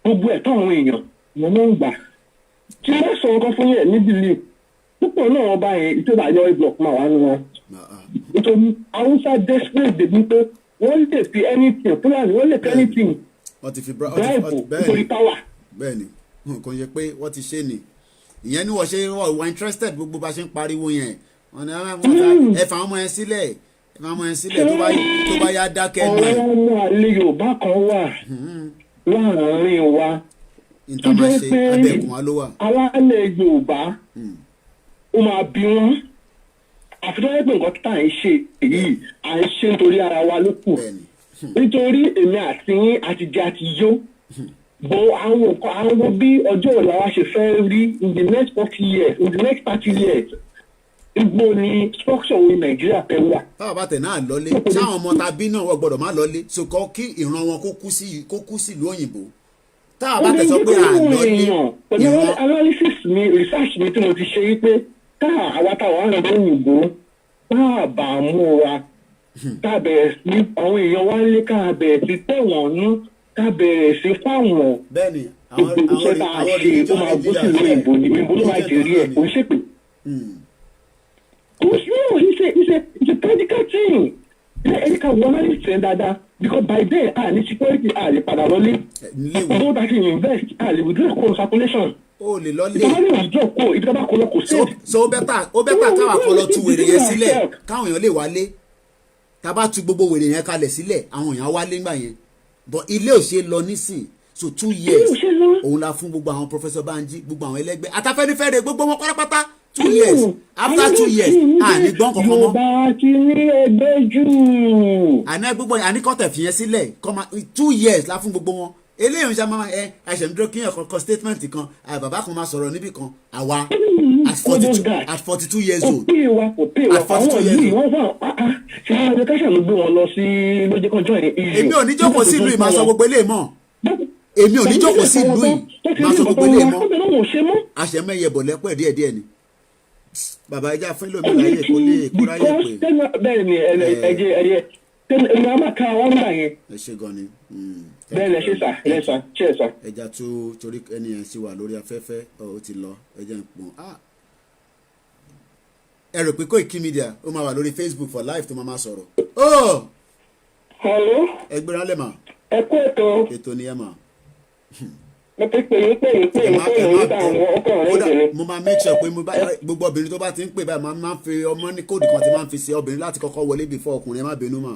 gbogbo ẹ̀tọ́ àwọn èèyàn ló ń gbà tí wọ́n sọ nǹkan fún yẹn níbìlì púpọ̀ náà wọ́n bá yẹn ìjọba yọ ìblọ̀kù máa wà nù wọn nítorí Haúsá desperate débi pé wọ́n lè fi anything Fúlàní wọ́n lè fi anything bribe nítorí power. bẹ́ẹ̀ni kò yẹ pé wọ́n ti ṣe ni ìyẹn ni wọ́n ṣe wọ́n interested gbogbo bá ṣe ń pariwo yẹn wọ́n ní ẹ fà ọmọ yẹn sílẹ̀ ẹ fà ọmọ yẹn sílẹ̀ tó bá yá dákẹ́ nù. ọ̀rọ̀ ọmọ àlè Yorùbá kan wà láàárín wa tó jẹ́ pé alálẹ̀ Yorùbá ó máa bí wọ́n àfi tó yẹ pé nǹkan tá à ń ṣe èyí à ń ṣe nítorí ara wa ló kù nítorí èmi àti yín àti jẹ àti yó bó àwọn bí ọjọ́ ọ̀la wa ṣe fẹ́ rí in the next 40 years in the next 30 years igbó ni structure wo Nàìjíríà fẹ́ wà. báwa bá tẹ̀ náà lọ́lé sáwọn ọmọ tàbí náà wọ́n gbọ́dọ̀ má lọ́lé sọkọ́ kí ìran wọn kó kú sí ìlú òyìnbó táwa bá tẹ̀ sọ pé à lọ́lé pẹ̀lú analysis mi research mi tí mo ti ṣe wípé àwa táwa ń lọ òyìnbó bá a múra ká bẹ̀rẹ̀ sí àwọn èèyàn wá lé ká bẹ̀rẹ̀ sí tẹ̀wọ̀n nú ká bẹ̀rẹ̀ sí fáwọn ìgbésẹ̀ tá a ṣe ó máa bó sí ìlú ìbò ní ìbò ló máa jẹ̀rí ẹ̀ kò ń ṣèpè. kò sí it's a practical thing ẹni ká wọ́n láti sẹ́ dáadáa because by then ní security lè padà lọ́lé owó tá a ti invest lè withdraw kó circulation. o lè lọ lé ìjọba lè withdraw kó ìjọba kó lọ kó save. so ó bẹ́tà káwa kọ́ lọ tu wèrè yẹn sílẹ̀ káwọn èèyàn lè wálé tá a bá tu gbogbo wèrè yẹn kalẹ̀ sílẹ̀ àwọn èèyàn wálé ńgbà yẹn but ilé ò ṣe lọ nísìn so 2 years òun la fún gbogbo àwọn Professor Banji gbogbo àwọn ẹlẹgbẹ́ Atafẹ́nifẹ́re gbogbo wọn pátápátá 2 years after 2 years àní gbọ́n kankan mọ́. Yorùbá ti ní ẹgbẹ́ jù. àní gbogbo àní kọ́tẹ̀ fìyẹn sílẹ̀ 2 years la fún gbogbo wọn eléyìí ń ṣe máa ẹsẹ̀ ń dúró kí ẹ̀kọ́ kọ statement kan bàbá kan máa sọ̀rọ̀ níbì kan àwa at 42 years old. at 42 years old. ṣé education ló gbé wọn lọ sí lójú kọjọ yẹn. èmi ò ní jókòó sí ìlú yìí máa sọ gbogbo eléyìí mọ́ èmi ò ní jókòó sí ìlú yìí máa sọ gbogbo eléyìí mọ́ àṣẹmẹyẹ bọ̀ lẹ́pọ̀ díẹ̀díẹ̀ ni bàbá ẹja fún lómi láyé kó lè kóráyè pé. bẹ́ẹ̀ ni ẹ̀jẹ̀ ẹ̀mí a máa ka àwọn ọ̀nà yẹn. ẹ ṣe gan ni. bẹ́ẹ̀ ni ẹ ṣe sà ẹ sà ṣe sà. ẹja tó torí ẹni yẹn sì wà lórí afẹ́fẹ́ ó ti lọ ẹja ń pọn. ẹ rò pé Koiki Media ó máa wà lórí Facebook for live tó máa sọ̀rọ̀. hello. ẹ gbéra lẹ́ mà. ẹ kú ètò. ètò ni ẹ mà. mo ti pè yín táwọn ọkọ̀ rẹ̀ jẹ̀. mo máa make sure pé gbogbo obìnrin tó bá ti ń pè báyìí máa ń fi ọmọ ní kóòdù kan tí máa ń fi ṣe obìnrin láti kọ́kọ́ wọlé before ọkùnrin ẹ má bínú mà.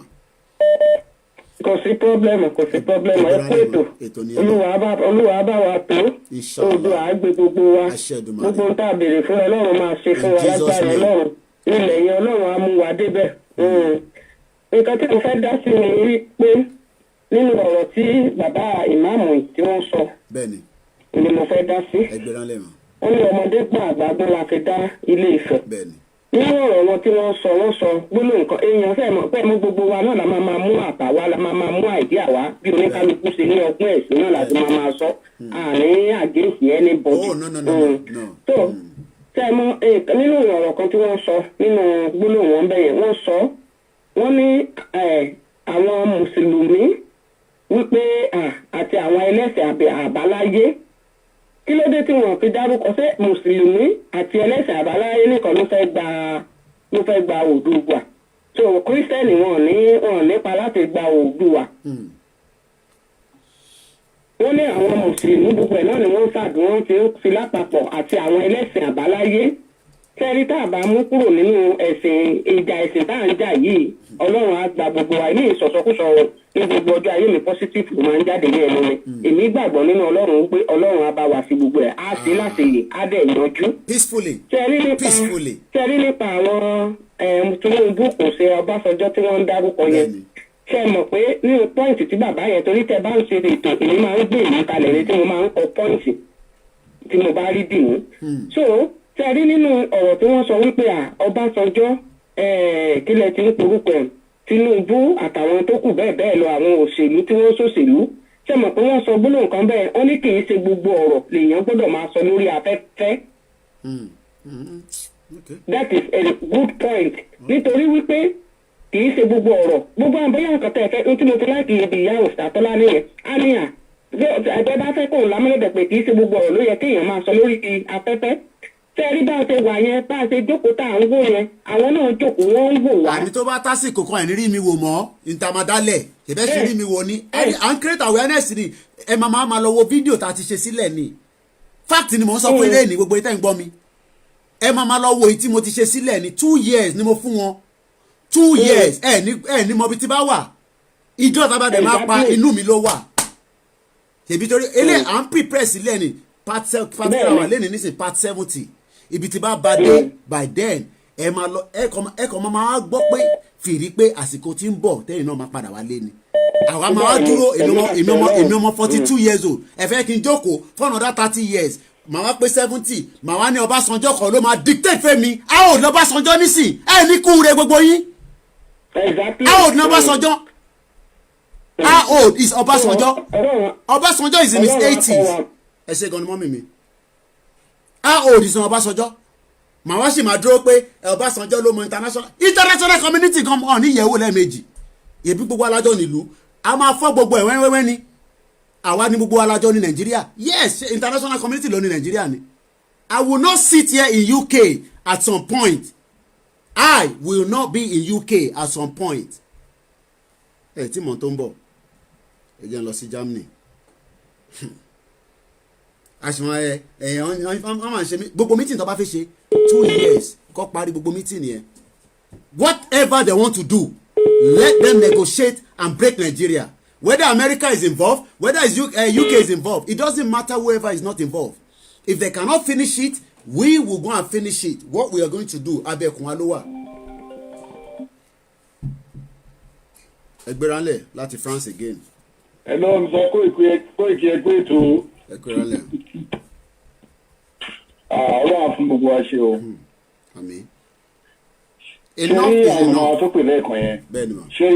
kò sí pọ́blẹ́mù ẹ kú ètò olúwa bá wa tó odò àgbẹ̀ gbogbo wa gbogbo ń tà béèrè fún Ọlọ́run máa ṣe fún wa lágbára Ọlọ́run ilẹ̀ yẹn Ọlọ́run á mú wa débẹ̀. nǹkan tí mo fẹ́ dá sí ni wípé nínú ọ̀rọ̀ tí bàbá ìmáàmù tí wọ́n sọ ni mo fẹ́ dá sí. wọ́n ní ọmọdé pa àgbàdo la fi dá Ilé Ifẹ̀. nínú ọ̀rọ̀ wọn tí wọ́n sọ gbólóhùn nǹkan èèyàn fẹ́ mọ̀ pé mú gbogbo wa náà la máa mú àtàwa la máa mú àìdíà wa bí oníkálukú ṣe ní ọgbọ́n ẹ̀sìn náà láti máa sọ àárín àgéǹsì ẹni bọ́dì. tó tẹ́ mọ́ nínú ọ̀rọ̀ kan tí wọ́n sọ nínú gbólóhùn wọn bẹ́yẹn wọ́n ní àwọn mùsùlùmí wípé àti àwọn ẹlẹ́sìn àbáláyé kí ló dé tí wọn fi dárúkọ sí mùsùlùmí àti ẹlẹ́sìn àbáláyé nìkan ló fẹ́ gba Oòduà tó kírísítẹ́nì wọn nípa láti gba Oòduà. wọ́n ní àwọn mùsùlùmí gbogbo ẹ̀ náà ni wọ́n ṣàdúró tí ó fi lápapọ̀ àti àwọn ẹlẹ́sìn àbáláyé kẹ́rí tá a bá mú kúrò nínú ìjà ẹ̀sìn tá à ń jà yìí Ọlọ́run á gba gbogbo wa ní ìsọ̀sọ́kúsọ ní gbogbo ọjọ́ ayé mi positive ló máa ń jáde ní ẹnu mi èmi gbàgbọ́ nínú Ọlọ́run pé Ọlọ́run á bá wa sí gbogbo ẹ̀ á sí láti yè á dẹ̀ yanjú. peacefully. kẹ́rí nípa àwọn Tinubu kò ṣe Ọbásanjọ́ tí wọ́n ń dárúkọ yẹn ṣe mọ̀ pé nínú pọ́ìntì tí bàbá yẹn torí tẹ bá ń ṣe ètò èmi máa ń gbé ìlú kalẹ̀ ní tí mo máa ń kọ pọ́ìntì tí mo bá rí dì mú. so ṣe rí nínú ọ̀rọ̀ tí wọ́n sọ wípé Ọbásanjọ́ kílẹ̀ tí ń porúkọ Tinubu àtàwọn tó kù bẹ́ẹ̀ bẹ́ẹ̀ lọ àwọn òṣèlú tí wọ́n ṣòṣèlú ṣe mọ̀ pé wọ́n sọ gbólóhùn kan bẹ́ẹ̀ wọ́n ní kì í ṣe gbogbo ọ̀rọ̀ lèèyàn gbọ́dọ̀ máa sọ lórí afẹ́fẹ́ that is a good point nítorí wípé kì í ṣe gbogbo ọ̀rọ̀ gbogbo àwọn bóyá nǹkan tẹ̀ fẹ́ tí mo ti láti ibi ìyá òṣàtọ́lá nìyẹn á níyàn ẹgbẹ́ bá fẹ́ kó lámúlẹ̀dẹ̀ pé kì í ṣe gbogbo ọ̀rọ̀ ló yẹ kéèyàn máa sọ lórí afẹ́fẹ́ tẹ́rí bá a ṣe wà yẹn bá a ṣe jókòó tá à ń wò yẹn àwọn náà jókòó wọ́n ń wò wá. àní tó bá tásìkò kan ẹ̀ ní rí mi wò mọ́ ìtàmádálẹ̀ ìbẹ́ ṣe rí mi wò ní à ń create awareness ni ẹ máa lọ wo fídíò tá a ti ṣe sílẹ̀ ni fact ni mò ń sọ pé lẹ́yìn ní gbogbo ìtẹ́ ń gbọ́ mi ẹ máa lọ wo èyí tí mo ti ṣe sílẹ̀ ni 2 years ni mo fún wọn 2 years ẹ ní mọ bí ti bá wà ìjọ tábàdẹ̀ máa pa inú mi ló wà tèbi torí eléyìí à ń prepare sílẹ̀ ni part 7 lẹ́ni nísìn part 70 ibi tí bá ba dé by then ẹ máa lọ ẹ̀kọ́ máa gbọ́ pé fìrí pé àsìkò tí ń bọ̀ tẹ́yìn náà máa padà wá lé ni àwa máa wá dúró èmi ọmọ 42 years old ẹ fẹ́ kí n jókòó for another 30 years màá wá pé 70 màá wá ní Ọbásanjọ́ kan ló máa dictate fẹ́mi a ò ní Ọbásanjọ́ nísìn ẹ ní kúure gbogbo yín a ò ní Ọbásanjọ́ how old is Ọbásanjọ́ Ọbásanjọ́ is in his 80s ẹ ṣe gan ni mọ́mì mi how old is Ọbásanjọ́ màá wá sì máa dúró pé Ọbásanjọ́ ló mọ international community kan hàn ní ìyẹ̀wò lẹ́ẹ̀mejì èbí gbogbo alájọ nílùú a máa fọ́ gbogbo ẹ̀ wẹ́wẹ́wẹ́ ni àwa ní gbogbo alájọ ní Nàìjíríà yes international community ló ní Nàìjíríà ni I will not sit here in UK at some point I will not be in UK at some point ẹ tí mò ń tó ń bọ̀ ẹ jẹ́ ń lọ sí Germany àṣìwọ̀n wọ́n máa ń ṣe gbogbo meeting tó bá fẹ́ ṣe 2 years kó parí gbogbo meeting yẹn whatever they want to do let them negotiate and break Nigeria whether America is involved whether UK is involved it doesn't matter whoever is not involved if they cannot finish it we will go and finish it what we are going to do abẹ́kùn wa ló wà. ẹgbẹ́ránlẹ̀ láti France again. ẹ lọ́ọ́ mi sọ kó ìkí ẹgbẹ́ ètò. ẹgbẹ́ránlẹ̀. ọlọ́run fún gbogbo wa ṣe o. àmín. ṣé àwọn ọmọ tó pè lẹ́ẹ̀kan yẹn. bẹ́ẹ̀ni ma. ṣé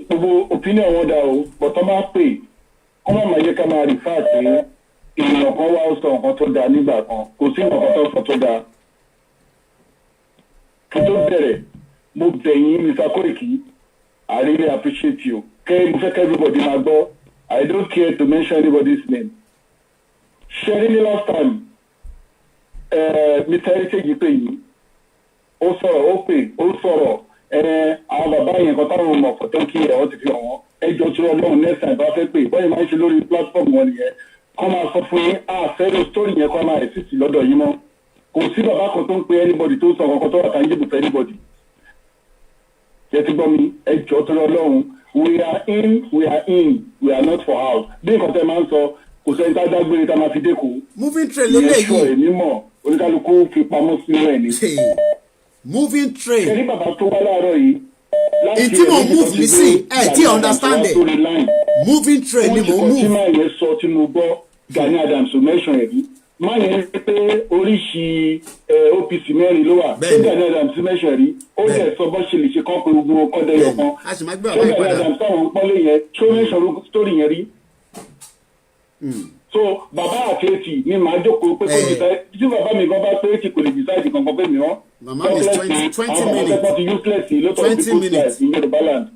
gbogbo opinion wọn dà o bọ́tọ́ máa pè kọ́ máa yẹ ká máa rí fáàtì èèyàn kan wá sọ nǹkan tó dáa nígbà kan kò sí nǹkan tó sọ tó dáa. kí tó bẹ̀rẹ̀ mo bẹ̀yìn Mr. Koiki. I really appreciate you. Okay, mo fẹ́ kí everybody máa gbọ́. I don't care to mention anybody's name. Sharing the last time, Mr. Heritage pè yìí. Ó sọ̀rọ̀, àwọn bàbá yẹn kan táwọn ọmọ ọ̀fọ̀ tó ń kí ẹ̀rọ ti fi hàn wọ́n. Ẹjọ́ tí Ọlọ́run next time bá fẹ́ pè. Bọ́yìí máa ń ṣe lórí platform wọn nìyẹn. Kọ́ máa sọ fún yín, àfẹ́rẹ́ story yẹn kọ́ máa exist lọ́dọ̀ yín mọ́. Kò sí bàbá kan tó ń pe anybody tó sọ kankan tó wà tangible for anybody. Yẹ ti gbọ́ mi, ẹjọ́ tó lọ́lọ́run, we are in, we are not for out. Bí nǹkan tẹ́ máa ń sọ, kò sẹ́ni tá a dágbére tá a máa fi dẹ́kun. Moving train lélẹ̀ yìí. Ìyẹn sọ èmi mọ̀, oníkálukú fi pamọ́ sínú ẹ̀ ní. Moving train. Ṣé ní bàbá tó wá láàárọ̀ yìí? Ìtí mo move nísìn, ẹ̀ tí understand it. Moving train ni mo move. Tí máa yẹ sọ tí mo gbọ́ Gani Adams mention ẹ̀ bí. Máa yẹn pé oríṣi OPC mẹ́rin ló wà. Bẹ́ẹ̀ni. Gani Adams mention rí. Ó dẹ̀ sọ bọ́ ṣe lè ṣe kán pé ogun ọkọ̀ dẹ́yọ̀ kan. A sì máa gbé àwọn ìpadà. Gani Adams táwọn pọ́nlé yẹn ṣó mention story yẹn rí. So bàbá àti etí ni màá jókòó pé kò decide tí bàbá mi gan bá pé etí kò lè decide kankan pé mi wọ́n. Màmá mi 20 minutes. Àwọn ti useless ló tọ́ sí useless in Yorùbá land.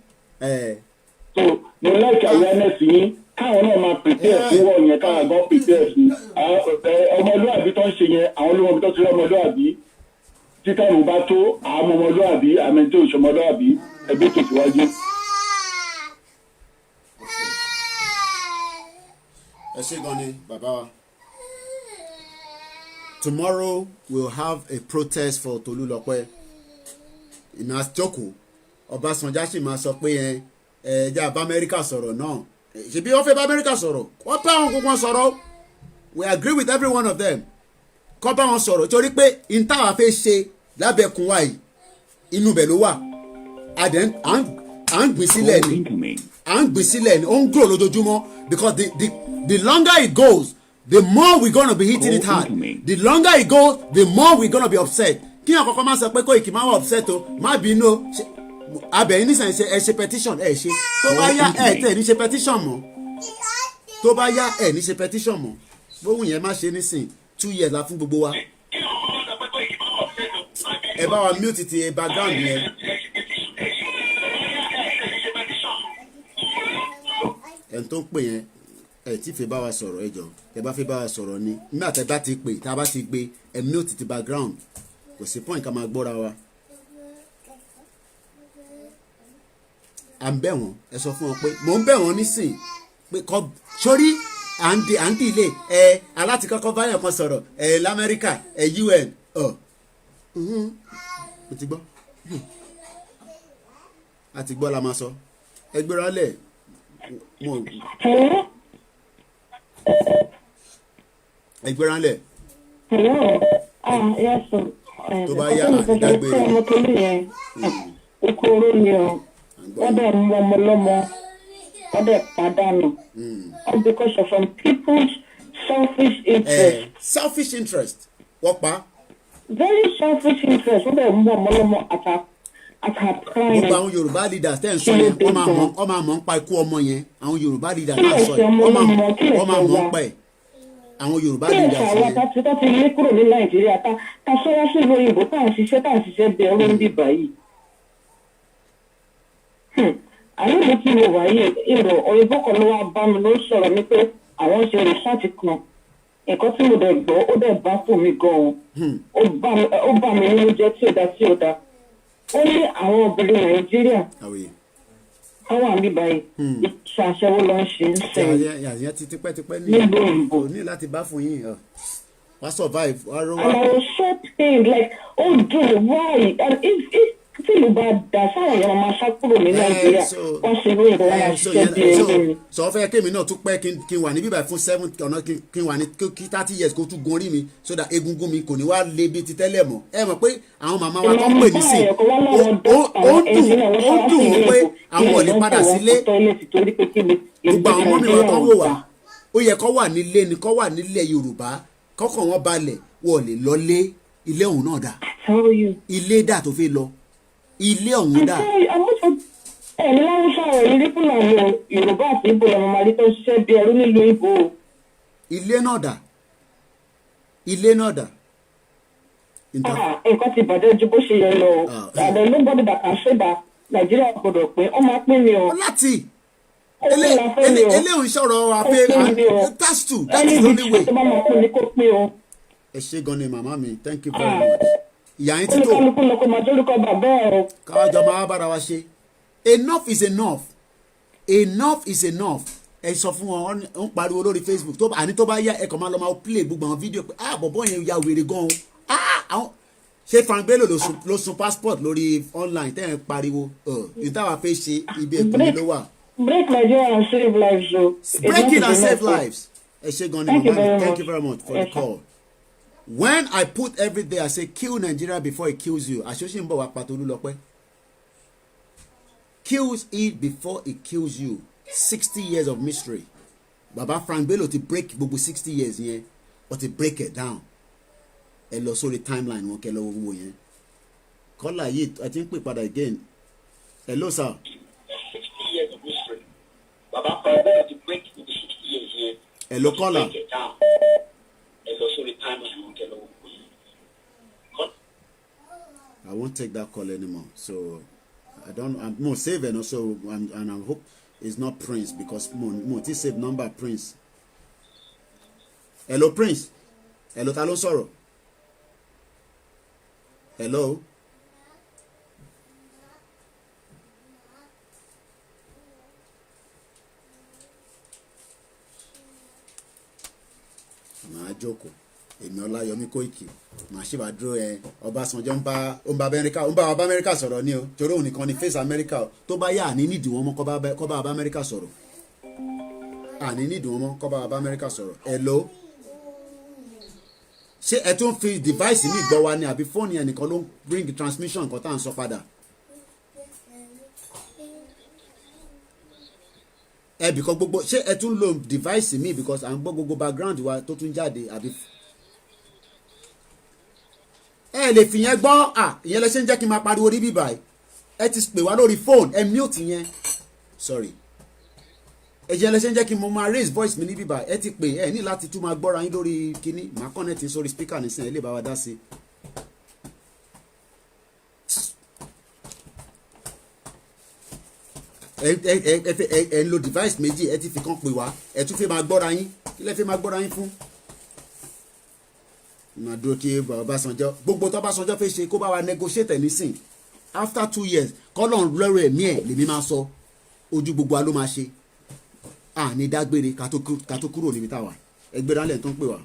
So mo like awareness yín káwọn náà máa prepare fún wọ́ọ̀ yẹn káwọn gan prepare fún ọmọlúwàbí tó ń ṣe yẹn àwọn olóòwò tó ti rí ọmọlúwàbí títà ìwò bá tó àwọn ọmọlúwàbí àmì tó ìṣọmọlúwàbí ẹgbẹ́ tó síwájú. ẹ ṣé gan ni bàbá wa. Tomorrow we'll have a protest for Tolulope. Ìmọ̀ àjọkù Ọbásanjọ́ sì máa sọ pé ẹja bá Amẹ́ríkà sọ̀rọ̀ náà ṣebí wọ́n fẹ́ bá Amẹ́ríkà sọ̀rọ̀ wọ́n bá wọn gbogbo sọ̀rọ̀ we agree with every one of them kọ́ bá wọn sọ̀rọ̀ torí pé ìntàwà fẹ́ ṣe lábẹ́kùn wa yìí inú bẹ̀ ló wà à ń gbìn sílẹ̀ ni ó ń grow lójoojúmọ́ because the longer it goes the more we gonna be hitting it hard the longer it goes the more we gonna be upset kí yàn kọ́kọ́ máa sọ pé Koiki máa wà upset o má bínú o abẹ́yìn nísàn ẹ ṣe petition ẹ ṣe tó bá yá ẹ tẹ̀ ní ṣe petition mọ́ tó bá yá ẹ ní ṣe petition mọ́ bóun yẹn má ṣe nísìn 2 years la fún gbogbo wa. ẹ bá wa mute ti background yẹn. ẹni tó ń pè yẹn ẹ tí fẹ́ bá wa sọ̀rọ̀ ẹ jọ ẹ bá fẹ́ bá wa sọ̀rọ̀ ni nígbà tẹ́ bá ti pè tá a bá ti gbé ẹ mute ti background kò sí point ká máa gbọ́ra wa. à ń bẹ̀ wọ́n ẹ sọ fún wọn pé mò ń bẹ̀ wọ́n nísìn pé kọ́ sórí à ń dìlé aláti kọ́kọ́ báyọ̀ kan sọ̀rọ̀ lamẹ́ríkà UN mo ti gbọ́ a ti gbọ́ la máa sọ ẹ gbéra lẹ̀ ẹ gbéra lẹ̀. tó bá yá àdìdágbé rẹ̀. okoro ni o wọ́n dẹ̀ mú ọmọ lọ́mọ wọ́n dẹ̀ pàdánù all because of some people's selfish interest. Selfish interest wọ́n pa. Very selfish interest wọ́n dẹ̀ mú ọmọ lọ́mọ àtàkùn. gbogbo àwọn Yorùbá leaders tẹ́ ń sọ yẹn wọ́n máa mọ̀ ń pa ikú ọmọ yẹn àwọn Yorùbá leaders náà sọ yẹn wọ́n máa mọ̀ ń pa ẹ̀ àwọn Yorùbá leaders yẹn. kí ẹ̀ka wa ti lé kúrò ní Nàìjíríà ta sọ́wọ́ sí ìlú òyìnbó tá à ń ṣiṣẹ́ bẹ́ẹ̀ ló ń bì báyìí. àyẹ̀wò tí mo wà yìí èrò òyìnbó kan ló wá bá mi ló ń sọ̀rọ̀ mi pé àwọn ń ṣe rìsáàtì kan nǹkan tí mo dẹ̀ gbọ́ ó dẹ̀ bá fún mi gan-an ó bá mi nínú jẹ́ tí ó dá ó ní àwọn obìnrin Nàìjíríà káwọn àmì báyìí ìṣàṣẹwó ló ń ṣe ń sẹ́yìn yàyà ti tipẹ́tipẹ́ nílùú òyìnbó ní láti bá fún yín wá survive wá rówó. and I was so pained like oh dude why and if tí ìlú bá da sáwọn èèyàn máa ṣá kúrò ní Nàìjíríà wọ́n ṣe lóyìn tó wọ́n máa ṣiṣẹ́ bí ẹgbẹ́ mi. sọ fẹ́ kémi náà tún pẹ́ kí n wà ní bíbá fún 7 ọ̀nà kí n wà ní kí 30 years kó tún gun orí mi so that egungun mi kò ní wá le bí ti tẹ́lẹ̀ mọ́ ẹ mọ̀ pé àwọn màmá wa tó ń pè ní sí ó dùn ó pé àwọn ò ní padà sílé gbogbo àwọn ọmọ mi wá tó wò wá ó yẹ kó wà nílé ni kó wà nílẹ̀ Yorùbá kọ́kàn wọn balẹ̀ wọ́n lè lọ lé ilé òun náà dà ilé dà tó fi lọ ilé ọ̀hún dà. ẹ̀mí láwùjọ àwọn ìrírí fúnra àwọn Yorùbá àti Ìgbò lọ́mọ máa rí tó ń ṣiṣẹ́ bí ẹrú nílùú Ìgbò. ilé náà dà ilé náà dà. nǹkan ti bàjẹ́ ju bó ṣe yẹ lọ àdé ló gbọ́dọ̀ dàkà ṣẹ́dá Nàìjíríà gbọ́dọ̀ pé ó máa pín mi o. láti eléhùn sọ̀rọ̀ àfẹ́ that's true that is the only way. tó bá máa pín mi kó pín o. ẹ ṣé gan ni màmá mi thank you very much. ìyá yín ti tó káwájọ máa bára wa ṣe enough is enough enough is enough ẹ sọ fún wọn ń pariwo lórí Facebook tó àní tó bá yá ẹ kàn máa lọ máa play gbogbo àwọn fídíò pé bọ̀bọ̀ yẹn ya wèrè gan o ṣé Frank Bello ló sun passport lórí online tẹ́ ẹ̀ ń pariwo ìtawà fẹ́ ṣe ibi ètò mi ló wà. break Nigeria and save lives o. break it and save lives ẹ ṣé gan ni mama thank you very much for the call. When I put every day I say kill Nigeria before it kills you àṣọṣe ń bọ̀ wá pàtó Olúlọpẹ́ kills it before it kills you 60 years of mystery Baba Frank Bello ti break gbogbo 60 years yẹn or ti break it down ẹ lọ sórí timeline wọn kẹ lọ wo yẹn kọ́là yìí I think pè padà again hello sir. 60 years of mystery Baba Frank Bello ti break gbogbo 60 years yẹn hello kọ́là. I won't take that call anymore. So I'm more save and also and I hope it's not Prince because more save number Prince. Hello Prince. Hello ta ló sọ̀rọ̀. Hello. Màá jókòó èmi Ọláyọmí Kóìkì màá ṣe wá dúró Ọbásanjọ́ ń bá Amẹ́ríkà sọ̀rọ̀ ni o torí òun nìkan ni face Amẹ́ríkà o tó bá yá àní nídìí wọn mọ́ kọ́ bá Amẹ́ríkà sọ̀rọ̀ àní nídìí wọn mọ́ kọ́ bá Amẹ́ríkà sọ̀rọ̀ hello ṣé ẹ tún fi device mi gbọ́ wa ni àbí fóònù yẹn nìkan ló ń bring transmission nǹkan tá à ń sọ padà because gbogbo ṣé ẹ tún lo device mi because à ń gbọ́ gbogbo background wa tó tún jáde àbí ẹ lè fi yẹn gbọ́ ìyẹn lẹ ṣe ń jẹ́ kí n máa pariwo ní bíbá ẹ ti pè wá lórí phone ẹ mute yẹn sorry ẹ jẹ́ lẹ ṣe ń jẹ́ kí n máa raise voice mi ní bíbá ẹ ti pè ẹ ní láti tún máa gbọ́ra yín lórí kíní màá connect sórí speaker nísìnyẹn ẹ lè bá wa dá sí ẹ ń lo device méjì ẹ ti fi kan pè wá ẹ tún fi máa gbọ́ra yín kí lẹ fi máa gbọ́ra yín fún. màá dúró kí Ọbásanjọ́ gbogbo tó Ọbásanjọ́ fẹ́ ṣe kó bá wa negotiate nísìn after 2 years kọ́lọ́n lọ́rọ̀ ẹ̀mí ẹ̀ lèmi máa sọ ojú gbogbo wa ló máa ṣe ní dágbére ká tó kúrò níbi táwa ẹgbẹ́ dálẹ̀ tó ń pè wá.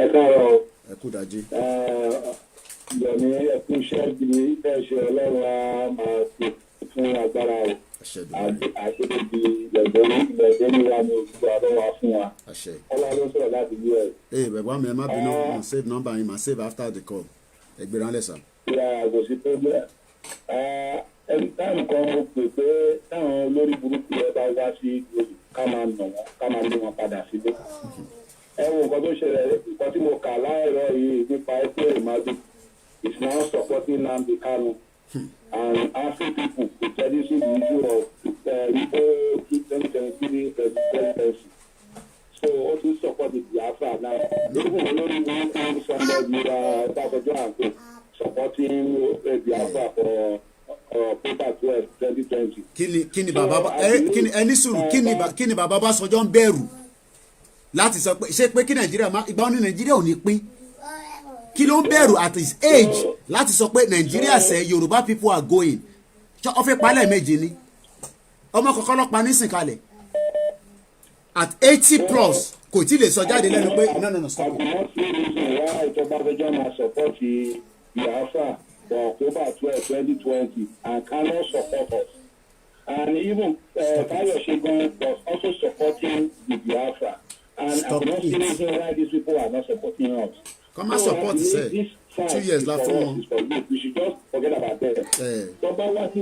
ẹ káàárọ̀ ẹ kú dájú. ìyọ̀ní ẹkú iṣẹ́ gidi bẹ́ẹ̀ ṣe ọlọ́run á máa pè fún agbára o àṣedèbí ìgbẹ̀dẹ́ni wa ní oṣù àlọ́wà fún wa ọlá ló sọ̀rọ̀ láti us. bẹ̀gbọ́n mi ẹ má bínú mo save number yín ma save after the call ẹgbẹ́ dálẹ̀ sà. kò sí problem ẹni táwọn kan mo pè pé táwọn olórí burúkú ẹ bá wá sí ká máa nà wọn ká máa lé wọn padà sílé. ẹ wo nǹkan tó ṣẹlẹ̀ nǹkan tí mo kà láàárọ̀ yìí nípa ẹgbẹ́ ìmájú is now supporting Nnamdi Kanu and asking people to study the issue of Igbo 2023 presidency. So also support the Biafra now. Even olórí burúkú somebody Ọbásanjọ́ and supporting Biafra for paper 12 2020. kí ni bàbá ẹni sùúrù kí ni bàbá Ọbásanjọ́ ń bẹ̀rù láti sọ pé ṣé pé kí Nàìjíríà ìgbà wọn ní Nàìjíríà ò ní pín kí ló ń bẹ̀rù at his age láti sọ pé Nàìjíríà sẹ Yorùbá people are going ọ fẹ́ palẹ̀ méjì ni ọmọ kọ̀ọ̀kan lọ́pàá nísìn kalẹ̀ at 80 plus kò tí lè sọ jáde lẹ́nu pé no stop it. ìjọba fẹjọ́ máa support Biafra for October 12 2020 and cannot support us and even Fayose was also supporting the Biafra and I cannot see reason why these people are not supporting us. Come and support say 2 years la fún wọn. We should just forget about that.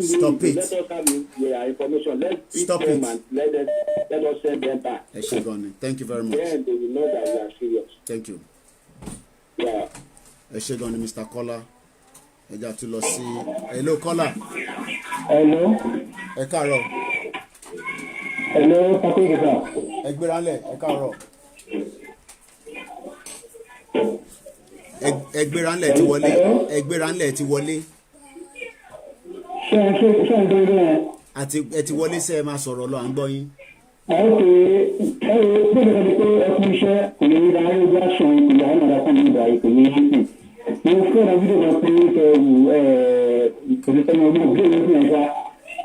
Stop it. Let us have their information. Let's beat them and let us send them back. ẹ ṣé gan ni thank you very much. Then they will know that we are serious. Thank you. Yeah. ẹ ṣé gan ni Mr. Kola ẹ jà tún lọ sí hello Kola. Hello. ẹ káàárọ̀. Hello Pakistan. ẹ gbéra lẹ̀ ẹ káàárọ̀. ẹgbẹ́ra ńlẹ̀ ti wọlé ẹgbẹ́ra ńlẹ̀ ti wọlé. ṣé ń dúró yẹn. àti ẹ ti wọlé sẹ́ ẹ máa sọ̀rọ̀ lọ à ń gbọ́ yín. àwọn pé ẹ wo gbọ́dọ̀ kan pé ẹkún iṣẹ́ kò ní ra ayé bí aṣọ ìpìlẹ̀ àwọn ọ̀dà kan ní ìgbà ìpè ní ìpè. mo fẹ́ ra fídíò kan pé kẹwù ìpèsè ọmọ ọdún òbí ìlú ìpìlẹ̀ ṣá.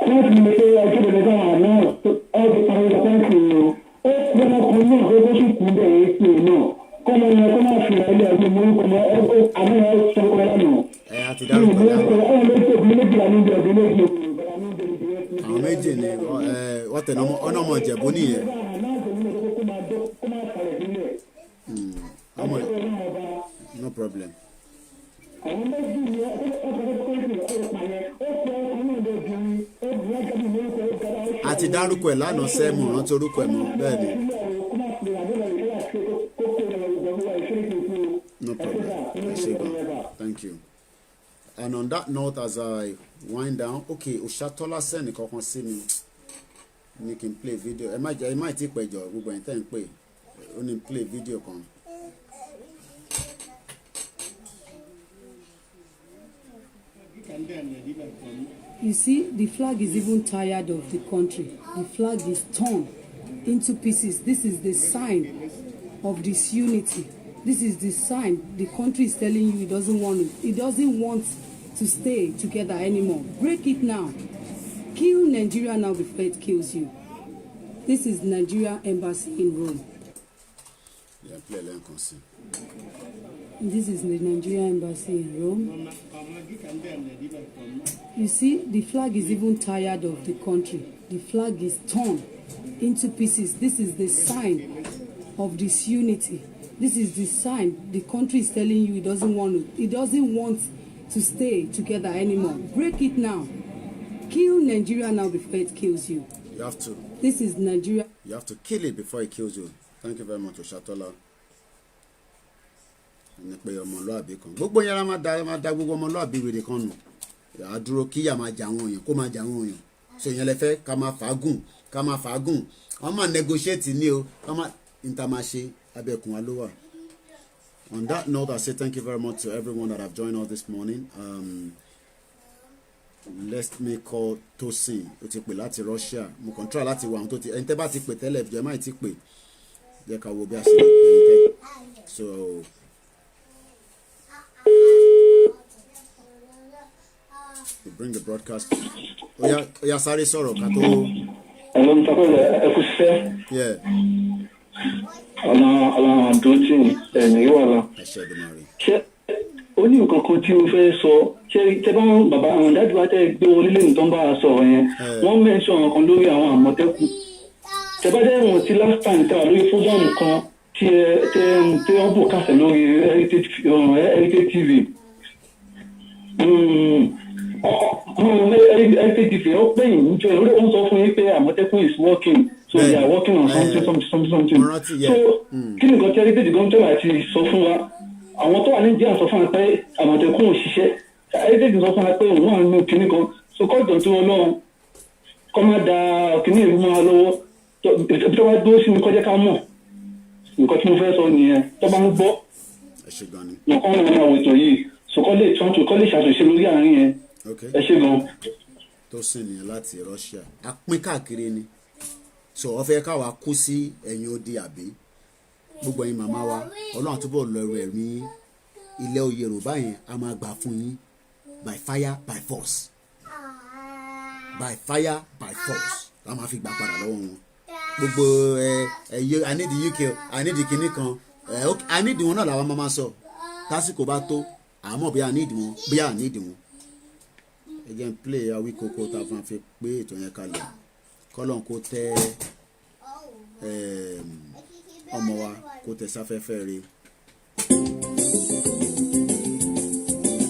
wọ́n ti mú pé ọjọ́ ìdọ̀dọ̀ náà náà ó ti parí ọ̀pẹ́ǹsì o. ó gbọ́dọ̀ kan náà pé ó sì kú bẹ́ẹ̀ pé náà kọ́mọ yẹn kó máa fi ẹ̀lẹ́ ẹ̀gbẹ́ mú kọ́mọ àwọn ọ̀sán kọ́ lánàá. ẹ àti dárúkọ lánàá. àwọn méjì ni wọ́n tẹ̀lé ọ̀nà ọmọ ìjẹ̀bú nìyẹn. No problem. àti dárúkọ ẹ̀ lánàá sẹ́mu rántí orúkọ ẹ̀ mọ́ bẹ́ẹ̀ ni. No problem. Thank you. And on that note, as I wind down, okay, Oshatola send kankan sí mi ní kí n play video. Ẹ má ti pẹ̀jọ gbogbo ẹ̀ tẹ́ ń pè ó ní play video kan. You see, the flag is even tired of the country. The flag is torn into pieces. This is the sign of disunity. This is the sign the country is telling you it doesn't want to stay together anymore. Break it now. Kill Nigeria now before it kills you. This is Nigeria Embassy in Rome. This is the Nigeria Embassy in Rome. You see, the flag is even tired of the country. The flag is torn into pieces. This is the sign of disunity. This is the sign the country is telling you it doesn't want to stay together anymore. Break it now. Kill Nigeria now before it kills you. You have to. This is Nigeria. You have to kill it before it kills you. Thank you very much, Oshatola. ní pé ọmọlúàbí kan gbogbo yẹn máa da gbogbo ọmọlúàbí wèrè kan nù àdúró kíyà máa jà àwọn èèyàn kó máa jà àwọn èèyàn so yẹn lẹ fẹ́ ká máa fàágùn wọ́n máa negotiate ní o wọ́n máa níta máa ṣe abẹ́kùn wa ló wà. On that note, I say thank you very much to everyone that have joined us this morning. let me call Tosin ó ti pè láti Russia mo kàn try láti wá àwọn tó ti ẹni tẹ́ bá ti pè tẹ́lẹ̀ jẹ́ máì ti pè jẹ́ ká wo bí a ṣe lè pè é so we bring the broadcast ó yá sáré sọ̀rọ̀ ká tó. ẹ̀rọ mi sọ́kọ́ ẹ kú ṣiṣẹ́. ọ̀nà àdótì ẹ̀yìn ìwà lọ. ṣé ó ní nǹkan kan tí mo fẹ́ sọ ṣé tẹ bá wọn bàbá àwọn dájú wa tẹ gbé wọn nílé nìkan bá a sọ̀rọ̀ yẹn wọ́n mẹ́sàn án kan lórí àwọn àmọ̀tẹ́kùn tẹ bá dẹ́ wọn ti last time tẹ wà lórí fúgàmù kan tí wọ́n bò kásẹ̀ lórí Heritage TV. Heritage TV ó pè yín níjọ́ ìwé ó ń sọ fún yín pé àmọ̀tẹ́kùn is working so they are working on something so kí ni nǹkan tí Heritage gan tó láti sọ fún wa àwọn tó wà ní díẹ̀ sọ fún wa pé àmọ̀tẹ́kùn ò ṣiṣẹ́ Heritage sọ fún wa pé òun wà nínú kinní kan so kọ́ọ̀tù tí wọ́n lọ́wọ́ kọ́ máa da kinní ìlú máa lọ́wọ́ tó bá dúró sí mi kọjá ká mọ̀ nǹkan tí mo fẹ́ sọ nìyẹn tó bá ń gbọ́ nǹkan wọn máa wètò yìí so kọ́ lè ṣàtúnṣe lórí àárín yẹn ẹ ṣe gan. tó sì ní láti Russia a pín káàkiri ni so wọ́n fẹ́ káwa kú sí ẹ̀yìn odi àbí gbogbo ẹ̀yin màmá wa Ọlọ́run àtúbọ̀ lọ rẹ̀ ní ilẹ̀ Yorùbá yẹn a máa gbà fún yín by fire by force by fire by force a máa fi gbà padà lọ́wọ́ wọn gbogbo I need the UK I need the kinní kan I need wọn náà làwọn máa sọ tásìkò bá tó àmọ́ bí I need wọn bí I need wọn ẹ jẹ́ n play Awíkókó tá a fún fi pé ètò yẹn kalẹ̀ kọ́lọ́n kó tẹ́ ọmọ wa kó tẹ́ sáfẹ́fẹ́ rẹ̀.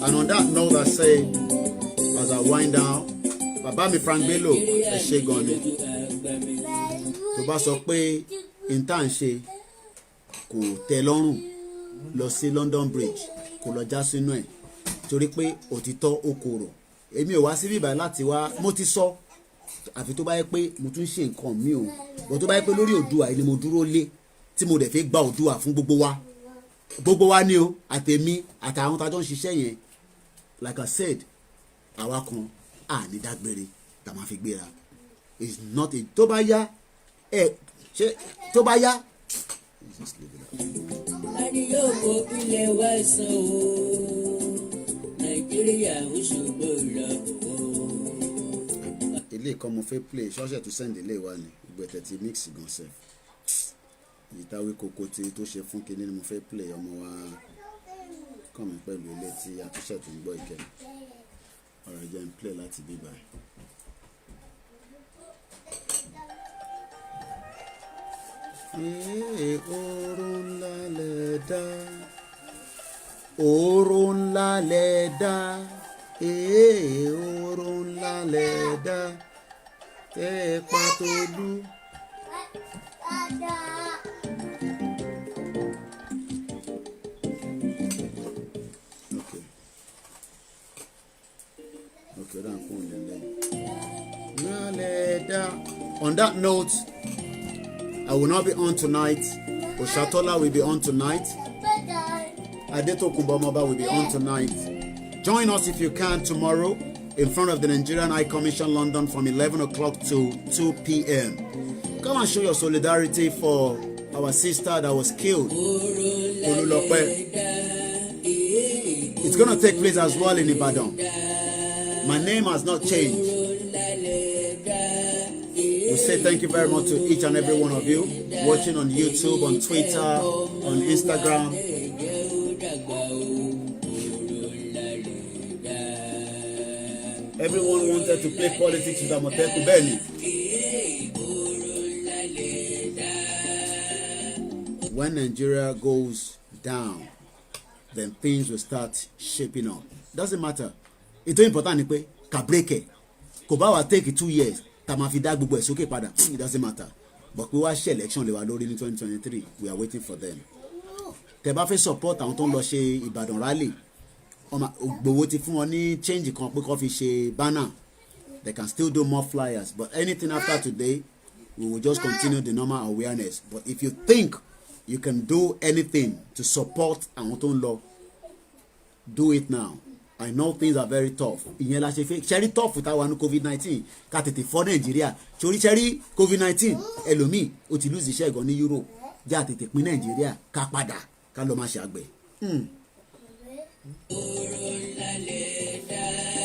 And on that note I say as I wind down bàbá mi Frank Bello ẹ ṣé gan ni tó bá sọ pé n tá à ń ṣe kò tẹ́ lọ́rùn lọ sí London Bridge kò lọ já sínú ẹ̀ torí pé òtítọ́ ó korò èmi ò wá sí bíbá láti wá mo ti sọ àfi tó bá yẹ pé mo tún ṣe nǹkan mi ò bọ́ tó bá yẹ pé lórí Oòduà ni mo dúró lé tí mo dẹ̀ fẹ́ gba Oòduà fún gbogbo wa ni o àtẹ̀mí àtàwọn tájọ́ ń ṣiṣẹ́ yẹn like I said àwa kan àní dágbére tá a máa fi gbéra it's not a tó bá yá ṣe tó bá yá. Láti yóò kó ilé wa sàn o, Nàìjíríà ń ṣògbó lọ o. Ilé kan mo fẹ́ play ṣọ́ọ̀ṣẹ̀ tó send ilé wa ni ìgbẹ̀tẹ̀ ti mix gan sef. Ìtawí koko tí tó ṣe fún kinní ni mo fẹ́ play ọmọ wa kàn mí pẹ̀lú ilé tí àtúnṣe tó ń gbọ́ ìkẹyìn. Ọ̀rọ̀ jẹ́ ń play láti bí báyìí. Oorun ńlá lẹ dá, oorun ńlá lẹ dá, oorun ńlá lẹ dá, tẹ́ pa Tolú. Okay, that's cool. On that note, I will not be on tonight. Oshatola will be on tonight. Adetokunbo Moba will be on tonight. Join us if you can tomorrow in front of the Nigerian High Commission London from 11 o'clock to 2 p.m. Come and show your solidarity for our sister that was killed. It's going to take place as well in Ibadan. My name has not changed. We say thank you very much to each and every one of you watching on YouTube, on Twitter, on Instagram. Everyone wanted to play politics with Amoteku Benny. When Nigeria goes down, then things will start shaping up. Doesn't matter. It's important pé ká break it. Kò bá wa take 2 years. Tá máa fi dá gbogbo ẹ̀ sókè padà. It doesn't matter. But pé wá ṣe election lè wà lórí ní 2023. We are waiting for them. Tẹ́ bá fẹ́ support àwọn tó ń lọ ṣe Ìbàdàn rally. Gbowó ti fún wọn ní change kan pé kó fi ṣe banner. They can still do more flyers. But anything after today, we will just continue the normal awareness. But if you think you can do anything to support àwọn tó ń lọ, do it now. I know things are very tough. Ìyẹn la ṣe fẹ́ ṣẹ́rí tough táwa ní COVID-19 ká tètè fọ́ Nàìjíríà torí ṣẹ́rí COVID-19 ẹlòmíì ó ti lose iṣẹ́ ìgan ní Europe jẹ́ àtètè pín Nàìjíríà ká padà ká lọ́ọ́ máa ṣe àgbẹ̀.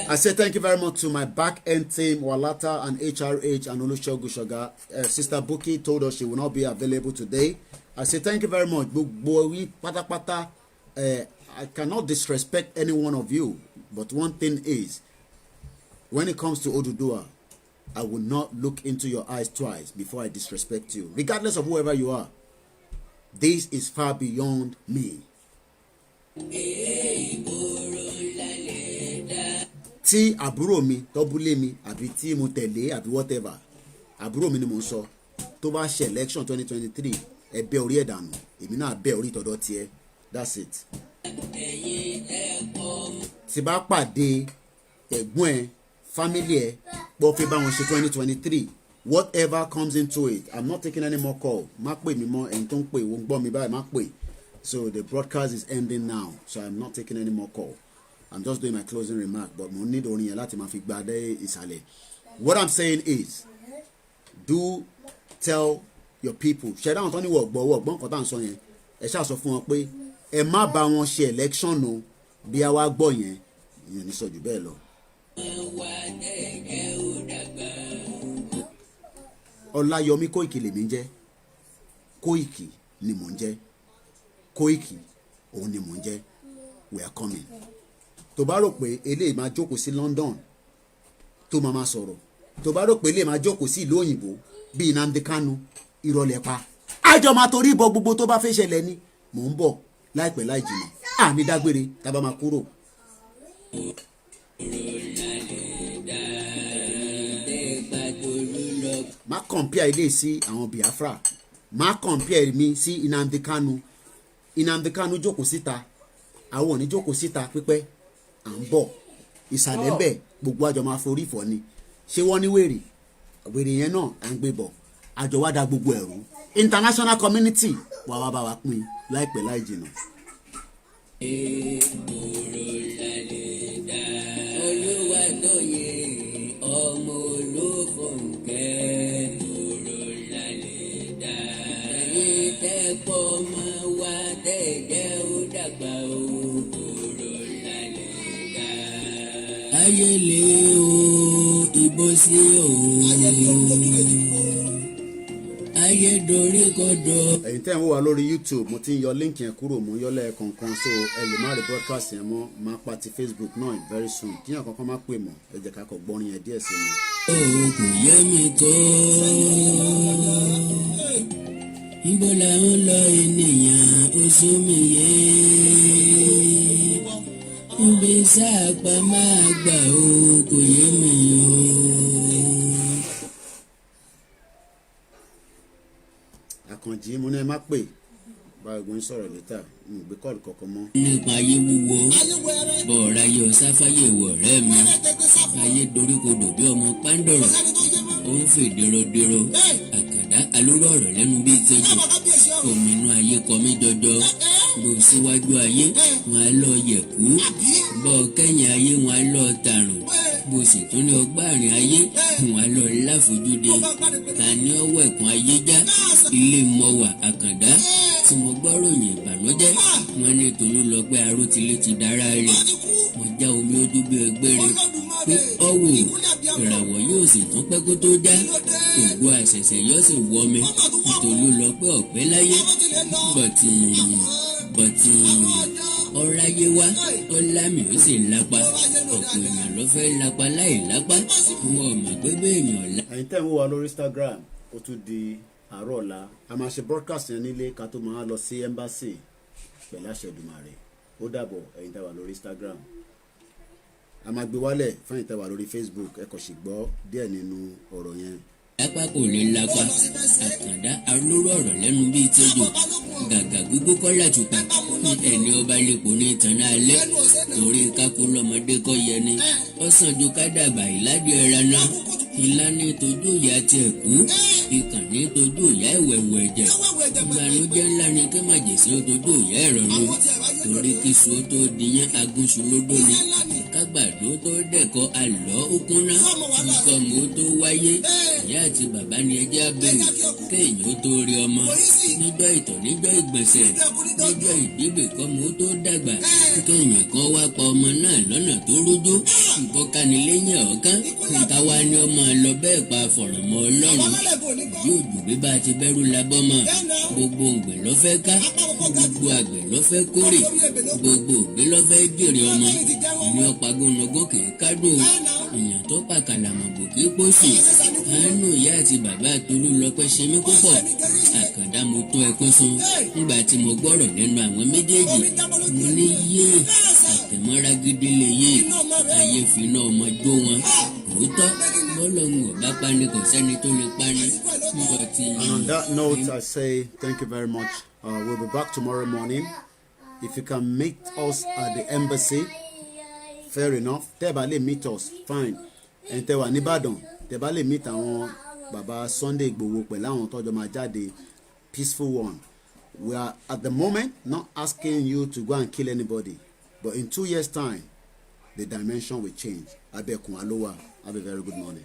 I say thank you very much to my back end team, Walata and HRH and Olusegun Sugar. Sister Buki told us she will not be available today. I say thank you very much. Pátápátá, I cannot disrespect any one of you, but one thing is, when it comes to Oduduwa, I will not look into your eyes twice before I disrespect you, regardless of whoever you are. This is far beyond me. Tí àbúrò mi tọ́búlé mi àbí tí mo tẹ̀lé àbí whatever àbúrò mi ni mo ń sọ tó bá ṣe election 2023 ẹ bẹ́ orí ẹ̀ dànù èmi náà bẹ́ orí tọ̀dọ̀ tiẹ̀ that's it. Tí bá pàdé ẹ̀gbọ́n ẹ family ẹ gbọ́ fẹ́ bá wọn ṣe 2023 whatever comes into it I'm not taking any more call má pè mí mọ́ ẹni tó ń pè wọ́n gbọ́ mi báyìí má pè so the broadcast is ending now so I'm not taking any more call. I'm just doing my closing remark, but mo need orin yẹn láti máa fi gba dé ìsàlẹ̀. What I'm saying is, do tell your people. Ṣé dáhùn tó ní wọ̀gbọ́n nǹkan tá à ń sọ yẹn? Ẹ ṣáà sọ fún wọn pé ẹ má bá wọn ṣe election o bí a wá gbọ́ yẹn. Ìyẹn ní sọ jù bẹ́ẹ̀ lọ. Ọláyọmí Kóìkì lèmi ń jẹ́. Kóìkì ni mò ń jẹ́. Kóìkì òun ni mò ń jẹ́. We are coming. Tó bá rò pé eléyìí máa jókòó sí London tó máa sọ̀rọ̀ tó bá rò pé eléyìí máa jókòó sí ìlú òyìnbó bíi Nnamdi Kanu ìrọ̀lẹ́ pa àjọ máa torí bọ gbogbo tó bá fẹ́ ṣẹlẹ̀ ni mò ń bọ̀ láìpẹ́ láì jìnnà àmì dágbére tá a bá máa kúrò. má compare ilé sí àwọn Biafra má compare mi sí Nnamdi Kanu. Nnamdi Kanu jókòó síta àwọn ò ní jókòó síta pípẹ́ à ń bọ̀ ìsàlẹ̀ ń bẹ̀ gbogbo àjọ máa forí fọ́ ni ṣé wọ́n ní wèrè yẹn náà à ń gbé bọ̀ àjọ wá da gbogbo ẹ̀rú international community wà wá bá wa pín láìpẹ́ láì jìnnà. Olúwa tó yẹ ọmọ olóko nkẹ́ òrò lálẹ́ dá ẹ̀yin tẹ́ pọ̀ mọ́ wá tẹ́ jẹ́ ó dàgbà ó. Ayé lé o ìbò sí o ayé dorí kodò. ẹ̀yin tẹ́ ń wò wá lórí YouTube mo ti ń yọ líǹkì yẹn kúrò mo ń yọ lẹ́ẹ̀kọ̀ọ̀kan so ẹ lè má rí broadcast yẹn mọ́ máa pa ti Facebook náà very soon kíyàn kankan má pè mọ́ ẹ jẹ́ ká kọ gbọ́rin yẹn díẹ̀ sí mi. o kò yẹ mi tó níbo la ń lọ ènìyàn oṣù mi yé ibi sáàpá máa gbà ó kò yé mi o. Àkànjí mo ní ẹ má pè báyìí sọ̀rọ̀ létà ń gbé kọ́ọ̀lù kankan mọ́. nípa ayé wúwo bọ̀ọ̀rọ̀ ayé ọ̀sáfáyé wọ̀ ọ̀rẹ́ mi ayé doríkodò bí ọmọ pàǹdọ̀rọ̀ ó ń fèdèròdèrò àkàndá alóró ọ̀rọ̀ lẹ́nu bíi tẹ́jọ́ òmìnú ayé kọ mí jọjọ bó síwájú ayé wọn á lọ yẹ̀kú bọ́ kẹ́yìn ayé wọn á lọ tàrùn bó sì tún ní ọgbà àrìn ayé wọn á lọ láfojúde ta ní ọwọ́ ẹ̀kún ayé já ilé mọ́wà àkàndá tí mo gbọ́ ròyìn ìbànújẹ́ wọn ní torí lọ pé arótilé ti dára rẹ̀ mo já omi ojú bí ẹgbẹ́rẹ́ pé ọ̀wọ̀ ìràwọ̀ yóò sì tún pẹ́ kó tó já ògbó àṣẹ̀ṣẹ̀ yóò sì wọ́ mi nítorí lọ pé ọ̀pẹ́ láyé bọ̀tì ọ̀ráyé wá ọ̀làmì ó sì lápá ọ̀pọ̀ èèyàn ló fẹ́ lápá láì lápá wọn ò mọ̀ pé bẹ́ẹ̀ èèyàn lá. ẹ̀yin tẹ́ ń wò wá lórí Instagram ó tún di àárọ̀ ọ̀la a máa ṣe broadcast yẹn nílé ká tó máa lọ sí embassy pẹ̀lú àṣẹ Èdùmàrè ó dàbọ̀ ẹ̀yin tẹ́ wà lórí Instagram a máa gbé wálẹ̀ fún ẹ̀yin tẹ́ wà lórí Facebook ẹ kò sì gbọ́ díẹ̀ nínú ọ̀rọ̀ yẹn. lápá kò lè lápá àkàndá alóró ọ̀rọ̀ lẹ́nu bíi tẹ́jọ́ gàgà gbígbó kọ́lá tùpà ẹni ọba lèpò ní ìtànà alẹ́ torí kákó lọ́mọdé kọ́ yẹ ni ó sàn ju kádàbà ìládìí ẹ̀rọ náà ìlànà ìtọ́jú ìyá tiẹ̀ kú ìkànnì tójú ìyá ìwẹ̀wẹ̀ ẹ̀jẹ̀ ìbànújẹ́ ńlá ni kí màjèsí ó tójú ìyá ìrọ̀rùn torí kí so tó diyán agúnṣu lódó ni kágbàdo tó dẹ̀kọ́ àlọ́ òkúnná nǹkan mú tó wáyé ìyá àti bàbá ni ẹjẹ́ abẹ́rù kéèyàn tó rí ọmọ níjọ́ ìtọ̀ níjọ́ ìgbọ̀nsẹ̀ níjọ́ ìdíbè kọ́mọ tó dàgbà kéèyàn kan wá pa ọmọ náà lọ́nà tó rújú ìbọ́kanilẹ́yìn ọ̀kan nǹkan wá ní ọmọ lọ bẹ́ẹ̀ pa fọ̀rọ̀mọ́ ọlọ́run yóò jù bí bá ti bẹ́rù labọ́ mọ́ gbogbo ògbè ló fẹ́ ká gbogbo àgbẹ̀ ló fẹ́ kórè gbogbo ògbé ló fẹ́ jèrè ọmọ ìní ọ̀pá gónogún kì í kádùn èèyàn tó pa kàlàmọ̀gbò kì í pòsì àánú ìyá àti bàbá Tolú lọ́pẹ́ ṣe mí púpọ̀ àkàndá mo tó ẹkún sun nígbà tí mo gbọ́rọ̀ lẹ́nu àwọn méjèèjì mo ní yé àtẹ̀mọ́ra gidi lè yé ayé finá ọmọ jó wọn òótọ́ bọ́lọ́hún ọ̀bá pani kò sẹ́ni tó lè pani nígbà tí. And on that note, I say thank you very much. We'll be back tomorrow morning. If you can meet us at the embassy, fair enough. Tẹ́ bá lè meet us, fine. And tẹ́ wà ní Ìbàdàn, tẹ́ bá lè meet àwọn bàbá Sunday Igboho pẹ̀lú àwọn tọ́jọ́ máa jáde, peaceful one. We are at the moment not asking you to go and kill anybody, but in 2 years' time, the dimension will change. Abekun Alowa, have a very good morning.